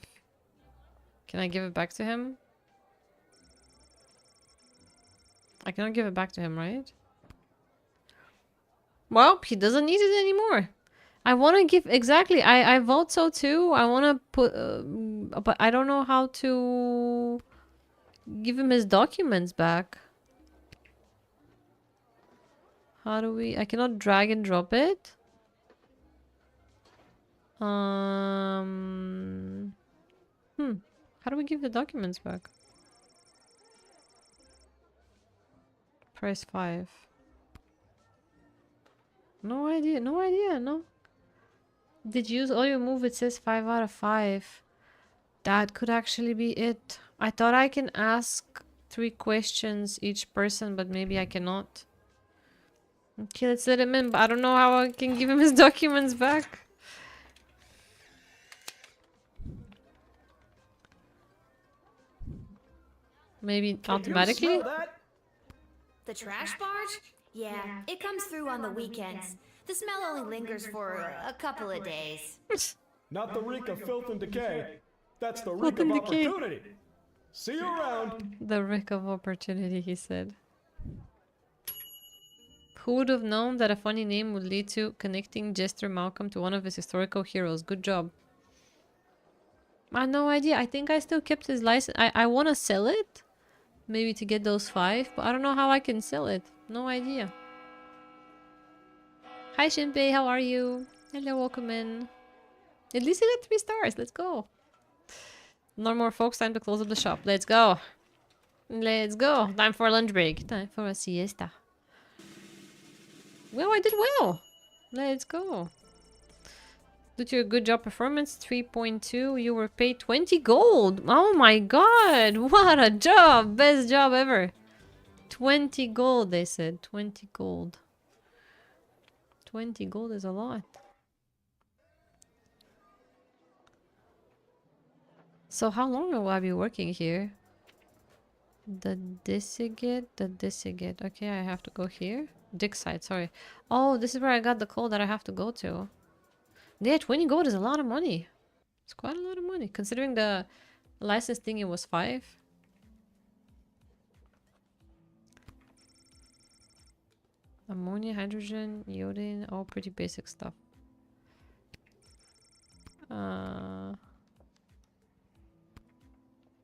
Can I give it back to him? I cannot give it back to him, right? Well, he doesn't need it anymore. I want to give... Exactly. I vote so too. I want to put... but I don't know how to... give him his documents back. How do we... I cannot drag and drop it. How do we give the documents back? Price 5. No idea, no. Did you use all your move? It says 5 out of 5. That could actually be it. I thought I can ask 3 questions each person, but maybe I cannot. Okay, let's let him in, but I don't know how I can give him his documents back. Maybe automatically? The trash barge? Yeah, it comes through on the weekends. The smell only lingers for a couple of days. Not the reek of filth and decay. That's the reek of opportunity. See you around. The reek of opportunity, he said. Who would have known that a funny name would lead to connecting Jester Malcolm to one of his historical heroes? Good job. I had no idea. I think I still kept his license. I want to sell it. Maybe to get those 5, but I don't know how I can sell it. No idea. Hi Shinpei, how are you? Hello, welcome in. At least I got 3 stars. Let's go. No more folks, time to close up the shop. Let's go. Let's go. Time for a lunch break. Time for a siesta. Well, I did well. Let's go. Due to your good job performance, 3.2. You were paid 20 gold. Oh my god. What a job. Best job ever. 20 gold, they said. 20 gold. 20 gold is a lot. So how long will I be working here? The Dissigit. Okay, I have to go here. Dig site, sorry. Oh, this is where I got the code that I have to go to. Yeah, 20 gold is a lot of money. It's quite a lot of money. Considering the license thingy was 5. Ammonia, hydrogen, iodine, all pretty basic stuff.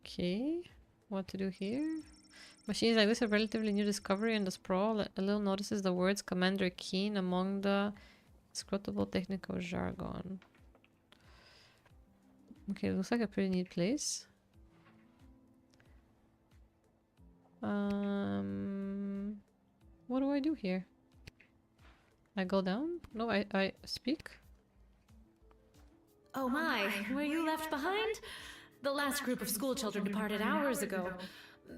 Okay, what to do here? Machines like this are relatively new discovery in the sprawl. A little notices the words Commander Keen among the scrutable technical jargon. Okay, looks like a pretty neat place. What do I do here? I go down? No, I speak. Oh my, were you left behind? The last group of school children departed hours ago.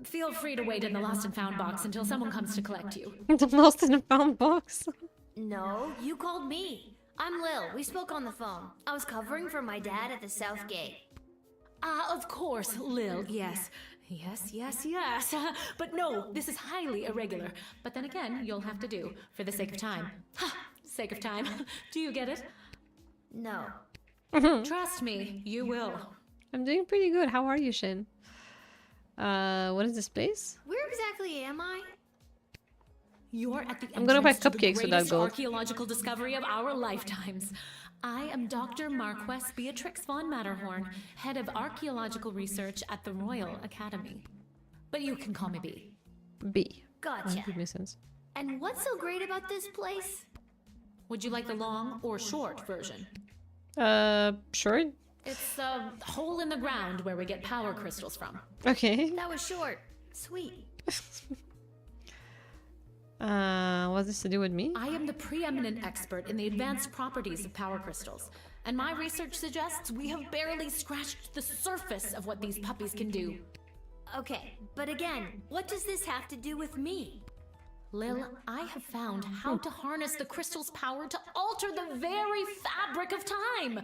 Feel free to wait in the lost and found box until someone comes to collect you. The lost and found box? No, you called me. I'm Lil. We spoke on the phone. I was covering for my dad at the South Gate. Of course, Lil, yes. Yes. But no, this is highly irregular. But then again, you'll have to do, for the sake of time. Ha! Sake of time. Do you get it? No. Trust me, you will. I'm doing pretty good. How are you, Shin? What is this place? Where exactly am I? You're at the I'm gonna buy entrance to the cupcakes with that greatest gold. archaeological discovery of our lifetimes. I am Dr. Marquess Beatrix von Matterhorn, head of archaeological research at the Royal Academy. But you can call me B. B. Gotcha. That makes sense. And what's so great about this place? Would you like the long or short version? Short? It's a hole in the ground where we get power crystals from. Okay. That was short. Sweet. What's this to do with me? I am the preeminent expert in the advanced properties of power crystals, and my research suggests we have barely scratched the surface of what these puppies can do. Okay, but again, what does this have to do with me? Lil, I have found how to harness the crystal's power to alter the very fabric of time.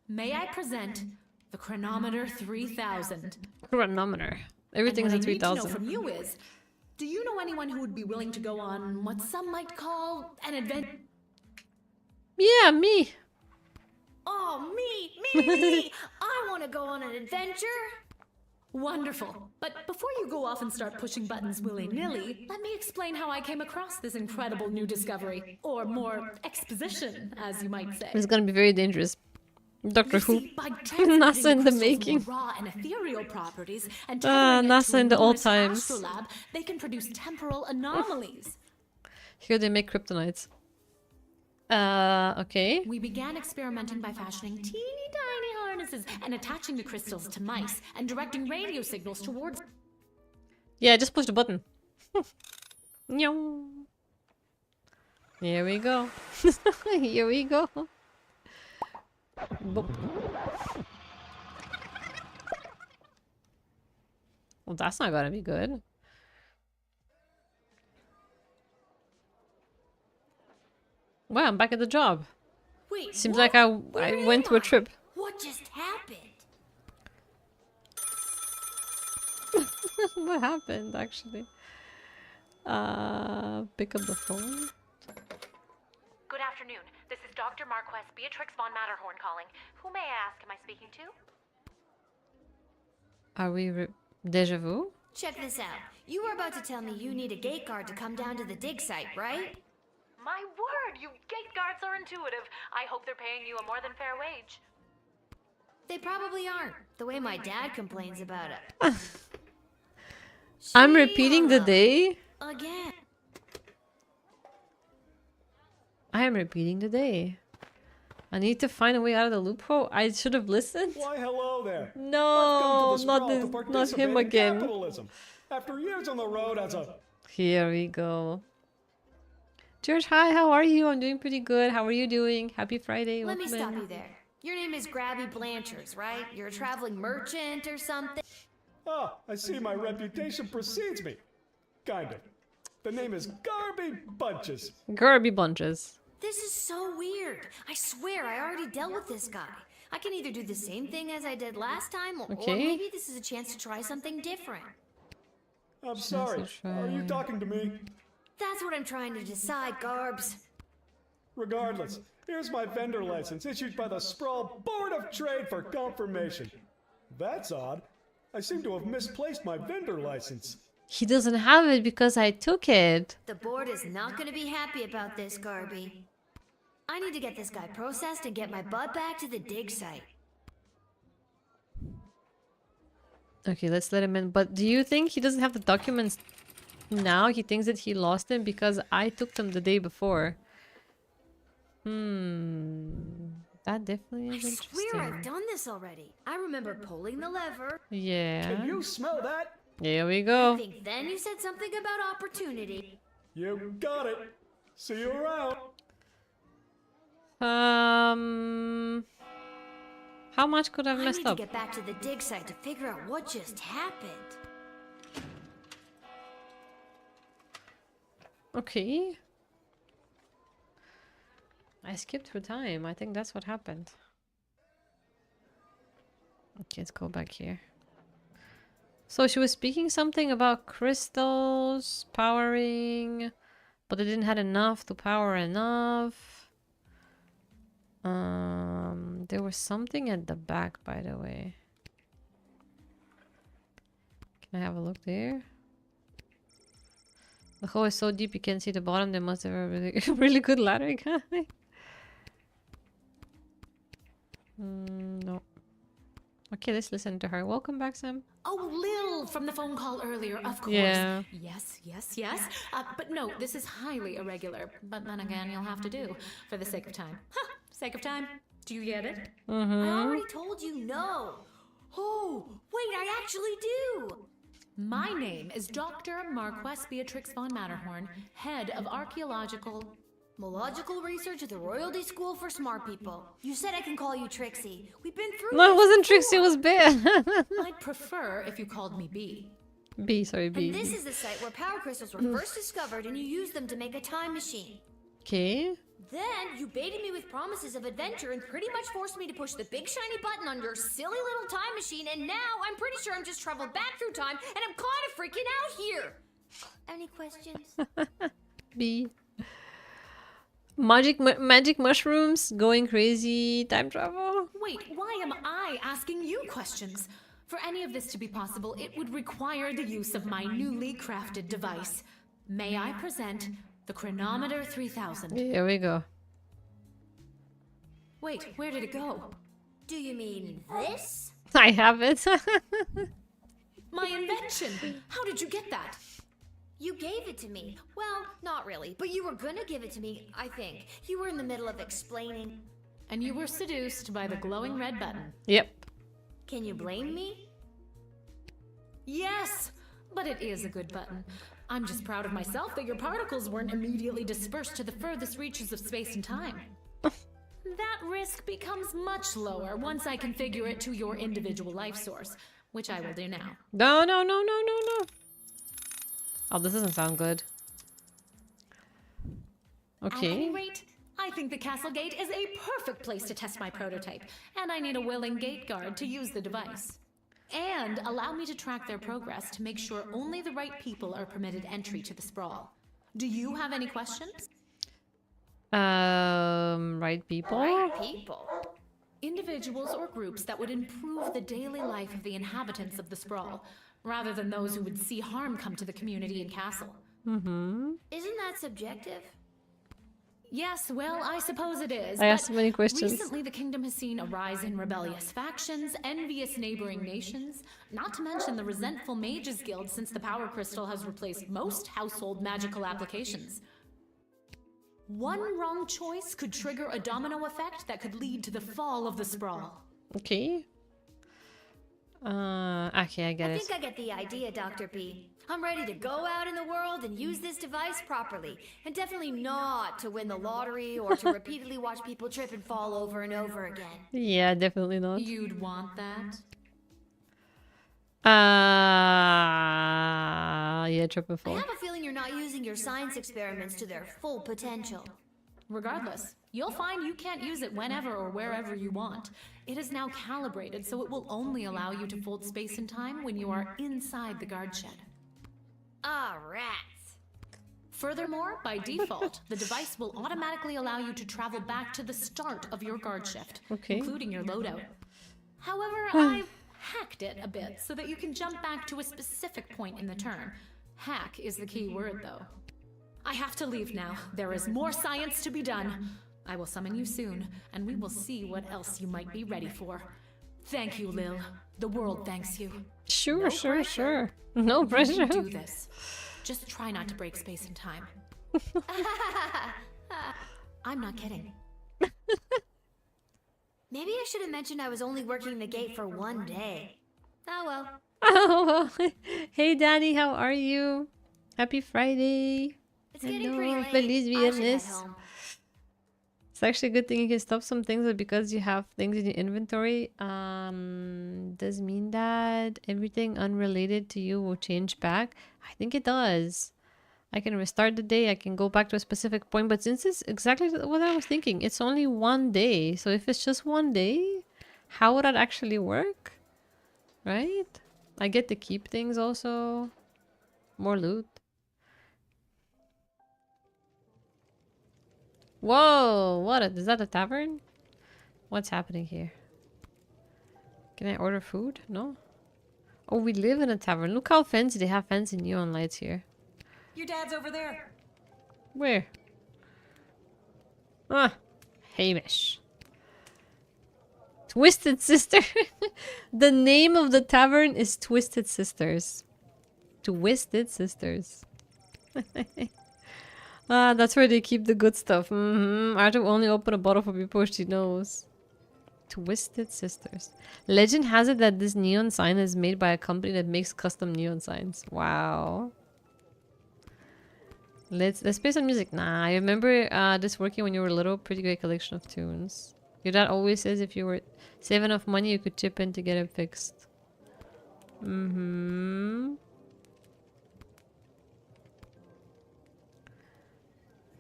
May I present the Chronometer 3000? Chronometer. Everything's at 3000. What I need to know from you is, do you know anyone who would be willing to go on what some might call an adventure? Yeah, me. Oh, me! I want to go on an adventure. Wonderful. But before you go off and start pushing buttons willy-nilly, let me explain how I came across this incredible new discovery. Or more, exposition, as you might say. It's gonna be very dangerous. Doctor Who. See, by NASA in the making. Raw and ethereal properties and NASA in the old times. Astrolab, they can produce temporal anomalies. Here they make kryptonites. Okay. We began experimenting by fashioning teeny tiny harnesses and attaching the crystals to mice and directing radio signals towards. Yeah, just push the button. Nyong. Here we go. Here we go. Boop. Well, that's not gonna be good. Well, I'm back at the job. Wait, seems like I went to a trip. What just happened? What happened, actually? Pick up the phone. Good afternoon. This is Dr. Marquess Beatrix von Matterhorn calling. Who may I ask am I speaking to? Are we deja vu? Check this out. You were about to tell me you need a gate guard to come down to the dig site, right? My word, you gate guards are intuitive. I hope they're paying you a more than fair wage. They probably aren't, the way my dad complains about it. I'm repeating the day. Again. I am repeating the day. I need to find a way out of the loophole. I should have listened. Why, hello there. No, not him again. Capitalism. After years on the road as a... Here we go. George, hi, how are you? I'm doing pretty good. How are you doing? Happy Friday. Let me Welcome stop in. you there. Your name is Grabby Blanchers, right? You're a traveling merchant or something? Ah, I see my reputation precedes me. Kind of. The name is Garby Bunches. Garby Bunches. This is so weird. I swear I already dealt with this guy. I can either do the same thing as I did last time, or maybe this is a chance to try something different. I'm sorry. Are you talking to me? That's what I'm trying to decide, Garbs. Regardless, here's my vendor license issued by the Sprawl Board of Trade for confirmation. That's odd. I seem to have misplaced my vendor license. He doesn't have it because I took it. The board is not going to be happy about this, Garby. I need to get this guy processed and get my butt back to the dig site. Okay, let's let him in. But do you think he doesn't have the documents now? He thinks that he lost them because I took them the day before. That definitely is interesting. I swear I've done this already. I remember pulling the lever. Yeah. Can you smell that? Here we go. I think then you said something about opportunity. You got it. See you around. How much could I have messed I need up? to get back to the dig site to figure out what just happened. Okay. I skipped through time. I think that's what happened. Okay, let's go back here. So she was speaking something about crystals powering, but they didn't have enough to power enough. There was something at the back, by the way. Can I have a look there? The hole is so deep you can't see the bottom. They must have a really, really good ladder guy. No. Okay, let's listen to her. Welcome back, Sam. Oh, Lil from the phone call earlier, of course. Yeah. Yes. But no, this is highly irregular. But then again, you'll have to do for the sake of time. Sake of time. Do you get it? I already told you no. Oh, wait, I actually do. My name is Dr. Marquess Beatrix von Matterhorn, head of archaeological... Mological research at the Royalty School for Smart People. You said I can call you Trixie. We've been through No, it this wasn't before. Trixie, it was Bear. I'd prefer if you called me B. B, sorry, B. And this is the site where power crystals were first discovered, and you used them to make a time machine. Okay. Then you baited me with promises of adventure and pretty much forced me to push the big shiny button on your silly little time machine, and now I'm pretty sure I'm just traveled back through time and I'm kind of freaking out here. Any questions? B. Magic mushrooms, going crazy, time travel. Wait, why am I asking you questions? For any of this to be possible, it would require the use of my newly crafted device. May I present the Chronometer 3000? Here we go. Wait, where did it go? Do you mean this? I have it. My invention! How did you get that? You gave it to me. Well, not really, but you were gonna give it to me, I think. You were in the middle of explaining. And you were seduced by the glowing red button. Yep. Can you blame me? Yes! But it is a good button. I'm just proud of myself that your particles weren't immediately dispersed to the furthest reaches of space and time. That risk becomes much lower once I configure it to your individual life source, which I will do now. No. Oh, this doesn't sound good. At any Okay. rate, I think the castle gate is a perfect place to test my prototype, and I need a willing gate guard to use the device. And allow me to track their progress to make sure only the right people are permitted entry to the sprawl. Do you have any questions? Right people? Right people. Individuals or groups that would improve the daily life of the inhabitants of the sprawl, rather than those who would see harm come to the community and castle. Mm-hmm. Isn't that subjective? Yes, well, I suppose it is. I asked but many questions. Recently, the kingdom has seen a rise in rebellious factions, envious neighboring nations, not to mention the resentful Mages Guild since the Power Crystal has replaced most household magical applications. One wrong choice could trigger a domino effect that could lead to the fall of the sprawl. Okay. Okay, I get I it. think I get the idea, Dr. B. I'm ready to go out in the world and use this device properly. And definitely not to win the lottery or to repeatedly watch people trip and fall over and over again. Yeah, definitely not. You'd want that? Yeah, trip and I fall. have a feeling you're not using your science experiments to their full potential. Regardless, you'll find you can't use it whenever or wherever you want. It is now calibrated, so it will only allow you to fold space and time when you are inside the guard shed. Ah, rats. Furthermore, by default, the device will automatically allow you to travel back to the start of your guard shift, Okay. including your loadout. However, I've hacked it a bit so that you can jump back to a specific point in the turn. Hack is the key word, though. I have to leave now. There is more science to be done. I will summon you soon, and we will see what else you might be ready for. Thank you, Lil. The world thanks you. Sure. No pressure. You can do this. Just try not to break space and time. I'm not kidding. Maybe I should have mentioned I was only working the gate for one day. Oh well. Oh, hey Danny, how are you? Happy Friday. It's getting Hello, pretty late. Feliz I should head Viernes. home. It's actually a good thing you can stop some things, but because you have things in your inventory, does mean that everything unrelated to you will change back? I think it does. I can restart the day, I can go back to a specific point, but since it's exactly what I was thinking, it's only one day. So if it's just one day, how would that actually work? Right? I get to keep things also. More loot. Whoa! Is that a tavern? What's happening here? Can I order food? No? Oh, we live in a tavern. Look how fancy they have fancy neon lights here. Your dad's over there. Where? Ah, Hamish. Twisted Sister. The name of the tavern is Twisted Sisters. Twisted Sisters. That's where they keep the good stuff. Arthur will only open a bottle for people she knows. Twisted Sisters. Legend has it that this neon sign is made by a company that makes custom neon signs. Wow. Let's play some music. Nah, I remember this working when you were little. Pretty great collection of tunes. Your dad always says if you were save enough money, you could chip in to get it fixed. Mm-hmm.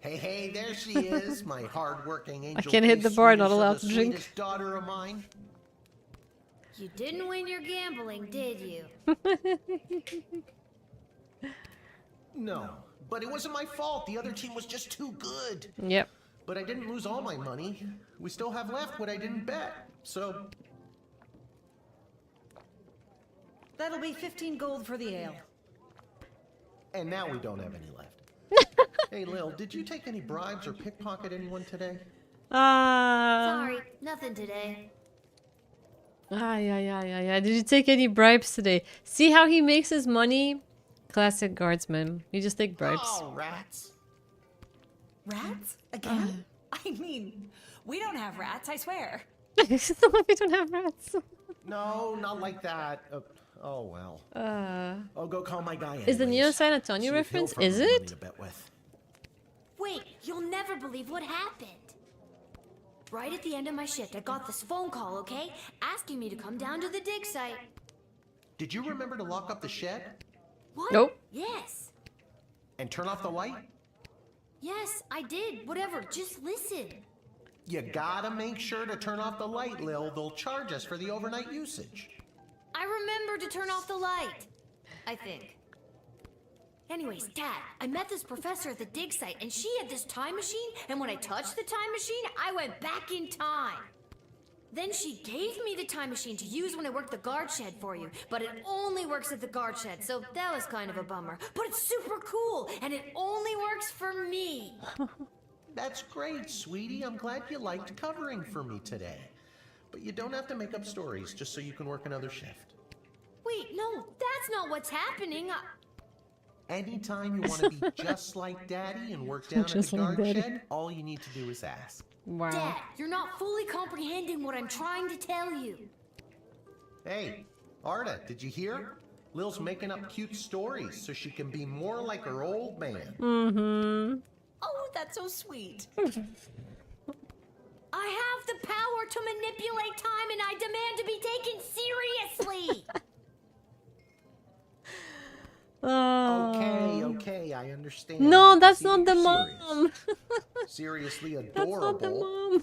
Hey, there she is, my hard-working angel. I can't hit the bar, not allowed to drink. Daughter of mine. You didn't win your gambling, did you? No, but it wasn't my fault. The other team was just too good. Yep. But I didn't lose all my money. We still have left what I didn't bet. So That'll be 15 gold for the ale. and now we don't have any left. Hey, Lil, did you take any bribes or pickpocket anyone today? Sorry, nothing today. Yeah. Did you take any bribes today? See how he makes his money? Classic guardsman. You just take bribes. Oh, rats. Rats? Again? I mean, we don't have rats, I swear. We don't have rats. No, not like that. Oh, well. I'll go call my guy anyways. Is the Neo San Antonio reference? Is it? Wait, you'll never believe what happened. Right at the end of my shift, I got this phone call, okay? Asking me to come down to the dig site. Did you remember to lock up the shed? What? Nope. Yes. And turn off the light? Yes, I did. Whatever, just listen. You gotta make sure to turn off the light, Lil. They'll charge us for the overnight usage. I remember to turn off the light. I think. Anyways, Dad, I met this professor at the dig site, and she had this time machine, and when I touched the time machine, I went back in time. Then she gave me the time machine to use when I worked the guard shed for you, but it only works at the guard shed, so that was kind of a bummer. But it's super cool, and it only works for me. That's great, sweetie. I'm glad you liked covering for me today. But you don't have to make up stories just so you can work another shift. Wait, no, that's not what's happening. Anytime you want to be just like Daddy and work down at Just the like guard Daddy. shed, all you need to do is ask. Wow. Dad, you're not fully comprehending what I'm trying to tell you. Hey, Arda, did you hear? Lil's making up cute stories so she can be more like her old man. Mm-hmm. Oh, that's so sweet. I have the power to manipulate time, and I demand to be taken seriously. Okay, I understand. No, that's See, not the you're mom. Seriously That's adorable. not the mom.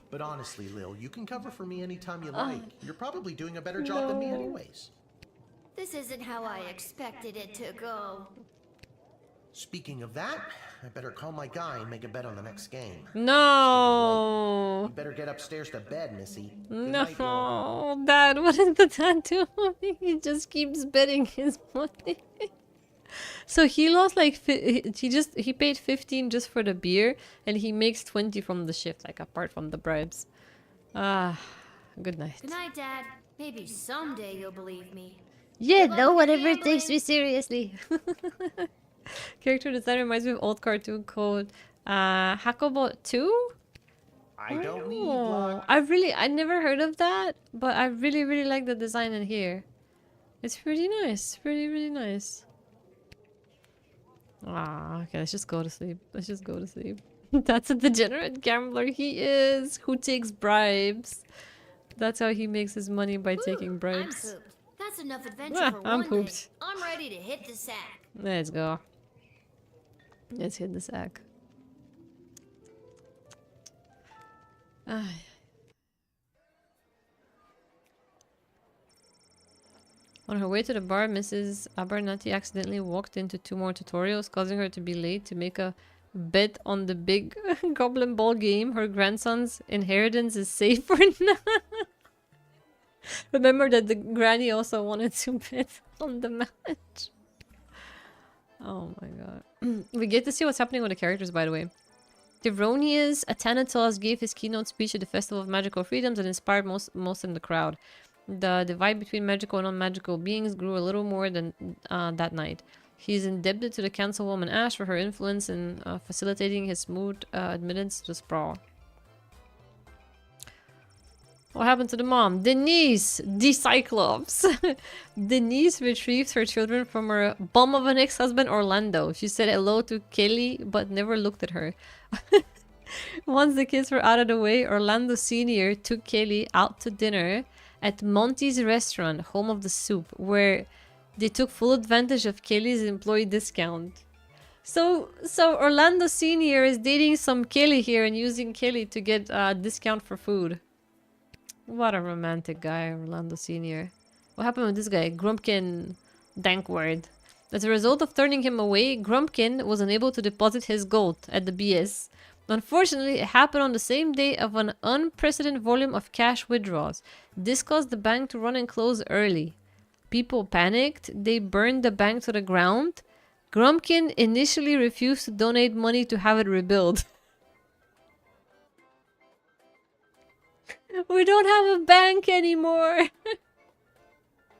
But honestly, Lil, you can cover for me anytime you like. You're probably doing a better job than me anyways. This isn't how I expected it to go. Speaking of that, I better call my guy and make a bet on the next game. No. You better get upstairs to bed, Missy. Good night, Lil. No, Dad, what is the tattoo? He just keeps betting his money. So he lost like he paid 15 just for the beer, and he makes 20 from the shift, like apart from the bribes. Good night. Good night, Dad. Maybe someday you'll believe me. Yeah, Good no luck one with ever gambling. takes me seriously. Character design reminds me of old cartoon called Hackable 2. I don't need luck. I never heard of that, but I really like the design in here. It's pretty nice. Really nice. Okay, let's just go to sleep. That's a degenerate gambler he is, who takes bribes. That's how he makes his money, by taking bribes. I'm pooped. That's enough adventure for I'm one pooped. day. I'm ready to hit the sack. Let's go. Let's hit the sack. On her way to the bar, Mrs. Abernathy accidentally walked into 2 more tutorials, causing her to be late to make a bet on the big Goblin Ball game. Her grandson's inheritance is safe for now. Remember that the granny also wanted to bet on the match. Oh my god. We get to see what's happening with the characters, by the way. Devronius Athanatos gave his keynote speech at the Festival of Magical Freedoms and inspired most in the crowd. The divide between magical and non-magical beings grew a little more than that night. He's indebted to the councilwoman Ash for her influence in facilitating his smooth admittance to the sprawl. What happened to the mom? Denise, the Cyclops. Denise retrieved her children from her bum of an ex-husband, Orlando. She said hello to Kelly, but never looked at her. Once the kids were out of the way, Orlando Sr. took Kelly out to dinner at Monty's restaurant, home of the soup, where they took full advantage of Kelly's employee discount. So Orlando Sr. is dating some Kelly here and using Kelly to get a discount for food. What a romantic guy, Orlando Sr. What happened with this guy? Grumpkin Dankward. As a result of turning him away, Grumpkin was unable to deposit his gold at the BS. Unfortunately, it happened on the same day of an unprecedented volume of cash withdrawals. This caused the bank to run and close early. People panicked. They burned the bank to the ground. Grumpkin initially refused to donate money to have it rebuilt. We don't have a bank anymore.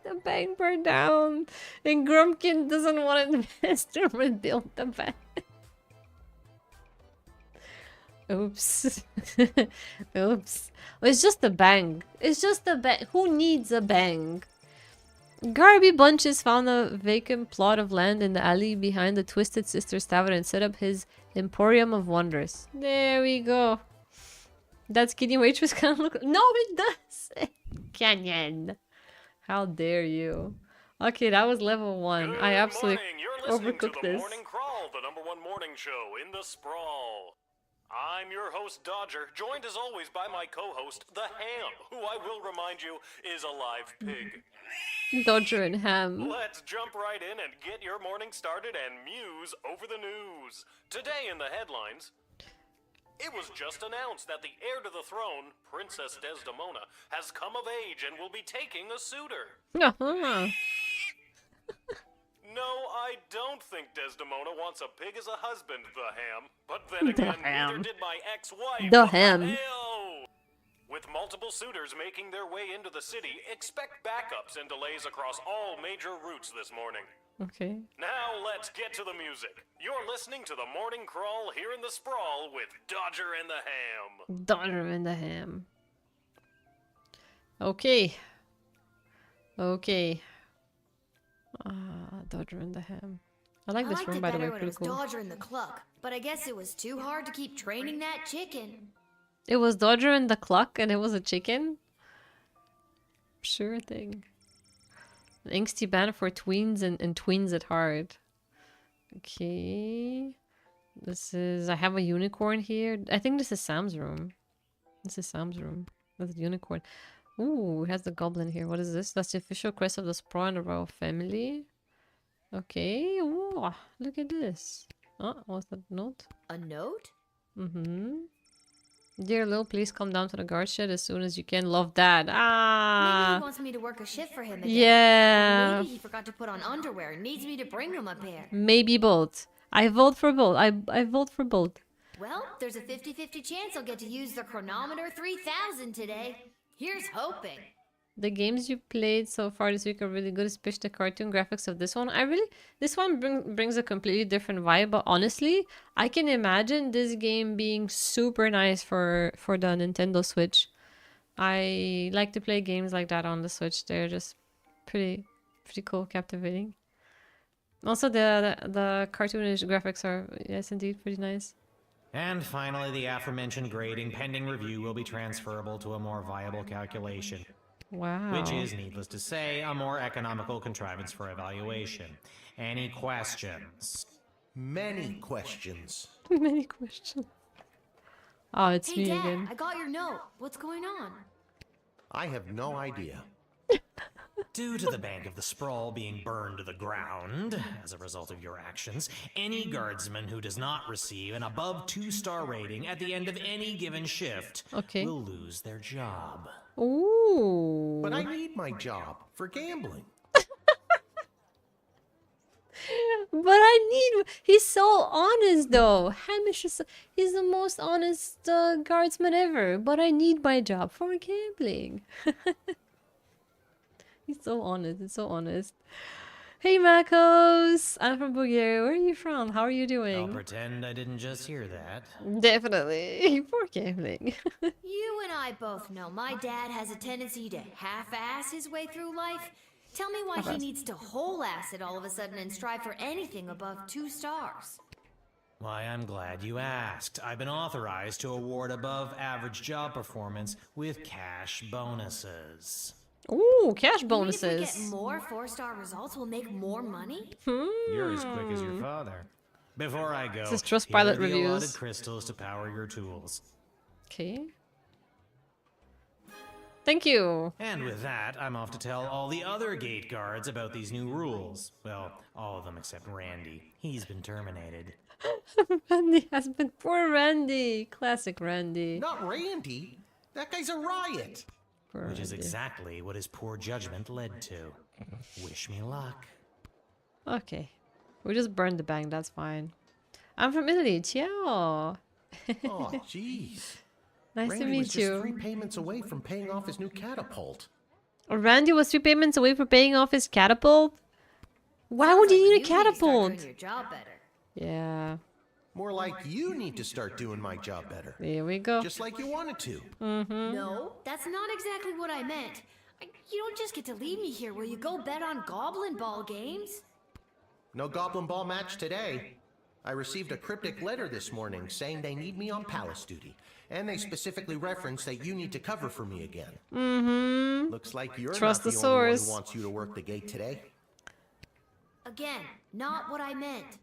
The bank burned down. And Grumpkin doesn't want to invest to rebuild the bank. Oops. Oops. It's just a bank. It's just a bank. Who needs a bank? Garby Bunches found a vacant plot of land in the alley behind the Twisted Sisters Tavern and set up his Emporium of Wonders. There we go. That skinny waitress kind of look... No, it does! Canyon. How dare you. Okay, that was level 1. I absolutely overcooked this. Morning Crawl, the #1 morning show in the sprawl. I'm your host, Dodger, joined as always by my co-host, the Ham, who I will remind you is a live pig. Dodger and Ham. Let's jump right in and get your morning started and muse over the news. Today in the headlines, it was just announced that the heir to the throne, Princess Desdemona, has come of age and will be taking a suitor. No, I don't think Desdemona wants a pig as a husband, the Ham. But then again, neither did my ex-wife, the Ham. With multiple suitors making their way into the city, expect backups and delays across all major routes this morning. Okay. Now let's get to the music. You're listening to the Morning Crawl here in the Sprawl with Dodger and the Ham. Dodger and the Ham. Okay. Okay. Dodger and the Ham. I like this room, by the way. Pretty cool. Dodger and the Cluck, but I guess it was too hard to keep training that chicken. It was Dodger and the Cluck, and it was a chicken? Sure thing. An angsty band for tweens and tweens at heart. Okay. This is... I have a unicorn here. I think this is Sam's room. This is Sam's room. That's a unicorn. Ooh, it has the goblin here. What is this? That's the official crest of the Sprawl and the Royal Family. Okay. Ooh, look at this. Oh, what's that note? A note? Mm-hmm. Dear Lil, please come down to the guard shed as soon as you can. Love that. Ah. Maybe he wants me to work a shift for him again. Yeah. Or maybe he forgot to put on underwear and needs me to bring him a pair. Maybe both. I vote for both. I vote for both. Well, there's a 50-50 chance I'll get to use the Chronometer 3000 today. Here's hoping. The games you played so far this week are really good, especially the cartoon graphics of this one. This one brings a completely different vibe, but honestly, I can imagine this game being super nice for the Nintendo Switch. I like to play games like that on the Switch. They're just pretty cool, captivating. Also, the cartoonish graphics are, yes, indeed, pretty nice. And finally, the aforementioned grading pending review will be transferable to a more viable calculation. Wow. Which is, needless to say, a more economical contrivance for evaluation. Any questions? Many questions. Many questions. Oh, it's me Dad, again. I got your note. What's going on? I have no idea. Due to the Bank of the Sprawl being burned to the ground as a result of your actions, any guardsman who does not receive an above 2-star rating at the end of any given shift will lose their job. Ooh. But I need my job for gambling. But I need... He's so honest, though. Hamish is... He's the most honest guardsman ever. But I need my job for gambling. He's so honest. It's so honest. Hey Makos! I'm from Bulgaria. Where are you from? How are you I'll doing? pretend I didn't just hear that. Definitely. For gambling. You and I both know my dad has a tendency to half-ass his way through life. Tell me why he needs to whole-ass it all of a sudden and strive for anything above 2 stars. Why, I'm glad you asked. I've been authorized to award above average job performance with cash bonuses. Ooh, cash You mean if we bonuses. get more 4-star results, we'll make more money? You're as quick as your father. Before I go, This is Trustpilot here are the reviews. allotted crystals to power your tools. Okay. Thank you. And with that, I'm off to tell all the other gate guards about these new rules. Well, all of them except Randy. He's been terminated. Randy has been poor Randy. Classic Randy. Not Randy. That guy's a riot. Poor Which is Randy. exactly what his poor judgment led to. Wish me luck. Okay. We just burned the bank, that's fine. I'm from Italy. Ciao. Oh, jeez. Nice Randy to meet was just you. 3 payments away from paying off his new catapult. Randy was 3 payments away from paying off his catapult. Why would you need a catapult? Doing your job better. Yeah. More like you need to start doing my job better. There we go. Just like you wanted to. No, that's not exactly what I meant. You don't just get to leave me here. Will you go bet on Goblin Ball games? No Goblin Ball match today. I received a cryptic letter this morning saying they need me on palace duty. And they specifically reference that you need to cover for me again. Looks like you're Trust not the the only one source. who wants you to work the gate today. Again, not what I meant.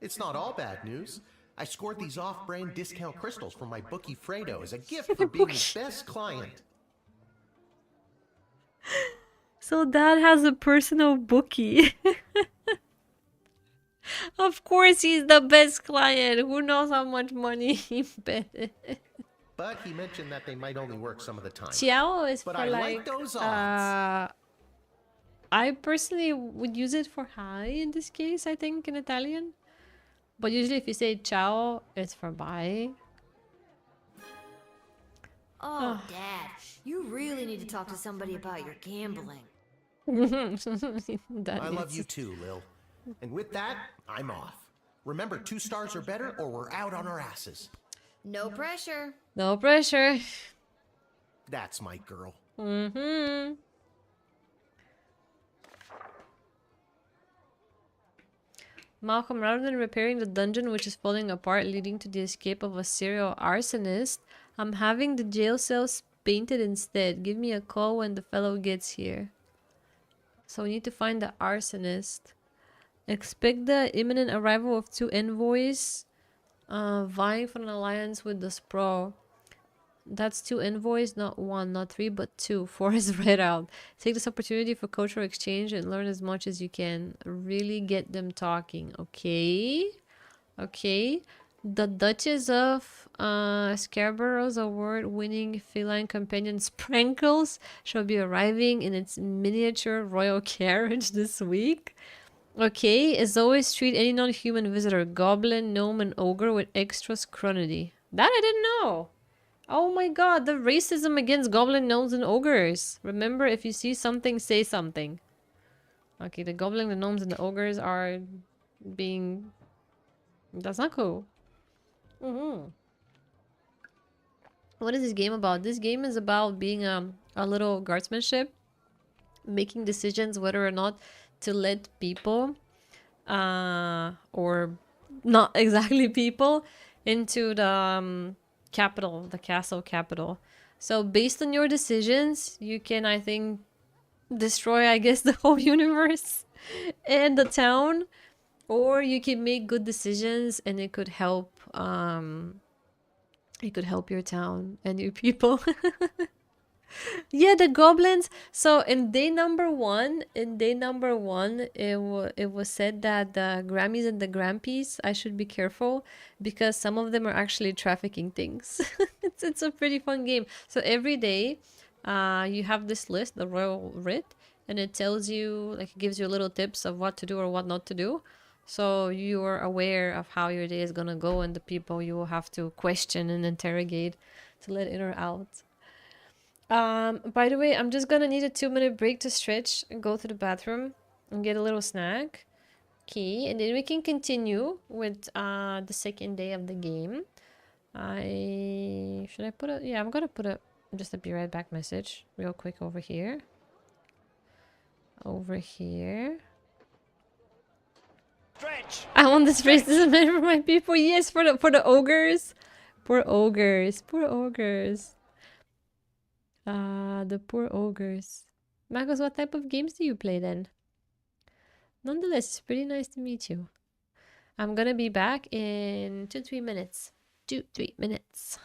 It's not all bad news. I scored these off-brand discount crystals from my bookie Fredo as a gift for being his best client. So Dad has a personal bookie. Of course he's the best client. Who knows how much money he bet? But he mentioned that they might only work some of the time. Ciao is But for I like, like those odds. I personally would use it for hi in this case, I think, in Italian. But usually if you say ciao, it's for bye. Oh, Dad, you really need to talk to somebody about your gambling. That I love is- you too, Lil. And with that, I'm off. Remember, 2 stars or better, or we're out on our asses. No pressure. No pressure. That's my girl. Malcolm, rather than repairing the dungeon which is falling apart leading to the escape of a serial arsonist, I'm having the jail cells painted instead. Give me a call when the fellow gets here. So we need to find the arsonist. Expect the imminent arrival of 2 envoys vying for an alliance with the Sprawl. That's 2 envoys, not 1, not 3, but 2. 4 is read out. Take this opportunity for cultural exchange and learn as much as you can. Really get them talking. Okay. Okay. The Duchess of Scarborough's award-winning feline companion Sprinkles shall be arriving in its miniature royal carriage this week. Okay, as always, treat any non-human visitor, goblin, gnome, and ogre with extra scrutiny. That I didn't know. Oh my god, the racism against goblin, gnomes, and ogres. Remember, if you see something, say something. Okay, the goblin, the gnomes, and the ogres are being... That's not cool. What is this game about? This game is about being a little guardsmanship, making decisions whether or not to let people, or not exactly people, into the capital, the castle capital. So based on your decisions, you can, I think, destroy, I guess, the whole universe and the town, or you can make good decisions and it could help your town and your people. Yeah, the goblins. So in day number one, it was said that the Grammies and the Grampies, I should be careful because some of them are actually trafficking things. It's a pretty fun game. So every day, you have this list, the Royal Writ, and it tells you, like, it gives you little tips of what to do or what not to do. So you are aware of how your day is gonna go and the people you will have to question and interrogate to let in or out. By the way, I'm just gonna need a 2-minute break to stretch and go to the bathroom. and get a little snack. Okay, and then we can continue with the second day of the game. Should I put a... Yeah, I'm gonna put a just a be right back message real quick over here. Over here. Stretch. I want this racism for my people. Yes, for the ogres. Poor ogres. Poor ogres. The poor ogres. Marcos, what type of games do you play then? Nonetheless, it's pretty nice to meet you. I'm gonna be back in 2-3 minutes. 2-3 minutes.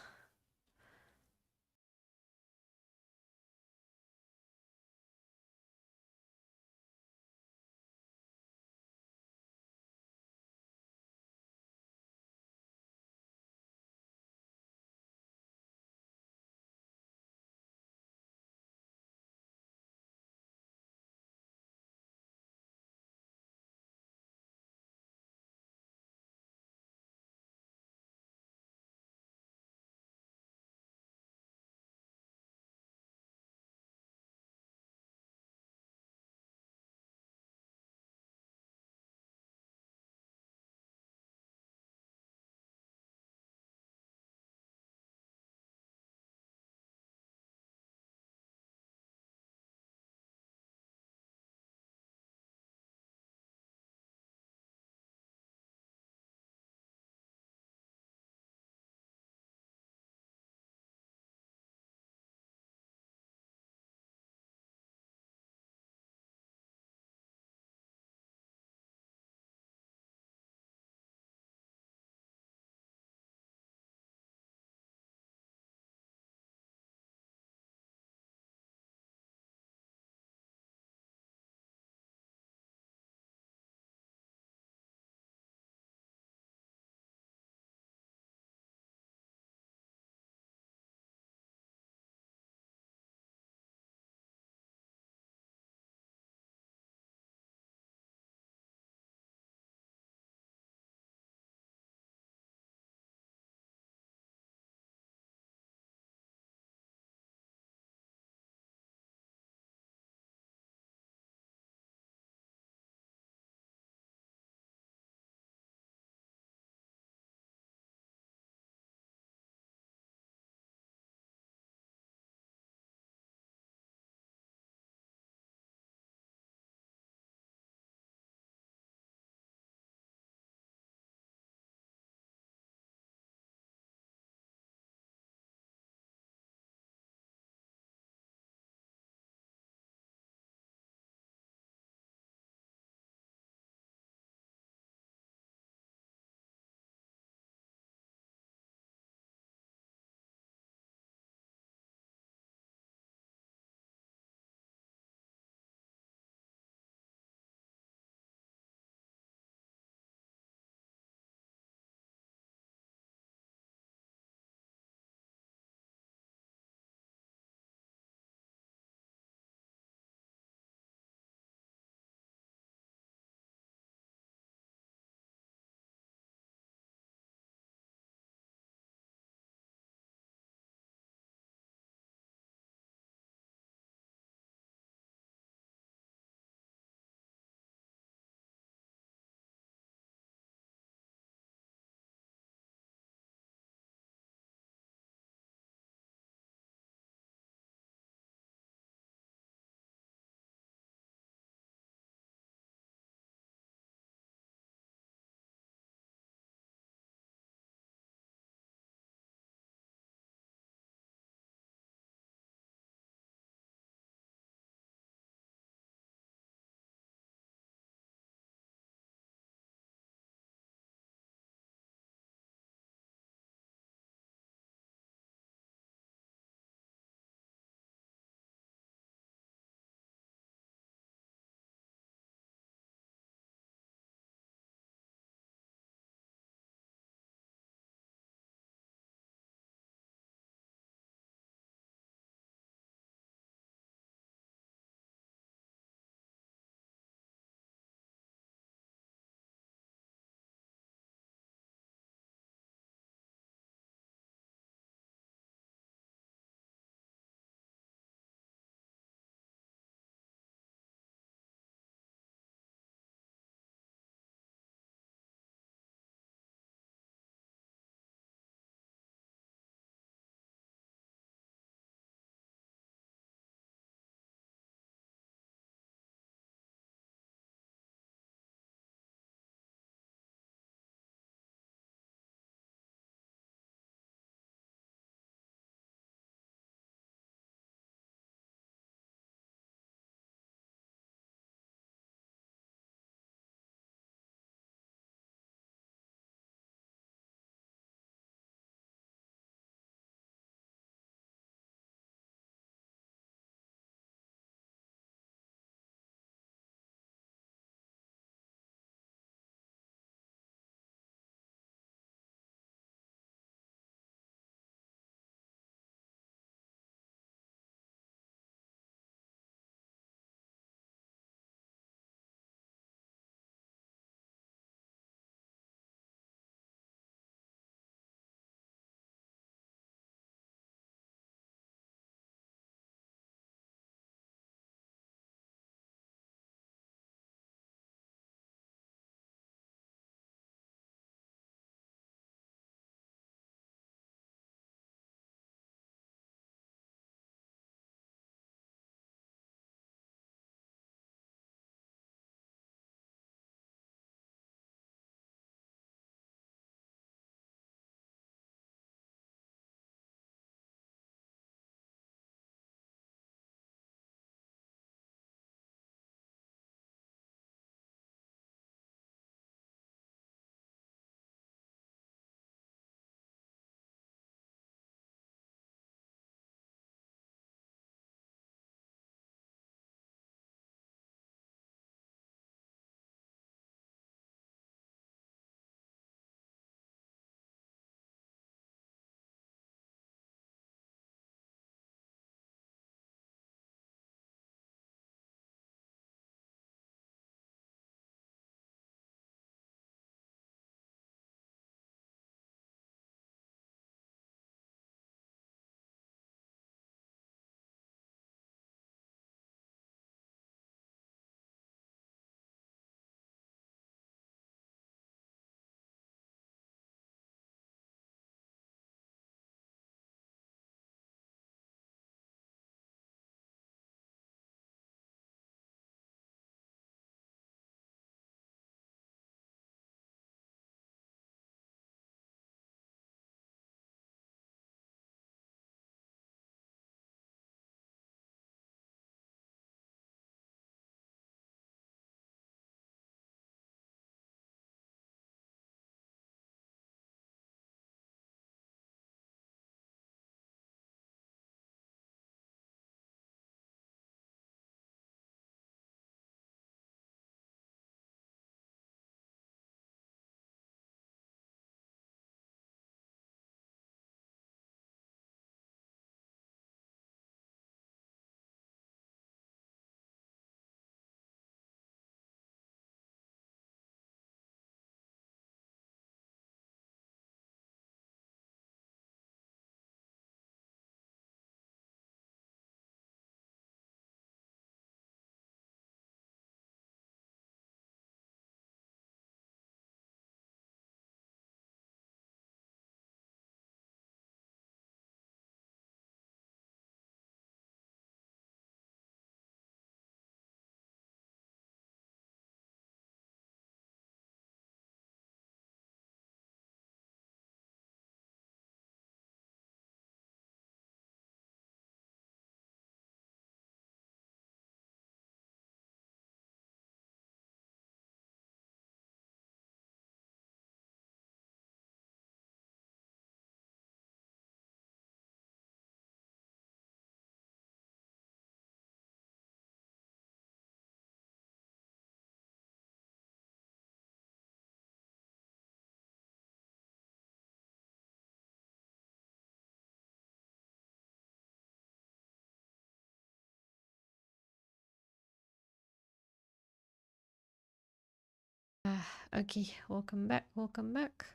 Okay, welcome back, welcome back.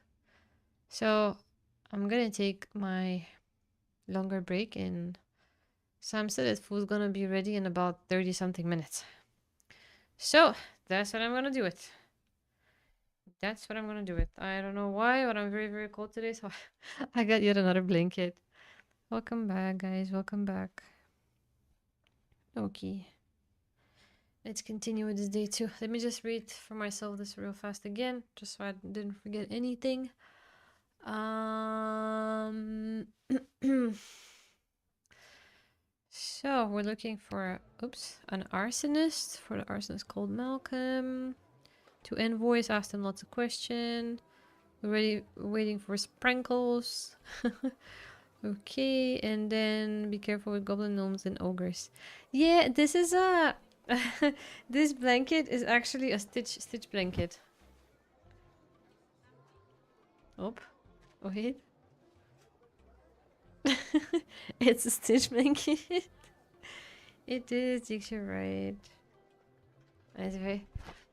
So, I'm gonna take my longer break and Sam said his food's gonna be ready in about 30 something minutes. So, that's what I'm gonna do it. That's what I'm gonna do it. I don't know why, but I'm very, very cold today, so I got yet another blanket. Welcome back, guys. Welcome back. Okay. Let's continue with this day too. Let me just read for myself this real fast again, just so I didn't forget anything. So we're looking for an arsonist. For the arsonist called Malcolm. To invoice, asked him lots of questions. We're waiting for sprinkles. Okay, and then be careful with goblin gnomes and ogres. Yeah, this is a this blanket is actually a stitch blanket. Oh, wait. It's a stitch blanket. It is, you're right. Anyway,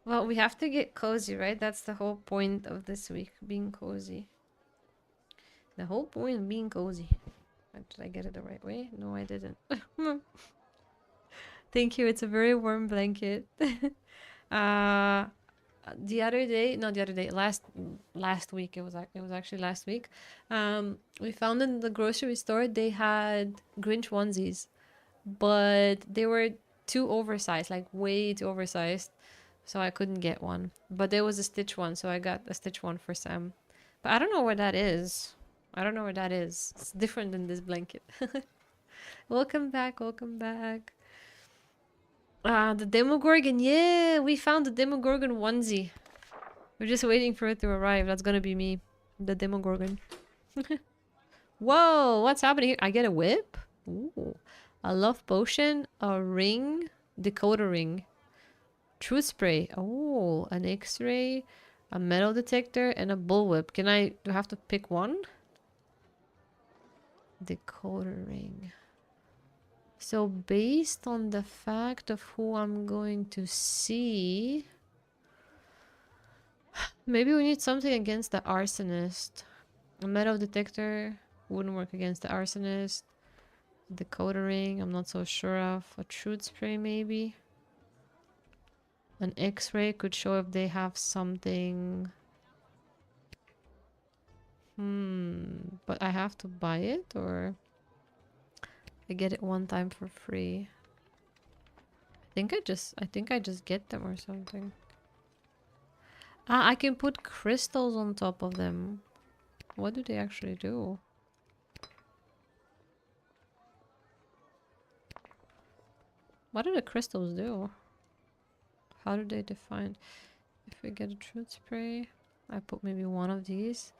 well, we have to get cozy, right? That's the whole point of this week, being cozy. The whole point of being cozy. Did I get it the right way? No, I didn't. Thank you. It's a very warm blanket. The other day, not the other day, last week, it was actually last week. We found in the grocery store they had Grinch onesies, but they were too oversized, like way too oversized, so I couldn't get one. But there was a Stitch one, so I got a Stitch one for Sam. But I don't know where that is. I don't know where that is. It's different than this blanket. Welcome back, welcome back. The Demogorgon. Yeah, we found the Demogorgon onesie. We're just waiting for it to arrive. That's gonna be me, the Demogorgon. Whoa, what's happening here? I get a whip? Ooh. A love potion, a ring, decoder ring, truth spray. Oh, an X-ray, a metal detector, and a bullwhip. Do I have to pick one? Decoder ring. So based on the fact of who I'm going to see, maybe we need something against the arsonist. A metal detector wouldn't work against the arsonist. Decoder ring, I'm not so sure of. A truth spray maybe. An X-ray could show if they have something. But I have to buy it, or I get it one time for free. I think I just get them or something. Ah, I can put crystals on top of them. What do they actually do? What do the crystals do? How do they define? If we get a truth spray, I put maybe one of these.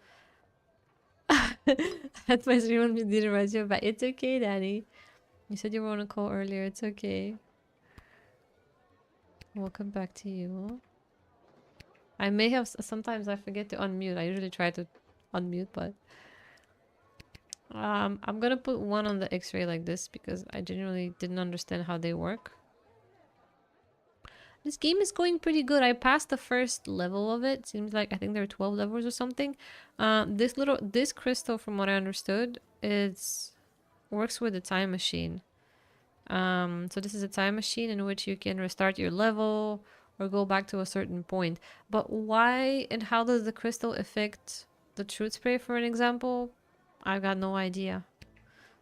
That's my stream didn't write you, but it's okay, Danny. You said you were on a call earlier. It's okay. Welcome back to you. I may have sometimes I forget to unmute. I usually try to unmute, but I'm gonna put one on the X-ray like this because I genuinely didn't understand how they work. This game is going pretty good. I passed the first level of it. Seems like I think there are 12 levels or something. This crystal, from what I understood, works with a time machine. So this is a time machine in which you can restart your level or go back to a certain point. But why and how does the crystal affect the truth spray, for an example? I've got no idea.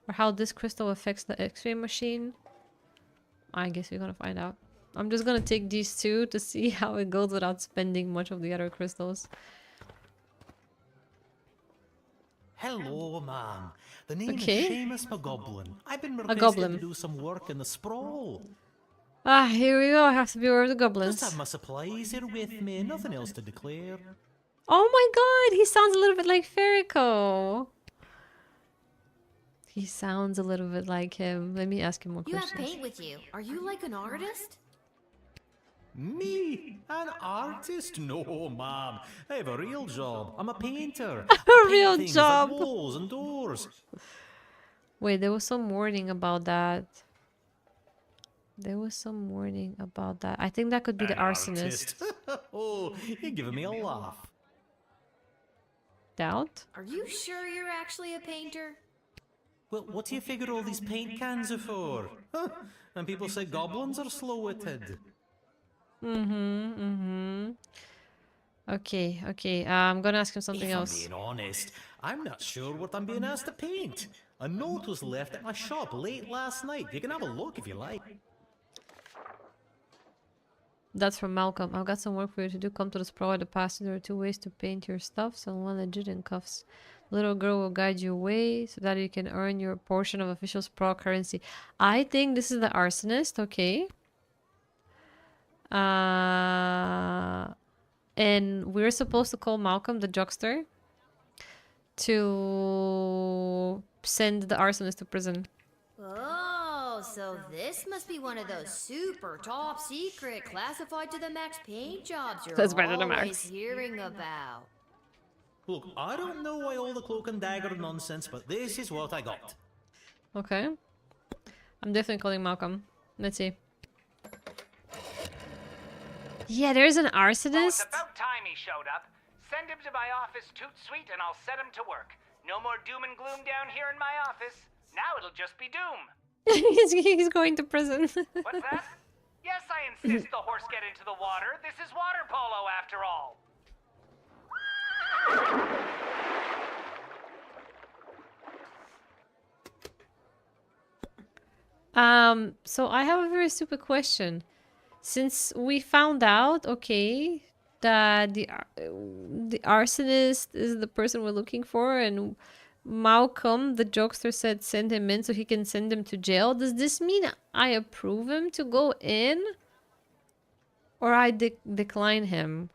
Or how this crystal affects the X-ray machine. I guess we're gonna find out. I'm just gonna take these two to see how it goes without spending much of the other crystals. Hello, ma'am. The name is Seamus McGoblin. I've been requested to do some work in the sprawl. Ah, here we go. I have to be aware of the goblins. Just have my supplies here with me. Nothing else to declare. Oh my god, he sounds a little bit like Ferrico. He sounds a little bit like him. Let me ask him more questions. You have paint with you. Are you like an artist? Me? An artist? No, ma'am. I have a real job. I'm a painter. A real job. Like walls and doors. Wait, there was some warning about that. There was some warning about that. I think that could be the arsonist. Oh, you're giving me a laugh. Doubt? Are you sure you're actually a painter? Well, what do you figure all these paint cans are for? Huh? And people say goblins are slow-witted. Okay, okay. I'm gonna ask him something If else. I'm being honest, I'm not sure what I'm being asked to paint. A note was left at my shop late last night. You can have a look if you like. That's from Malcolm. I've got some work for you to do. Come to the sprawl at the past. There are 2 ways to paint your stuffs and 1 legit in cuffs. Little girl will guide you away so that you can earn your portion of official sprawl currency. I think this is the arsonist, okay. And we're supposed to call Malcolm the jokester to send the arsonist to prison. Oh, so this must be one of those super top secret classified to the max paint jobs you're That's better than always Max. hearing about. Look, I don't know why all the cloak and dagger nonsense, but this is what I got. Okay. I'm definitely calling Malcolm. Let's see. Yeah, there's an Well, arsonist. it's about time he showed up. Send him to my office toot sweet and I'll set him to work. No more doom and gloom down here in my office. Now it'll just be doom. He's going to prison. What's that? Yes, I insist the horse get into the water. This is water polo after all. So I have a very stupid question. Since we found out, okay, that the arsonist is the person we're looking for, and Malcolm, the jokester, said send him in so he can send him to jail. Does this mean I approve him to go in? Or I decline him?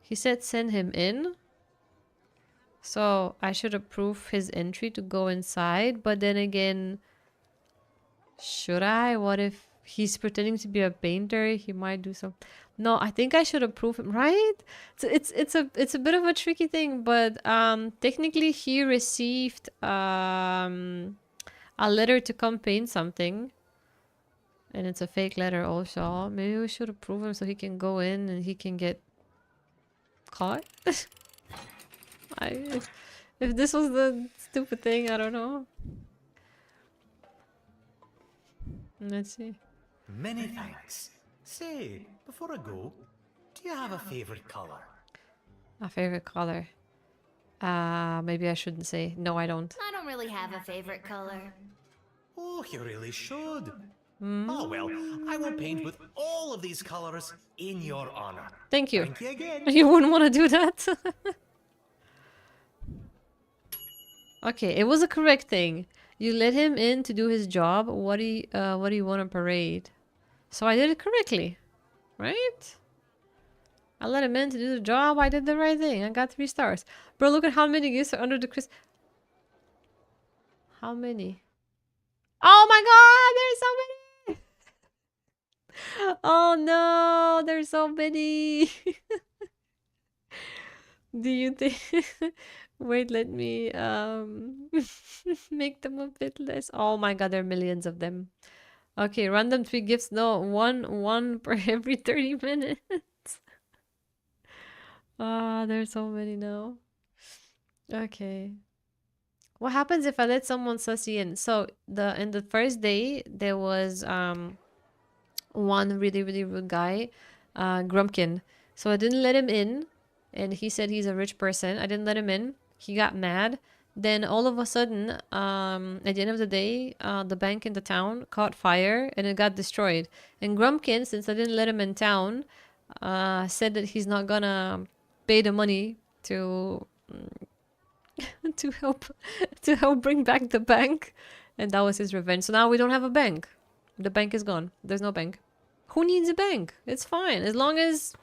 He said send him in. So I should approve his entry to go inside. But then again, should I? What if he's pretending to be a painter? He might do some... No, I think I should approve him, right? It's a bit of a tricky thing, but technically he received a letter to come paint something. And it's a fake letter also. Maybe we should approve him so he can go in and he can get caught. If this was the stupid thing, I don't know. Let's see. Many thanks. Say, before I go, do you have a favorite color? A favorite color? Maybe I shouldn't say. No, I don't. I don't really have a favorite color. Oh, you really should. Oh, well, I will paint with all of these colors in your honor. Thank you. Thank you again. You wouldn't want to do that. Okay, it was a correct thing. You let him in to do his job. What do you want to parade? So I did it correctly, right? I let him in to do the job. I did the right thing. I got 3 stars. Bro, look at how many gifts are under the Chris. How many? Oh my god, there's so many. Oh no, there's so many. Do you think... Wait, let me make them a bit less. Oh my god, there are millions of them. Okay, random 3 gifts. No, one per every 30 minutes. Ah, there's so many now. Okay. What happens if I let someone sussy in? So in the first day there was one really rude guy, Grumpkin. So I didn't let him in, and he said he's a rich person. I didn't let him in. He got mad. Then all of a sudden, at the end of the day, the bank in the town caught fire and it got destroyed. And Grumpkin, since I didn't let him in town, said that he's not gonna pay the money to to help bring back the bank, and that was his revenge. So now we don't have a bank. The bank is gone. There's no bank. Who needs a bank? It's fine as long as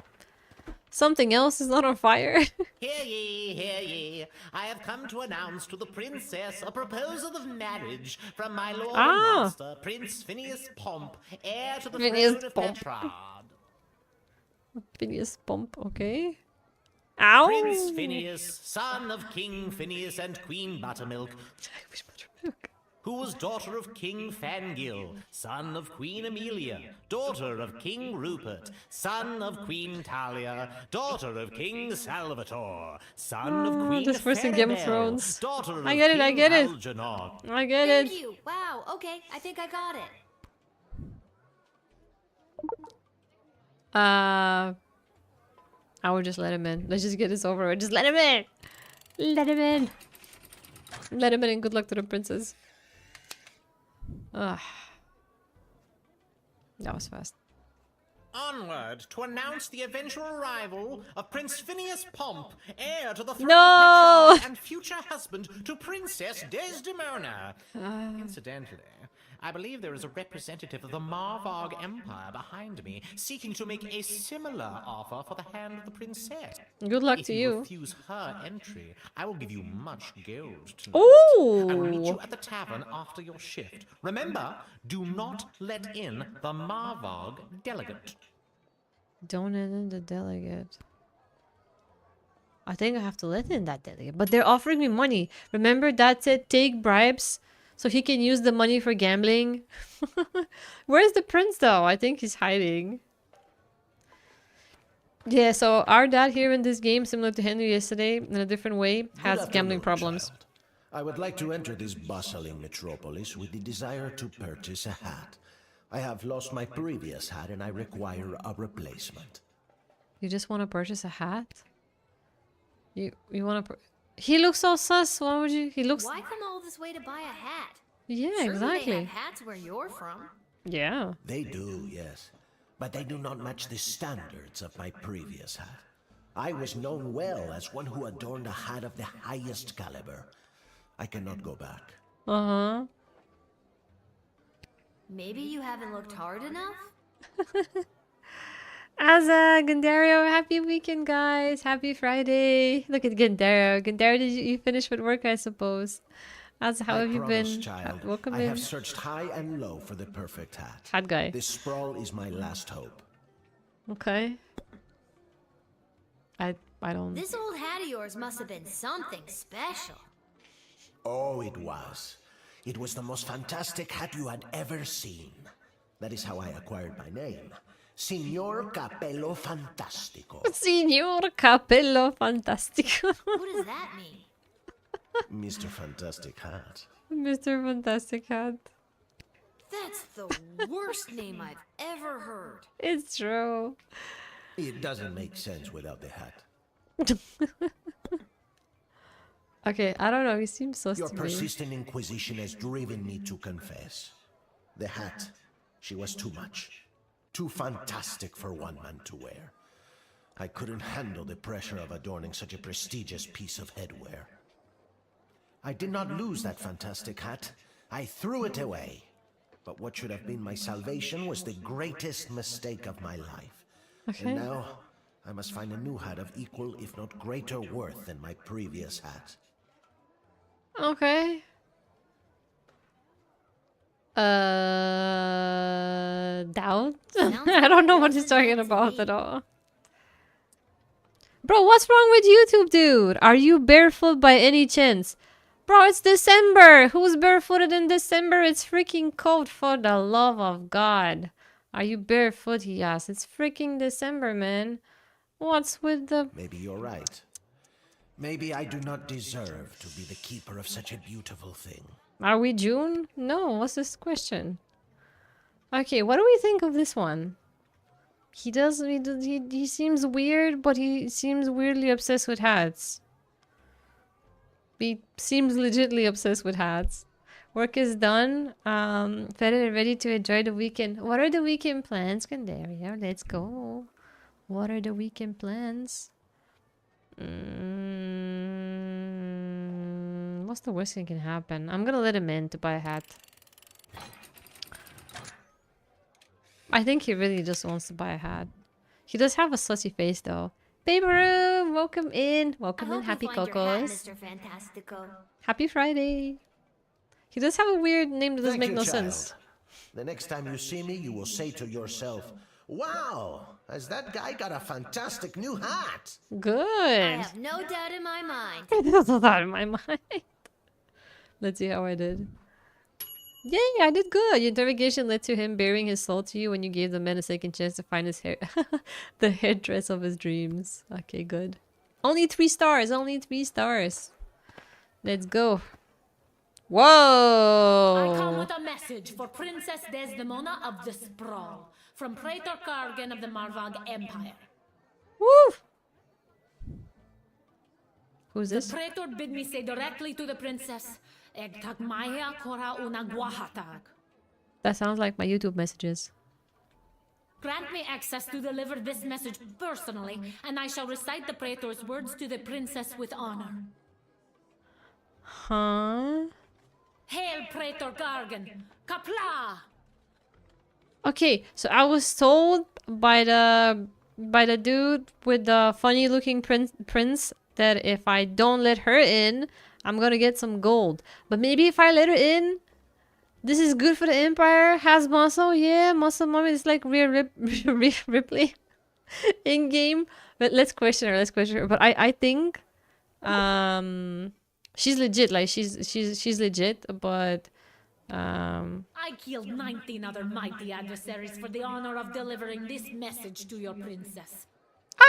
something else is not on fire. Hear ye, hear ye. I have come to announce to the princess a proposal of marriage from my lord and master, Prince Phineas Pomp, heir to the throne of Petrard. Phineas Pomp, okay. Ow! Prince Phineas, son of King Phineas and Queen Buttermilk. who was daughter of King Fangil, son of Queen Amelia, daughter of King Rupert, son of Queen Talia, daughter of King Salvatore, son of Queen this person Game of Feribel, Thrones. daughter of I get it, I King get it. Algernon. I get it. Thank you. Wow. Okay, I think I got it. I would just let him in. Let's just get this over with. Just let him in. Let him in. Let him in and good luck to the princess. Ugh. That was fast. Onward to announce the eventual arrival of Prince Phineas Pomp, heir to the throne No! of Petra and future husband to Princess Desdemona. Incidentally, I believe there is a representative of the Marvog Empire behind me, seeking to make a similar offer for the hand of the princess. Good luck if to you you. refuse her entry, I will give you much gold tonight. Ooh! I'll meet you at the tavern after your shift. Remember, do not let in the Marvog delegate. Don't let in the delegate. I think I have to let in that delegate. But they're offering me money. Remember that said take bribes so he can use the money for gambling? Where's the prince though? I think he's hiding. Yeah, so our dad here in this game, similar to Henry yesterday, in a different way, has gambling problems. Child. I would like to enter this bustling metropolis with the desire to purchase a hat. I have lost my previous hat and I require a replacement. You just want to purchase a hat? You want to... He looks so sus. Why would you... He looks... Why come all this way to buy a hat? Yeah, Surely exactly. they have hats where you're from. Yeah. They do, yes. But they do not match the standards of my previous hat. I was known well as one who adorned a hat of the highest caliber. I cannot go back. Uh-huh. Maybe you haven't looked hard enough? Azza, Gandario, happy weekend, guys. Happy Friday. Look at Gandario. Gandario, did you finish with work, I suppose? Azza, how have you been? Child, Welcome I in. have searched high and low for the perfect hat. Hat guy. This sprawl is my last hope. Okay. I don't... This old hat of yours must have been something special. Oh, it was. It was the most fantastic hat you had ever seen. That is how I acquired my name. Signor Capello Fantastico. Signor Capello Fantastico. What does that mean? Mr. Fantastic Hat. Mr. Fantastic Hat. That's the worst name I've ever heard. It's true. It doesn't make sense without the hat. Okay, I don't know. He seems sus Your to me. persistent inquisition has driven me to confess. The hat, she was too much. Too fantastic for one man to wear. I couldn't handle the pressure of adorning such a prestigious piece of headwear. I did not lose that fantastic hat. I threw it away. But what should have been my salvation was the greatest mistake of my life. Okay. And now, I must find a new hat of equal, if not greater worth than my previous hat. Okay. Doubt? I don't know what he's talking about at all. Bro, what's wrong with YouTube, dude? Are you barefoot by any chance? Bro, it's December. Who's barefooted in December? It's freaking cold, for the love of God. Are you barefoot, he asks. It's freaking December, man. What's with the... Maybe you're right. Maybe I do not deserve to be the keeper of such a beautiful thing. Are we June? No, what's this question? Okay, what do we think of this one? He seems weird, but he seems weirdly obsessed with hats. He seems legitimately obsessed with hats. Work is done. Fed and ready to enjoy the weekend. What are the weekend plans, Gandario? Let's go. What are the weekend plans? What's the worst thing can happen? I'm gonna let him in to buy a hat. I think he really just wants to buy a hat. He does have a sussy face though. Baby Room, welcome in. Welcome in, Happy Cocos. Mr. Fantastico. Happy Friday. He does have a weird name that doesn't make no sense. The next time you see me, you will say to yourself, "Wow, has that guy got a fantastic new hat?" Good. I have no doubt in my mind. There's no doubt in my mind. Let's see how I did. Yay, I did good. Your interrogation led to him bearing his soul to you when you gave the man a second chance to find his hair, the hairdress of his dreams. Okay, good. Only 3 stars. Only 3 stars. Let's go. Whoa! I come with a message for Princess Desdemona of the Sprawl from Praetor Kargan of the Marvog Empire. Woo! Who's this? The Praetor bid me say directly to the princess, Egtag Maya Kora una Guahatag. That sounds like my YouTube messages. Grant me access to deliver this message personally, and I shall recite the Praetor's words to the princess with honor. Huh? Hail Praetor Kargan! Kapla! Okay, so I was told by the dude with the funny looking prince that if I don't let her in, I'm gonna get some gold. But maybe if I let her in, this is good for the empire. Has muscle, yeah, muscle mommy. It's like Rhea Ripley in game. But let's question her. Let's question her. But I think she's legit. Like she's legit. But I killed 19 other mighty adversaries for the honor of delivering this message to your princess.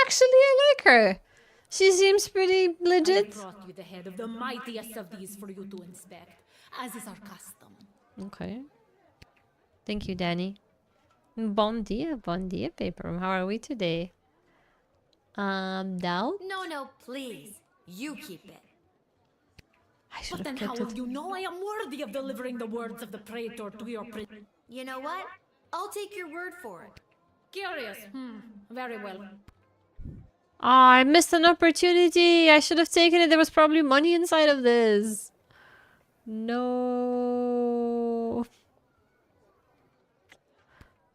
Actually, I like her. She seems pretty legit. I brought you the head of the mightiest of these for you to inspect, as is our custom. Okay. Thank you, Danny. Bon dia, paper. How are we today? Doubt? No, please. You keep it. But then how will you know I am worthy of delivering the words of the Praetor to your princess? You know what? I'll take your word for it. Curious. Very well. Oh, I missed an opportunity. I should have taken it. There was probably money inside of this. No.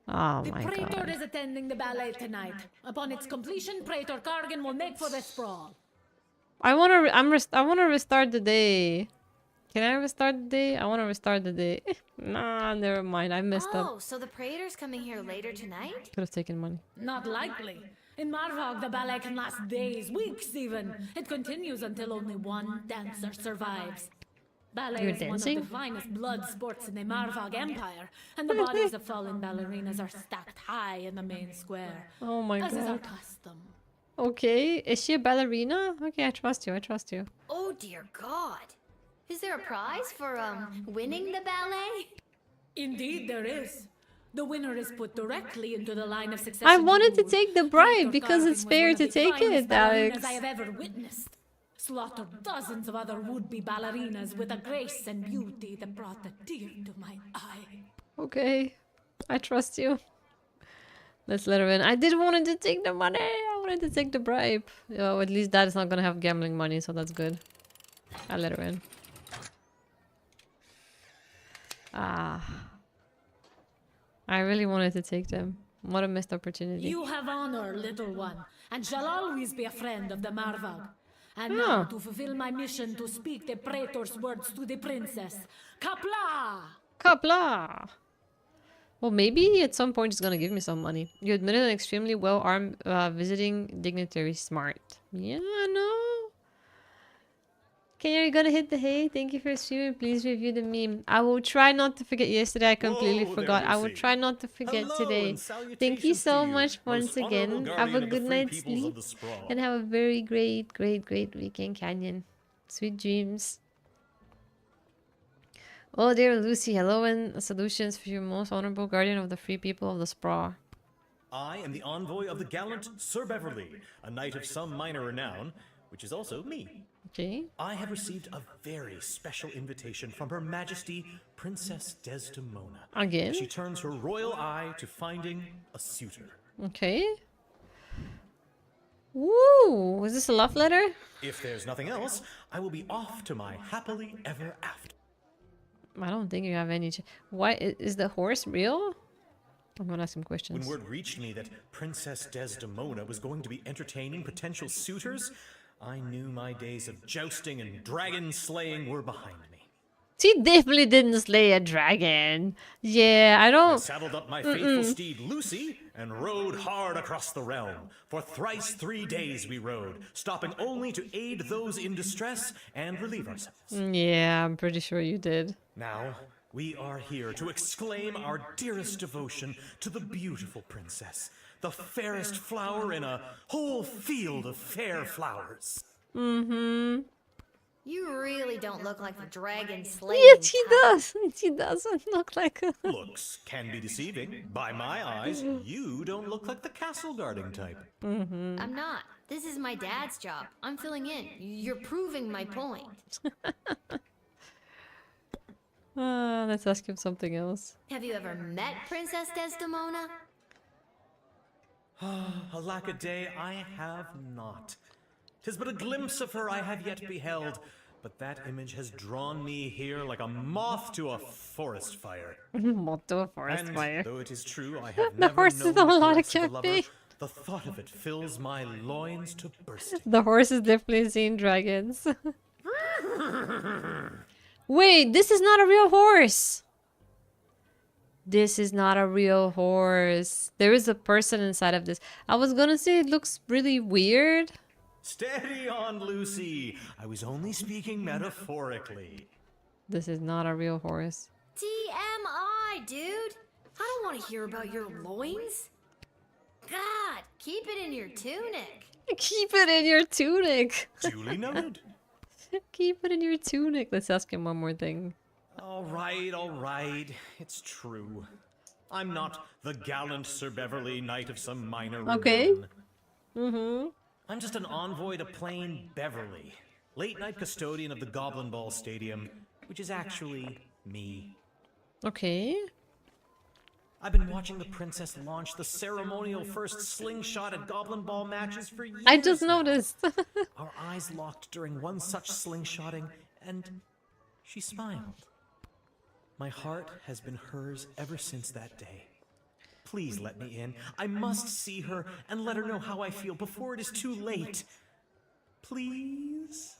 Oh the my Praetor god. is attending the ballet tonight. Upon its completion, Praetor Kargan will make for the sprawl. I wanna restart the day. Can I restart the day? I wanna restart the day. Nah, never mind. I messed up. Oh, so the Praetor's coming here later tonight? Could have taken money. Not likely. In Marvog, the ballet can last days, weeks even. It continues until only one dancer survives. Ballet You're is one dancing? of the finest blood sports in the Marvog Empire, and the bodies of fallen ballerinas are stacked high in the main square. Oh my as is our god. custom. Okay, is she a ballerina? Okay, I trust you. I trust you. Oh dear God. Is there a prize for winning the ballet? Indeed there is. The winner is put directly into the line of succession. I wanted to rule. take the bribe Praetor because Kargan it's was fair one of to the take finest it, ballerinas Alex. I have ever witnessed. Slaughtered dozens of other would-be ballerinas with a grace and beauty that brought a tear to my eye. Okay, I trust you. Let's let her in. I did wanted to take the money. I wanted to take the bribe. Oh, at least Dad is not gonna have gambling money, so that's good. I'll let her in. I really wanted to take them. What a missed opportunity. You have honor, little one, and shall always be a friend of the Marvog. And now, to fulfill my mission to speak the Praetor's words to the princess. Kapla! Kapla! Well, maybe at some point he's gonna give me some money. You admitted an extremely well-armed visiting dignitary. Smart. Yeah, I know. Okay, are you gonna hit the hay? Thank you for streaming. Please review the meme. I will try not to forget. Yesterday I completely forgot. I will try not to forget today. Thank you so much once again. Have a good night's sleep. And have a very great weekend, Canyon. Sweet dreams. Oh dear Lucy, hello and solutions for your most honorable guardian of the free people of the Sprawl. I am the envoy of the gallant Sir Beverly, a knight of some minor renown, which is also me. Okay. I have received a very special invitation from Her Majesty Princess Desdemona. Again? She turns her royal eye to finding a suitor. Okay. Woo! Was this a love letter? If there's nothing else, I will be off to my happily ever after. I don't think you have any. Why is the horse real? I'm gonna ask some questions. When word reached me that Princess Desdemona was going to be entertaining potential suitors, I knew my days of jousting and dragon slaying were behind me. She definitely didn't slay a dragon. Yeah, I don't. I saddled up my faithful steed Lucy and rode hard across the realm. For thrice 3 days we rode, stopping only to aid those in distress and relieve ourselves. Yeah, I'm pretty sure you did. Now, We are here to exclaim our dearest devotion to the beautiful princess, the fairest flower in a whole field of fair flowers. Mm-hmm. You really don't look like the dragon slaying Yes, he type. does. He doesn't look like a... Looks can be deceiving. By my eyes, you don't look like the castle guarding type. Mm-hmm. I'm not. This is my dad's job. I'm filling in. You're proving my point. Let's ask him something else. Have you ever met Princess Desdemona? Alack a day, I have not. 'Tis but a glimpse of her I have yet beheld, but that image has drawn me here like a moth to a forest fire. Moth to a forest And fire. though it is true I have The never horses known have a the lot of caress a lover, caffeine. the thought of it fills my loins to bursting. The horse is definitely seeing dragons. Wait, this is not a real horse. This is not a real horse. There is a person inside of this. I was gonna say it looks really weird. Steady on, Lucy. I was only speaking metaphorically. This is not a real horse. TMI, dude. I don't want to hear about your loins. God, keep it in your tunic. Keep it in your tunic. Duly noted. Keep it in your tunic. Let's ask him one more thing. All right. It's true. I'm not the gallant Sir Beverly, knight of some minor Okay. renown. Mm-hmm. I'm just an envoy to plain Beverly, late-night custodian of the Goblin Ball Stadium, which is actually me. Okay. I've been watching the princess launch the ceremonial first slingshot at Goblin Ball matches for years. I just now. noticed. Our eyes locked during one such slingshotting, and she smiled. My heart has been hers ever since that day. Please let me in. I must see her and let her know how I feel before it is too late. Please?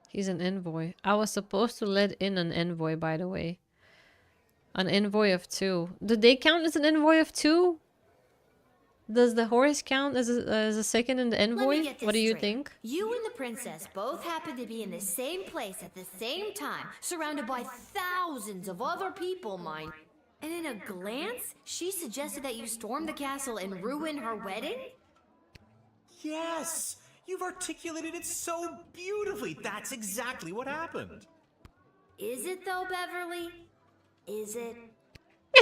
He's an envoy. I was supposed to let in an envoy, by the way. An envoy of 2. Do they count as an envoy of 2? Does the horse count as a second in the Let envoy? me get this What do you straight. think? You and the princess both happen to be in the same place at the same time, surrounded by thousands of other people, mind. And in a glance, she suggested that you storm the castle and ruin her wedding? Yes! You've articulated it so beautifully. That's exactly what happened. Is it though, Beverly? Is it?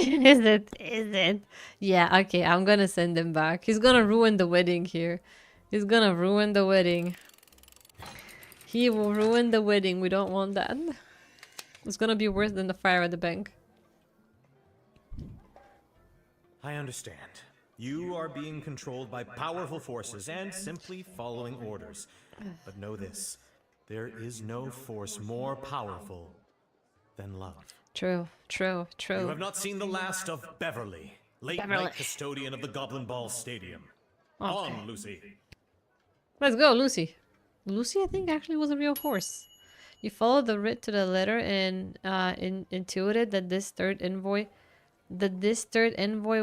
Is it? Is it? Yeah, okay, I'm gonna send him back. He's gonna ruin the wedding here. He's gonna ruin the wedding. He will ruin the wedding. We don't want that. It's gonna be worse than the fire at the bank. I understand. You are being controlled by powerful forces and simply following orders. But know this, there is no force more powerful than love. True, true, true. You have not seen the last of Beverly, late-night custodian of the Goblin Ball Stadium. Okay. On, Lucy. Let's go, Lucy. Lucy, I think, actually was a real horse. You followed the writ to the letter and intuited that this third envoy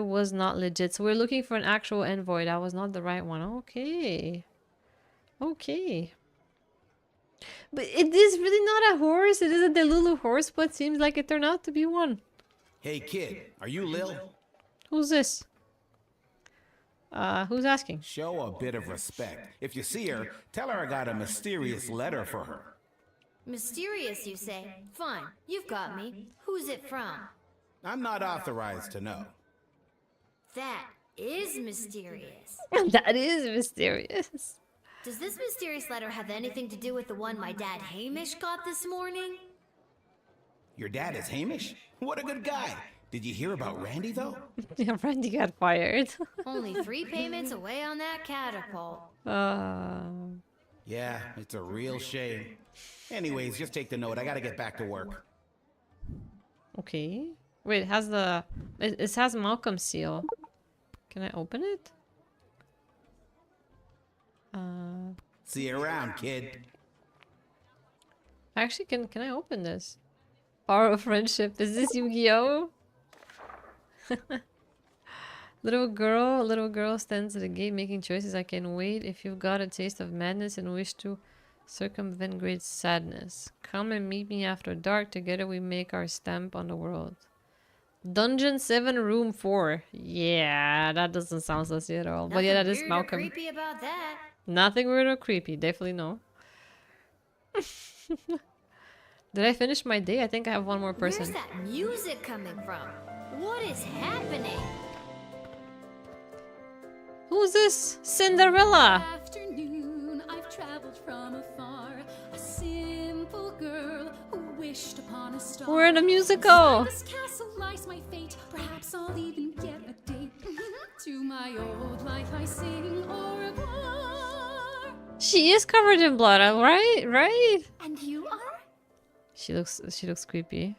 was not legit. So we're looking for an actual envoy. That was not the right one. Okay. Okay. But it is really not a horse. It is a Delulu horse, but seems like it turned out to be one. Hey kid, are you Lil? Who's this? Who's asking? Show a bit of respect. If you see her, tell her I got a mysterious letter for her. Mysterious, you say? Fine, you've got me. Who's it from? I'm not authorized to know. That is mysterious. That is mysterious. Does this mysterious letter have anything to do with the one my dad Hamish got this morning? Your dad is Hamish? What a good guy. Did you hear about Randy, though? Yeah, Randy got fired. Only 3 payments away on that catapult. Yeah, it's a real shame. Anyways, just take the note. I gotta get back to work. Okay. Wait, it has the... It has Malcolm's seal. Can I open it? See you around, kid. Actually, can I open this? Power of friendship. Is this Yu-Gi-Oh? Little girl stands at the gate making choices. I can wait. If you've got a taste of madness and wish to Circumvent great sadness. Come and meet me after dark. Together we make our stamp on the world. Dungeon 7, room 4. Yeah, that doesn't sound saucy at all. But yeah, that is Nothing weird or Malcolm. creepy about that. Nothing weird or creepy. Definitely no. Did I finish my day? I think I have one more person. Where's that music coming from? What is happening? Who's this? Cinderella. Afternoon, I've traveled from afar. A simple girl who wished upon a star. Where the musical? Inside this castle lies my fate. Perhaps I'll even get a date. To my old life I sing au revoir. She is covered in blood, right? Right? And you are? She looks creepy.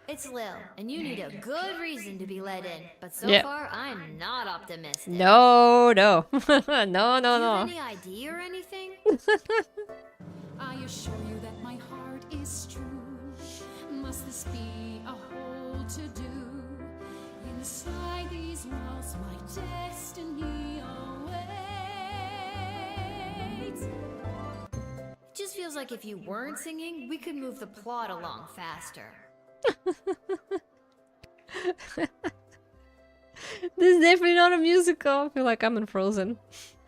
It's Lil, and you need a good reason to be let in. But so Yep. far, I'm not optimistic. No. no, no, Do you no. have any idea or anything? I assure you that my heart is true. Must this be a whole to-do? Inside these walls, my destiny awaits. It just feels like if you weren't singing, we could move the plot along faster. This is definitely not a musical. I feel like I'm in Frozen.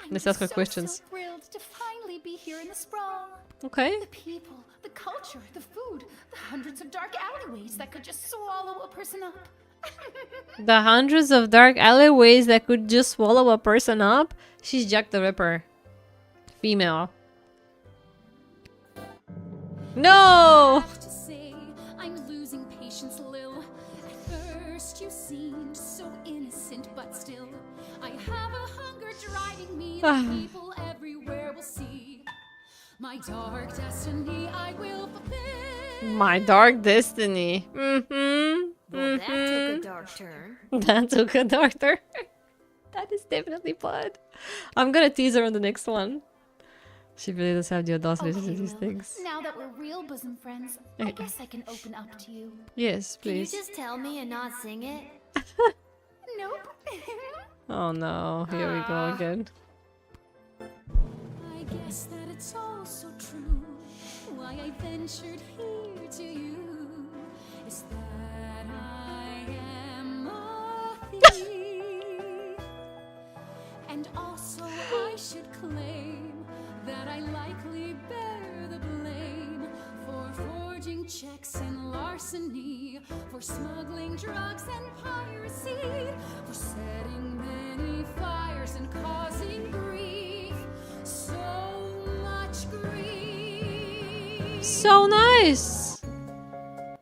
Let's ask her questions. So thrilled to finally be here in the sprawl. Okay. The people, the culture, the food, the hundreds of dark alleyways that could just swallow a person up. The hundreds of dark alleyways that could just swallow a person up. She's Jack the Ripper. Female. No! To say, I'm losing patience, Lil. At first you seemed so innocent, but still, I have a hunger driving me that people everywhere will see. My dark destiny I will fulfill. My dark destiny. Mm-hmm. Well, that took a dark turn. That took a dark turn. That is definitely blood. I'm gonna tease her on the next one. She really does have the audacity to do these things. Now that we're real bosom friends, I guess I can open up to you. Yes, Can you please. just tell me and not sing it? Nope. Oh no, here we go again. I guess that it's all so true. Why I ventured here to you is that I am a thief. And also I should claim that I likely bear the blame for forging checks and larceny, for smuggling drugs and piracy, for setting many fires and causing grief, so much grief. So nice!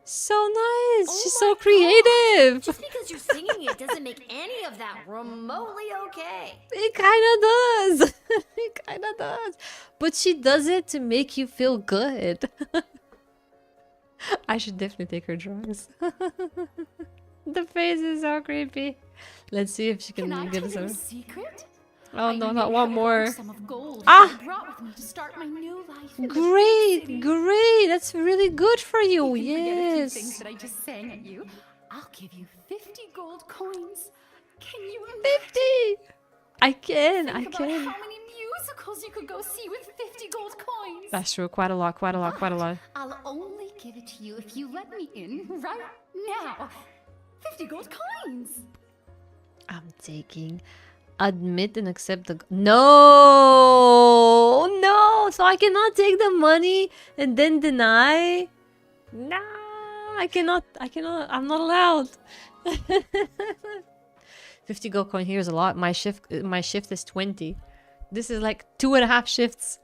So nice! She's so creative! Just because you're singing it doesn't make any of that remotely okay. It kinda does! It kinda does! But she does it to make you feel good. I should definitely take her drugs. The face is so creepy. Let's see if she can I get tell you a us. secret? Oh no, I not may one have more. some of gold Ah! I brought with me to start my new life in the Great, big city. great. That's really good for you. You can forget a few things Yes. that I just sang at you. I'll give you 50 gold coins. Can you 50? I can, Think I about can. how many musicals you could go see with 50 gold coins. That's true. Quite a lot, quite a lot, quite a lot. I'll only give it to you if you let me in right now. 50 gold coins. I'm taking admit and accept the no, so I cannot take the money and then deny. Nah, I cannot, I'm not allowed. 50 gold coin here is a lot. My shift is 20. This is like 2.5 shifts.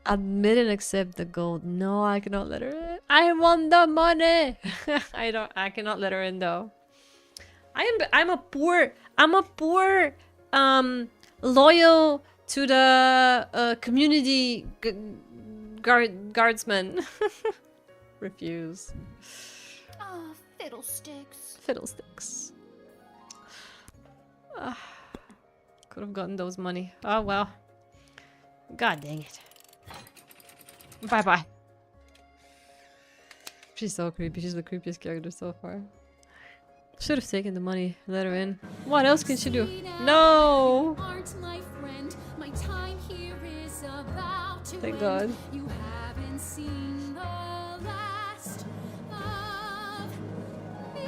Admit and accept the gold. No, I cannot let her in. I want the money. I cannot let her in though. I'm a poor loyal to the community guardsman. Refuse. Oh, fiddlesticks. Fiddlesticks. Could have gotten those money. Oh well. God dang it. Bye bye. She's so creepy. She's the creepiest character so far. Should have taken the money, let her in. What else can she do? No! thank God. You haven't seen the last of me.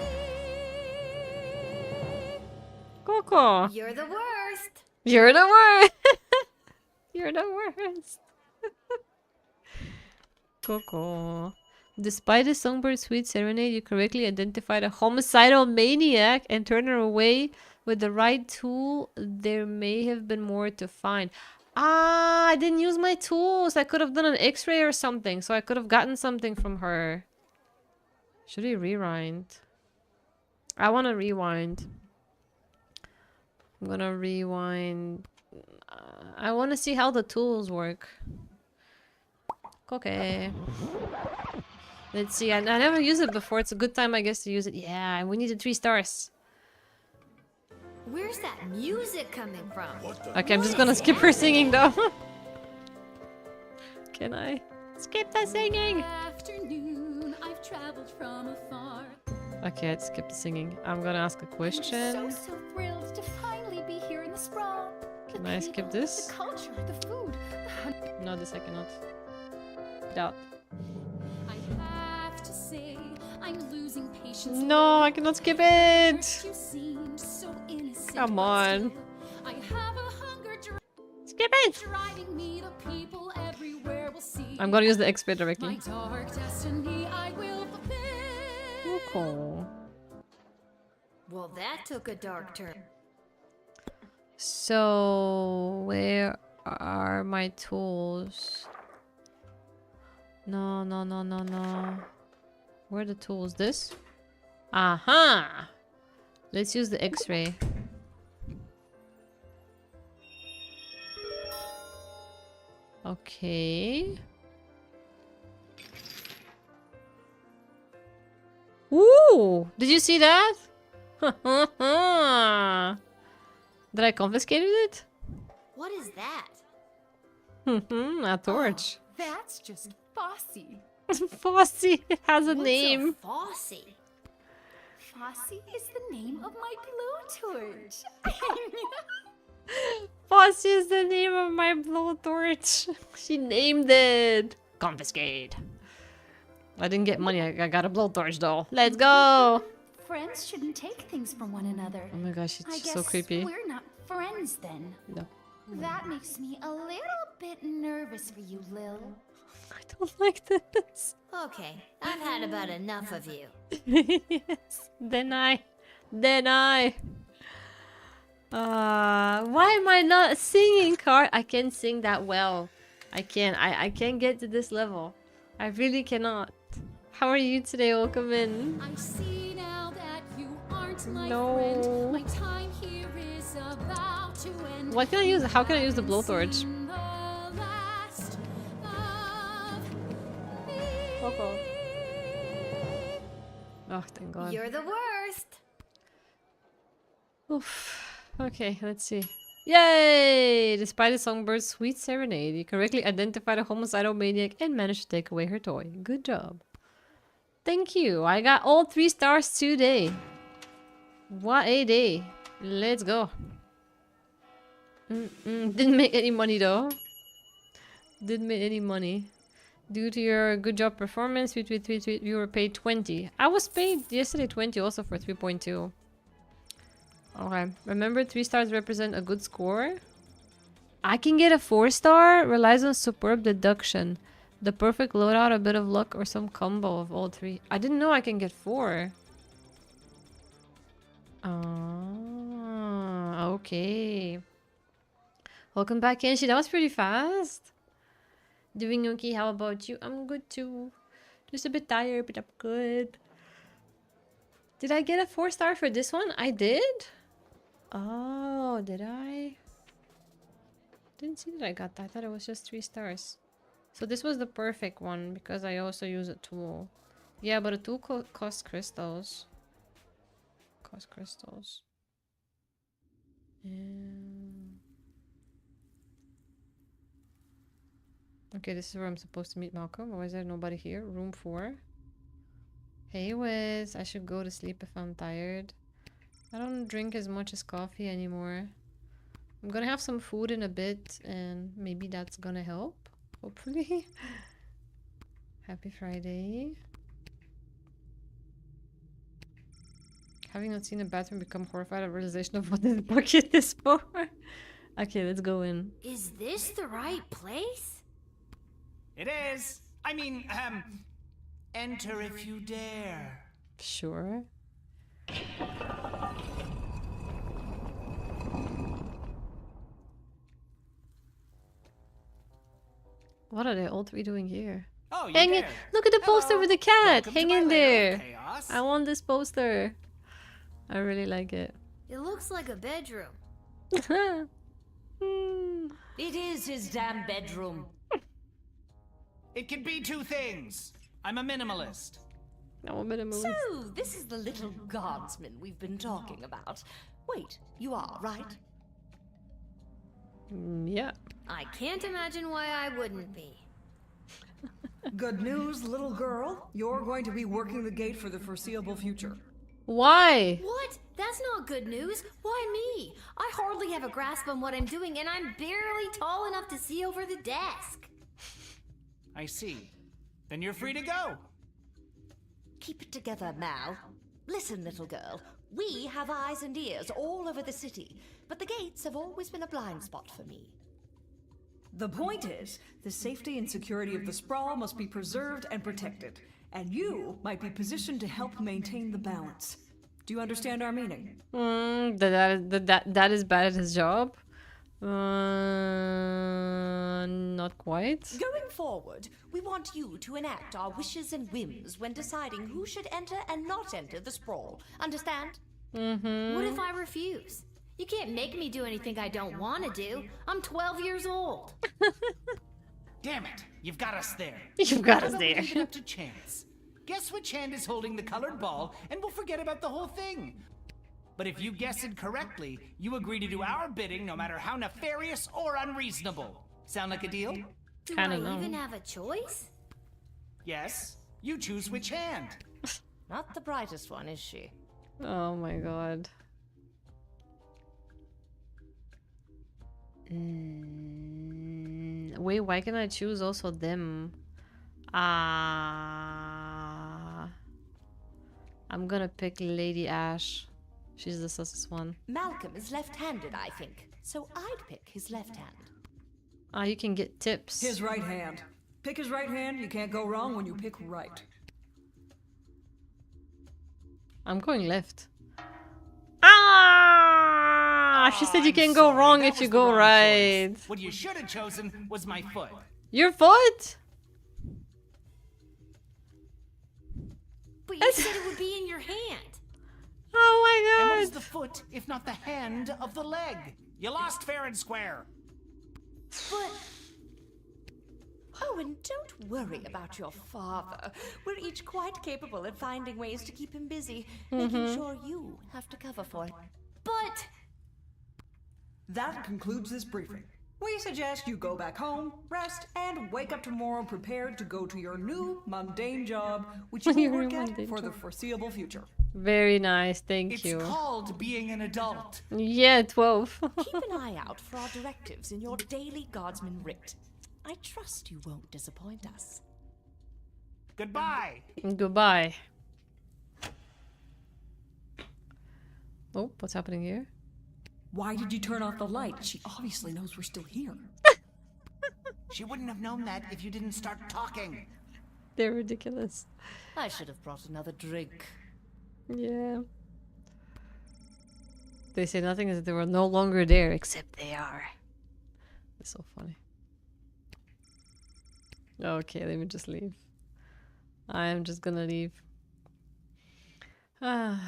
Coco. You're the worst. You're the worst. You're the worst. Coco. Despite the Songbird's sweet serenade, you correctly identified a homicidal maniac and turned her away. With the right tool, there may have been more to find. Ah, I didn't use my tools. I could have done an x-ray or something, so I could have gotten something from her. Should we rewind? I want to rewind. I'm gonna rewind. I want to see how the tools work. Okay. Let's see. I never used it before. It's a good time, I guess, to use it. Yeah, we needed 3 stars. Where's that music coming from? Okay, I'm just gonna skip her singing, though. Can I? Skip the singing! Afternoon, I've traveled from afar. Okay, I skipped the singing. I'm gonna ask a question. So thrilled to finally be here in the sprawl. Can I skip this? The culture, the food, the hunt. No, this I cannot. Doubt. I have to say, I'm losing patience. No, I cannot skip it! You seemed so innocent, Come on. I have a hunger skip it! Driving me to people everywhere will see. I'm gonna use the XP My directly. dark destiny I will fulfill. Cool. Well, that took a dark turn. So, where are my tools? No. Where are the tools? This? Aha! Let's use the x-ray. Okay. Ooh! Did you see that? Did I confiscate it? What is that? A torch. That's just Fossy. Fossy has a What's name. A Fossy? Fossy is the name of my blowtorch. Fossy is the name of my blowtorch. She named it. Confiscate. I didn't get money. I got a blowtorch though. Let's go. Friends shouldn't take things from one another. Oh my gosh, I she's guess so creepy. We're not friends then. No. That makes me a little bit nervous for you, Lil. I don't like this. Okay, I've had about enough of you. Yes. Then I. Why am I not singing, Card? I can't sing that well. I can't get to this level. I really cannot. How are you today? Welcome in. I see now that you aren't my No. friend. My time here is about to end. What can I use? How can I use the blowtorch? Coco. Oh, thank God. You're the worst. Oof. Okay, let's see. Yay! Despite the songbird's sweet serenade, you correctly identified a homicidal maniac and managed to take away her toy. Good job. Thank you. I got all 3 stars today. What a day. Let's go. Didn't make any money though. Didn't make any money. Due to your good job performance, you were paid 20. I was paid yesterday 20 also for 3.2. Okay. Remember, 3 stars represent a good score. I can get a 4-star. Relies on superb deduction. The perfect loadout, a bit of luck, or some combo of all 3. I didn't know I can get 4. Okay. Welcome back, Kenshi. That was pretty fast. Doing okay. How about you? I'm good too. Just a bit tired, but I'm good. Did I get a 4-star for this one? I did? Oh, did I? Didn't see that I got that. I thought it was just 3 stars. So this was the perfect one because I also use a tool. Yeah, but a tool costs crystals. Okay, this is where I'm supposed to meet Malcolm. Why is there nobody here? Room 4. Hey Wiz, I should go to sleep if I'm tired. I don't drink as much as coffee anymore. I'm gonna have some food in a bit and maybe that's gonna help. Hopefully. Happy Friday. Having not seen a bathroom, become horrified at realization of what this bucket is for. Okay, let's go in. Is this the right place? It is. I mean, enter if you dare. Sure. What are they all three doing here? Oh, Hang in. Look at the poster with the cat. Hang in there. Chaos. I want this poster. I really like it. It looks like a bedroom. It is his damn bedroom. It can be two things. I'm a minimalist. No, a minimalist. So, this is the little guardsman we've been talking about. Wait, you are, right? Yeah. I can't imagine why I wouldn't be. Good news, little girl. You're going to be working the gate for the foreseeable future. Why? What? That's not good news. Why me? I hardly have a grasp on what I'm doing, and I'm barely tall enough to see over the desk. I see. Then you're free to go. Keep it together, Mal. Listen, little girl. We have eyes and ears all over the city, but the gates have always been a blind spot for me. The point is, the safety and security of the sprawl must be preserved and protected, and you might be positioned to help maintain the balance. Do you understand our meaning? That is bad at his job. Not quite. Going forward, we want you to enact our wishes and whims when deciding who should enter and not enter the sprawl. Understand? What if I refuse? You can't make me do anything I don't want to do. I'm 12 years old. Damn it! You've got us there. You've got us How about we there. leave it up to chance? Guess which hand is holding the colored ball, and we'll forget about the whole thing. But if you guess it correctly, you agree to do our bidding no matter how nefarious or unreasonable. Sound like a deal? Do I even have a choice? Yes. You choose which hand. Not the brightest one, is she? Oh my god. Wait, why can I choose also them? I'm gonna pick Lady Ash. She's the sussest one. Malcolm is left-handed, I think, so I'd pick his left hand. You can get tips. His right hand. Pick his right hand, you can't go wrong when you pick right. I'm going left. She said you can't go wrong if you go right. What you should have chosen was my foot. Your foot? But you said it would be in your hand. Oh my god. And what is the foot if not the hand of the leg? You lost fair and square. But... Oh, and don't worry about your father. We're each quite capable at finding ways to keep him busy, making sure you have to cover for it. But... That concludes this briefing. We suggest you go back home, rest, and wake up tomorrow prepared to go to your new mundane job, which you will work at for the foreseeable future. Very nice, thank you. It's called being an adult. Yeah, 12. Keep an eye out for our directives in your daily guardsman writ. I trust you won't disappoint us. Goodbye. Goodbye. Oh, what's happening here? Why did you turn off the light? She obviously knows we're still here. She wouldn't have known that if you didn't start talking. They're ridiculous. I should have brought another drink. Yeah. They say nothing is that they were no longer there, except they are. It's so funny. Okay, let me just leave. I am just gonna leave. Oh,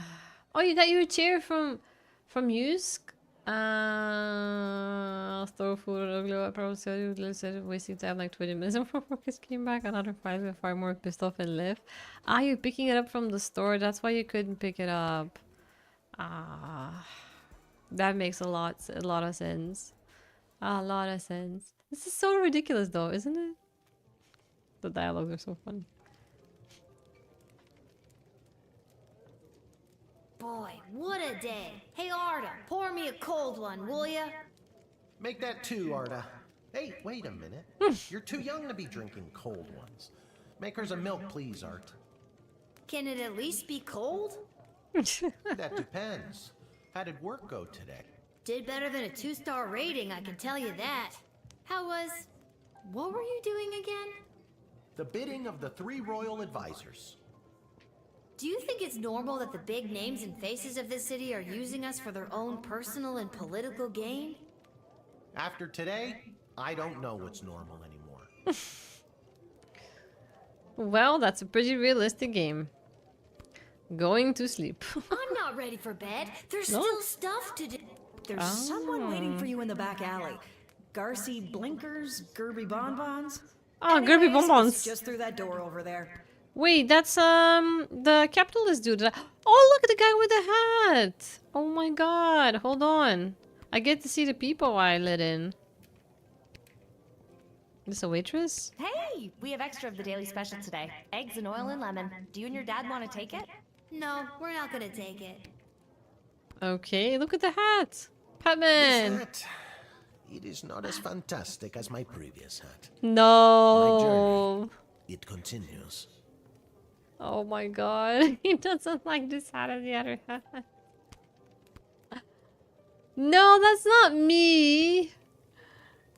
you got your chair from Yusk? I'll throw food on Ugly. I probably said wasting time like 20 minutes before Focus came back. Another 5 and far more pissed off and left. You're picking it up from the store. That's why you couldn't pick it up. That makes a lot of sense. A lot of sense. This is so ridiculous though, isn't it? The dialogues are so funny. Boy, what a day. Hey, Arda, pour me a cold one, will ya? Make that 2, Arda. Hey, wait a minute. You're too young to be drinking cold ones. Make hers a milk, please, Art. Can it at least be cold? That depends. How did work go today? Did better than a 2-star rating, I can tell you that. How was... What were you doing again? The bidding of the 3 royal advisors. Do you think it's normal that the big names and faces of this city are using us for their own personal and political gain? After today, I don't know what's normal anymore. Well, that's a pretty realistic game. Going to sleep. I'm not ready for bed. There's No? still stuff to do. There's someone waiting for you in the back alley. Garcy Blinkers, Gerby Bonbons. Oh, Gerby Anyways, Bonbons. it's just through that door over there. Wait, that's the capitalist dude. Oh, look at the guy with the hat. Oh my god, hold on. I get to see the people I let in. This a waitress? Hey, we have extra of the daily special today. Eggs and oil and lemon. Do you and your dad want to take it? No, we're not gonna take it. Okay, look at the hat. This Patman. hat, it is not as fantastic as my previous hat. No. My journey, it continues. Oh my god. He doesn't like this hat or the other hat. No, that's not me.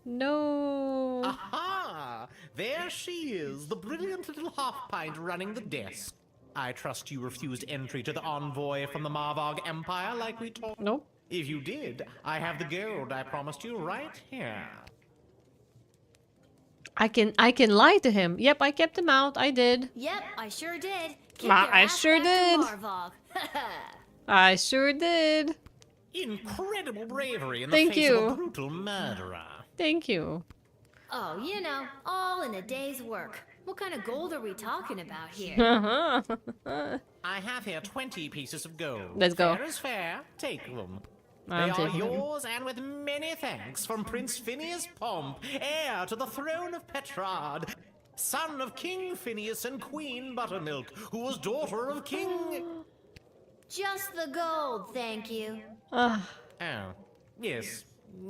No. Aha! There she is, the brilliant little half-pint running the desk. I trust you refused entry to the envoy from the Marvog Empire like we talked? Nope. If you did, I have the gold I promised you right here. I can lie to him. Yep, I kept him out. I did. Yep, I sure did. Kick Ma- their I ass sure back to did. Marvog. I sure did. Incredible bravery in the Thank face you. of a brutal murderer. Thank you. Oh, you know, all in a day's work. What kind of gold are we talking about here? I have here 20 pieces of gold. Let's go. Fair is fair. Take them. I'm They are taking them. yours, and with many thanks from Prince Phineas Pomp, heir to the throne of Petrard, son of King Phineas and Queen Buttermilk, who was daughter of King... Just the gold, thank you. Ah. Oh, yes,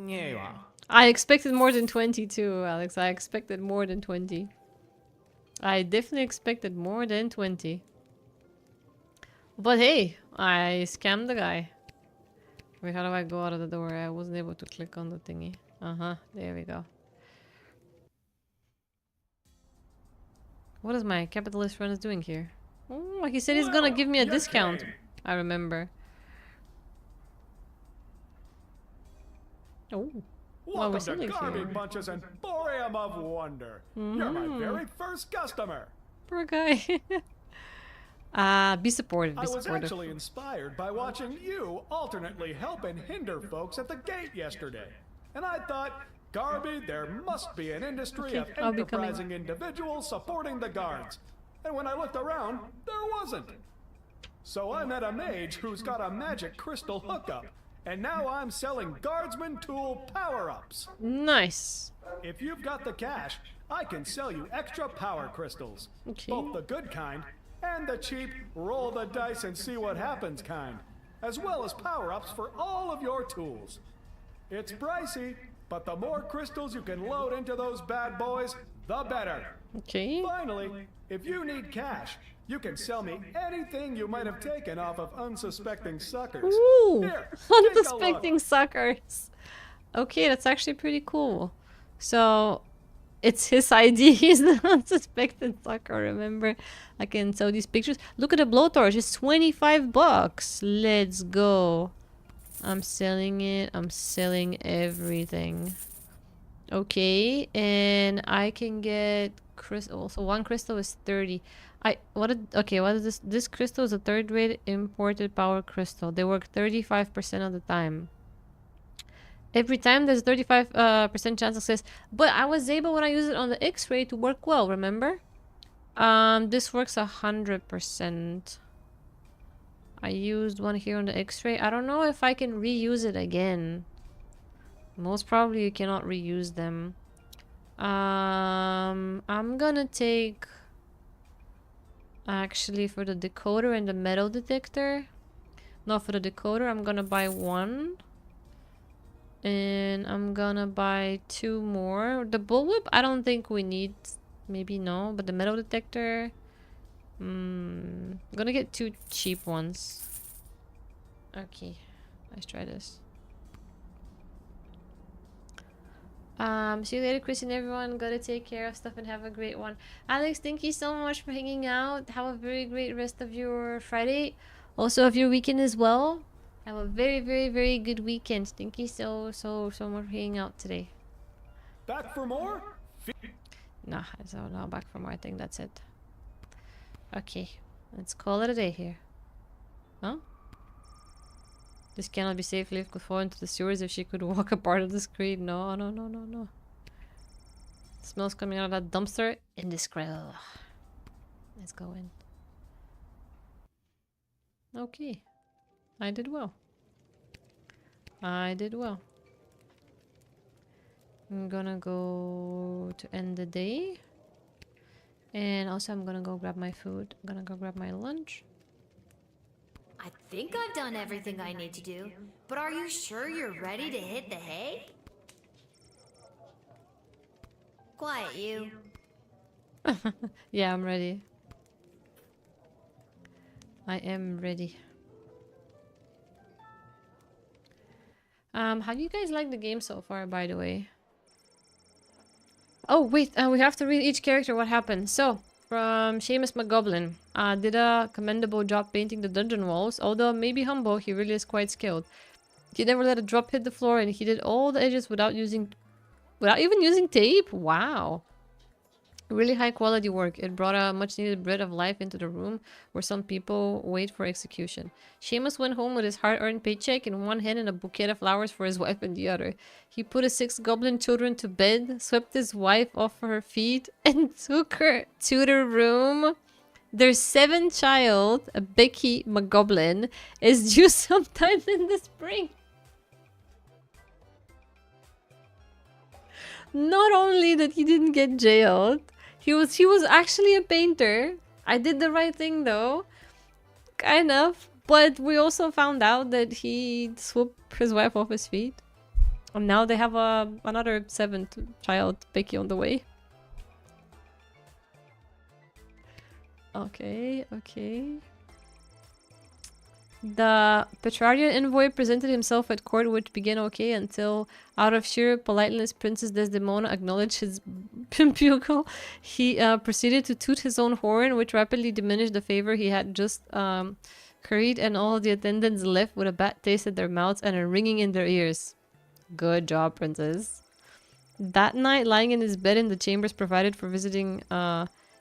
here you are. I expected more than 20 too, Alex. I expected more than 20. I definitely expected more than 20. But hey, I scammed the guy. Wait, how do I go out of the door? I wasn't able to click on the thingy. Uh-huh, there we go. What is my capitalist friend doing here? Oh, he said he's gonna give me a discount. I remember. Oh. Well, we're Welcome to sitting Garby here. Bunches and Emporium of Wonder. You're my very first customer. Poor guy. Be supportive, be I was supportive. actually inspired by watching you alternately help and hinder folks at the gate yesterday. And I thought, Garby, there must be an industry of I'll be coming. enterprising individuals supporting the guards. And when I looked around, there wasn't. So I met a mage who's got a magic crystal hookup. And now I'm selling guardsman tool power-ups. Nice. If you've got the cash, I can sell you extra power crystals. Okay. Both the good kind and the cheap roll the dice and see what happens kind. As well as power-ups for all of your tools. It's pricey, but the more crystals you can load into those bad boys, the better. Okay. Finally, if you need cash, you can sell me anything you might have taken off of unsuspecting suckers. Ooh, Here, take a look. unsuspecting suckers. Okay, that's actually pretty cool. So, it's his ID. He's the unsuspecting sucker. Remember, I can sell these pictures. Look at the blowtorch. It's 25 bucks. Let's go. I'm selling it. I'm selling everything. Okay, and I can get crystal. So one crystal is 30. What is this? This crystal is a third-rate imported power crystal. They work 35% of the time. Every time there's a 35% chance of success. But I was able, when I use it on the X-ray, to work well, remember? This works 100%. I used one here on the X-ray. I don't know if I can reuse it again. Most probably you cannot reuse them. I'm gonna take... Actually, for the decoder and the metal detector. No, for the decoder, I'm gonna buy one. And I'm gonna buy 2 more. The bullwhip, I don't think we need. Maybe no, but the metal detector. I'm gonna get 2 cheap ones. Okay, let's try this. See you later, Krissy and everyone. Gotta take care of stuff and have a great one. Alex, thank you so much for hanging out. Have a very great rest of your Friday. Also of your weekend as well. Have a very, very, very good weekend. Thank you so much for hanging out today. Back for more? Nah, so no, back for more. I think that's it. Okay, let's call it a day here. Huh? This cannot be safe. Liv could fall into the sewers if she could walk a part of the screen. No, no, no, no, no. Smells coming out of that dumpster in this grill. Let's go in. Okay. I did well. I did well. I'm gonna go to end the day. And also I'm gonna go grab my food. I'm gonna go grab my lunch. I think I've done everything I need to do, but are you sure you're ready to hit the hay? Quiet, you. Yeah, I'm ready. I am ready. How do you guys like the game so far, by the way? Oh, wait, we have to read each character what happened. So, from Seamus McGoblin, did a commendable job painting the dungeon walls. Although maybe humble, he really is quite skilled. He never let a drop hit the floor, and he did all the edges without even using tape. Wow. Really high quality work. It brought a much needed breath of life into the room where some people wait for execution. Seamus went home with his hard-earned paycheck in one hand and a bouquet of flowers for his wife in the other. He put his 6 goblin children to bed, swept his wife off her feet, and took her to the room. Their 7th child, Becky McGoblin, is due sometime in the spring. Not only that he didn't get jailed, he was actually a painter. I did the right thing though. Kind of. But we also found out that he swooped his wife off his feet. And now they have another 7th child, Becky, on the way. Okay, okay. The Petrardian envoy presented himself at court, which began okay until, out of sheer politeness, Princess Desdemona acknowledged his bugle. He proceeded to toot his own horn, which rapidly diminished the favor he had just curried, and all the attendants left with a bad taste in their mouths and a ringing in their ears. Good job, Princess. That night, lying in his bed in the chambers provided for visiting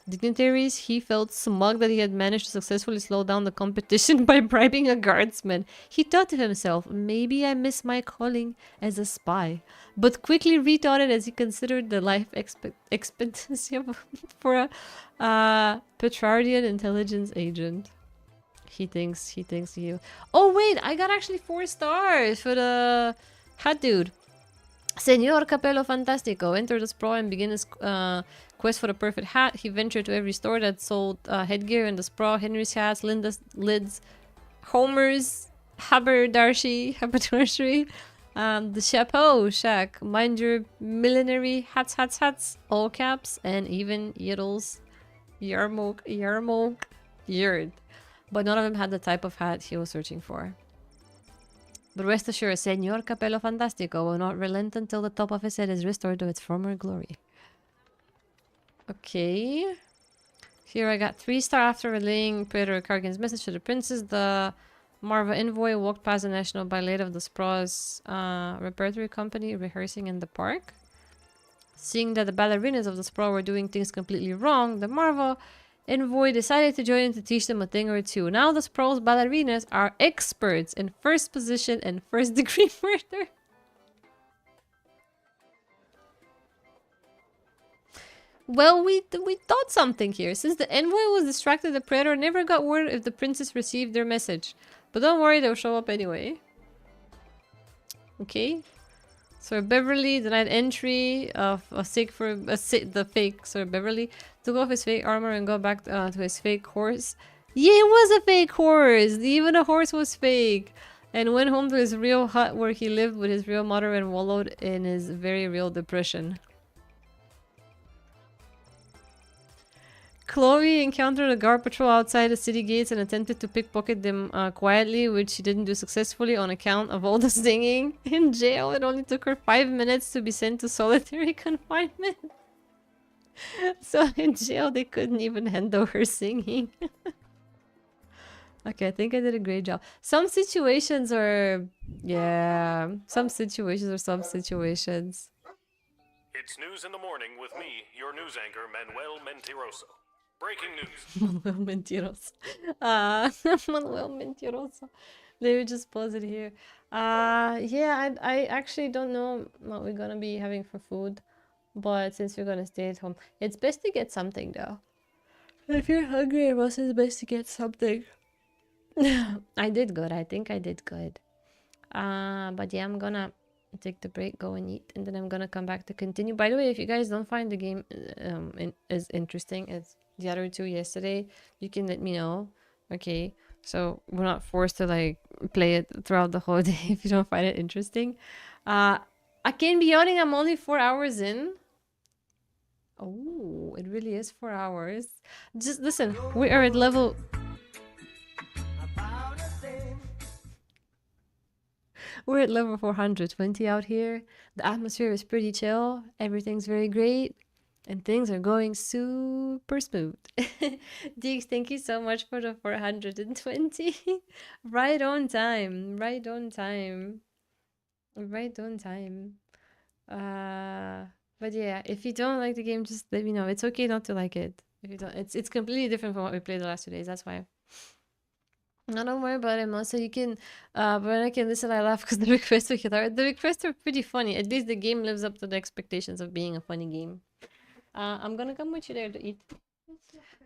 dignitaries, he felt smug that he had managed to successfully slow down the competition by bribing a guardsman. He thought to himself, maybe I miss my calling as a spy, but quickly rethought it as he considered the life expectancy for a Petrardian intelligence agent. He thinks he... Oh wait, I got actually 4 stars for the hat dude. Señor Capello Fantastico entered the sprawl and began his quest for the perfect hat. He ventured to every store that sold headgear in the sprawl: Henry's hats, Linda's lids, Homer's haberdashery, the chapeau shack, mind your millinery hats, all caps, and even Yiddle's yarmulke yard. But none of them had the type of hat he was searching for. But rest assured, Señor Capello Fantastico will not relent until the top of his head is restored to its former glory. Okay. Here I got 3 star after relaying Peter Kargan's message to the princess. The Marva envoy walked past the National Ballet of the Spraw's repertory company rehearsing in the park. Seeing that the ballerinas of the Spraw were doing things completely wrong, the Marva envoy decided to join in to teach them a thing or two. Now the Sprawl's ballerinas are experts in first position and first degree murder. Well, we thought something here. Since the envoy was distracted, the praetor never got word if the princess received their message. But don't worry, they'll show up anyway. Okay. Sir Beverly denied entry of the fake Sir Beverly took off his fake armor and got back to his fake horse. Yeah, it was a fake horse. Even the horse was fake. and went home to his real hut where he lived with his real mother and wallowed in his very real depression. Chloe encountered a guard patrol outside the city gates and attempted to pickpocket them quietly, which she didn't do successfully on account of all the singing. In jail, it only took her 5 minutes to be sent to solitary confinement. So in jail, they couldn't even handle her singing. Okay, I think I did a great job. Some situations are... Yeah, some situations are some situations. It's news in the morning with me, your news anchor, Manuel Mentiroso. Breaking news. Manuel Mentiroso. Manuel Mentiroso. Let me just pause it here. Yeah, I actually don't know what we're gonna be having for food. But since we're gonna stay at home, it's best to get something though. If you're hungry, it's best to get something. I did good. I think I did good. But yeah, I'm gonna take the break, go and eat, and then I'm gonna come back to continue. By the way, if you guys don't find the game as interesting as the other two yesterday, you can let me know. Okay, so we're not forced to like play it throughout the whole day if you don't find it interesting. I can be honest, I'm only 4 hours in. Oh, it really is 4 hours. Just listen, we are at level... We're at level 420 out here. The atmosphere is pretty chill. Everything's very great. And things are going super smooth. Deeks, thank you so much for the 420. Right on time. Right on time. Right on time. But yeah, if you don't like the game, just let me know. It's okay not to like it. If you don't, it's completely different from what we played the last 2 days. That's why. No, don't worry about it, Melissa. You can, when I can listen, I laugh because the requests are the requests are pretty funny. At least the game lives up to the expectations of being a funny game. I'm gonna come with you there to eat.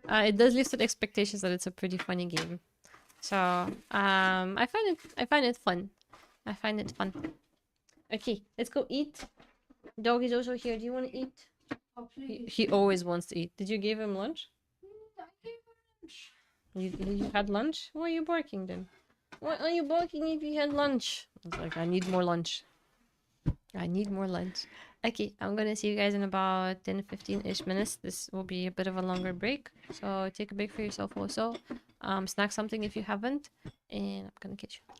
It does live to the expectations that it's a pretty funny game. So, I find it fun. I find it fun. Okay, let's go eat. Dog is also here. Do you want to eat? He always wants to eat. Did you give him lunch? You had lunch? Why are you barking then? Why are you barking if you had lunch? I was like, I need more lunch. I need more lunch. Okay, I'm gonna see you guys in about 10-15-ish minutes. This will be a bit of a longer break. So take a break for yourself also. Snack something if you haven't. And I'm gonna catch you.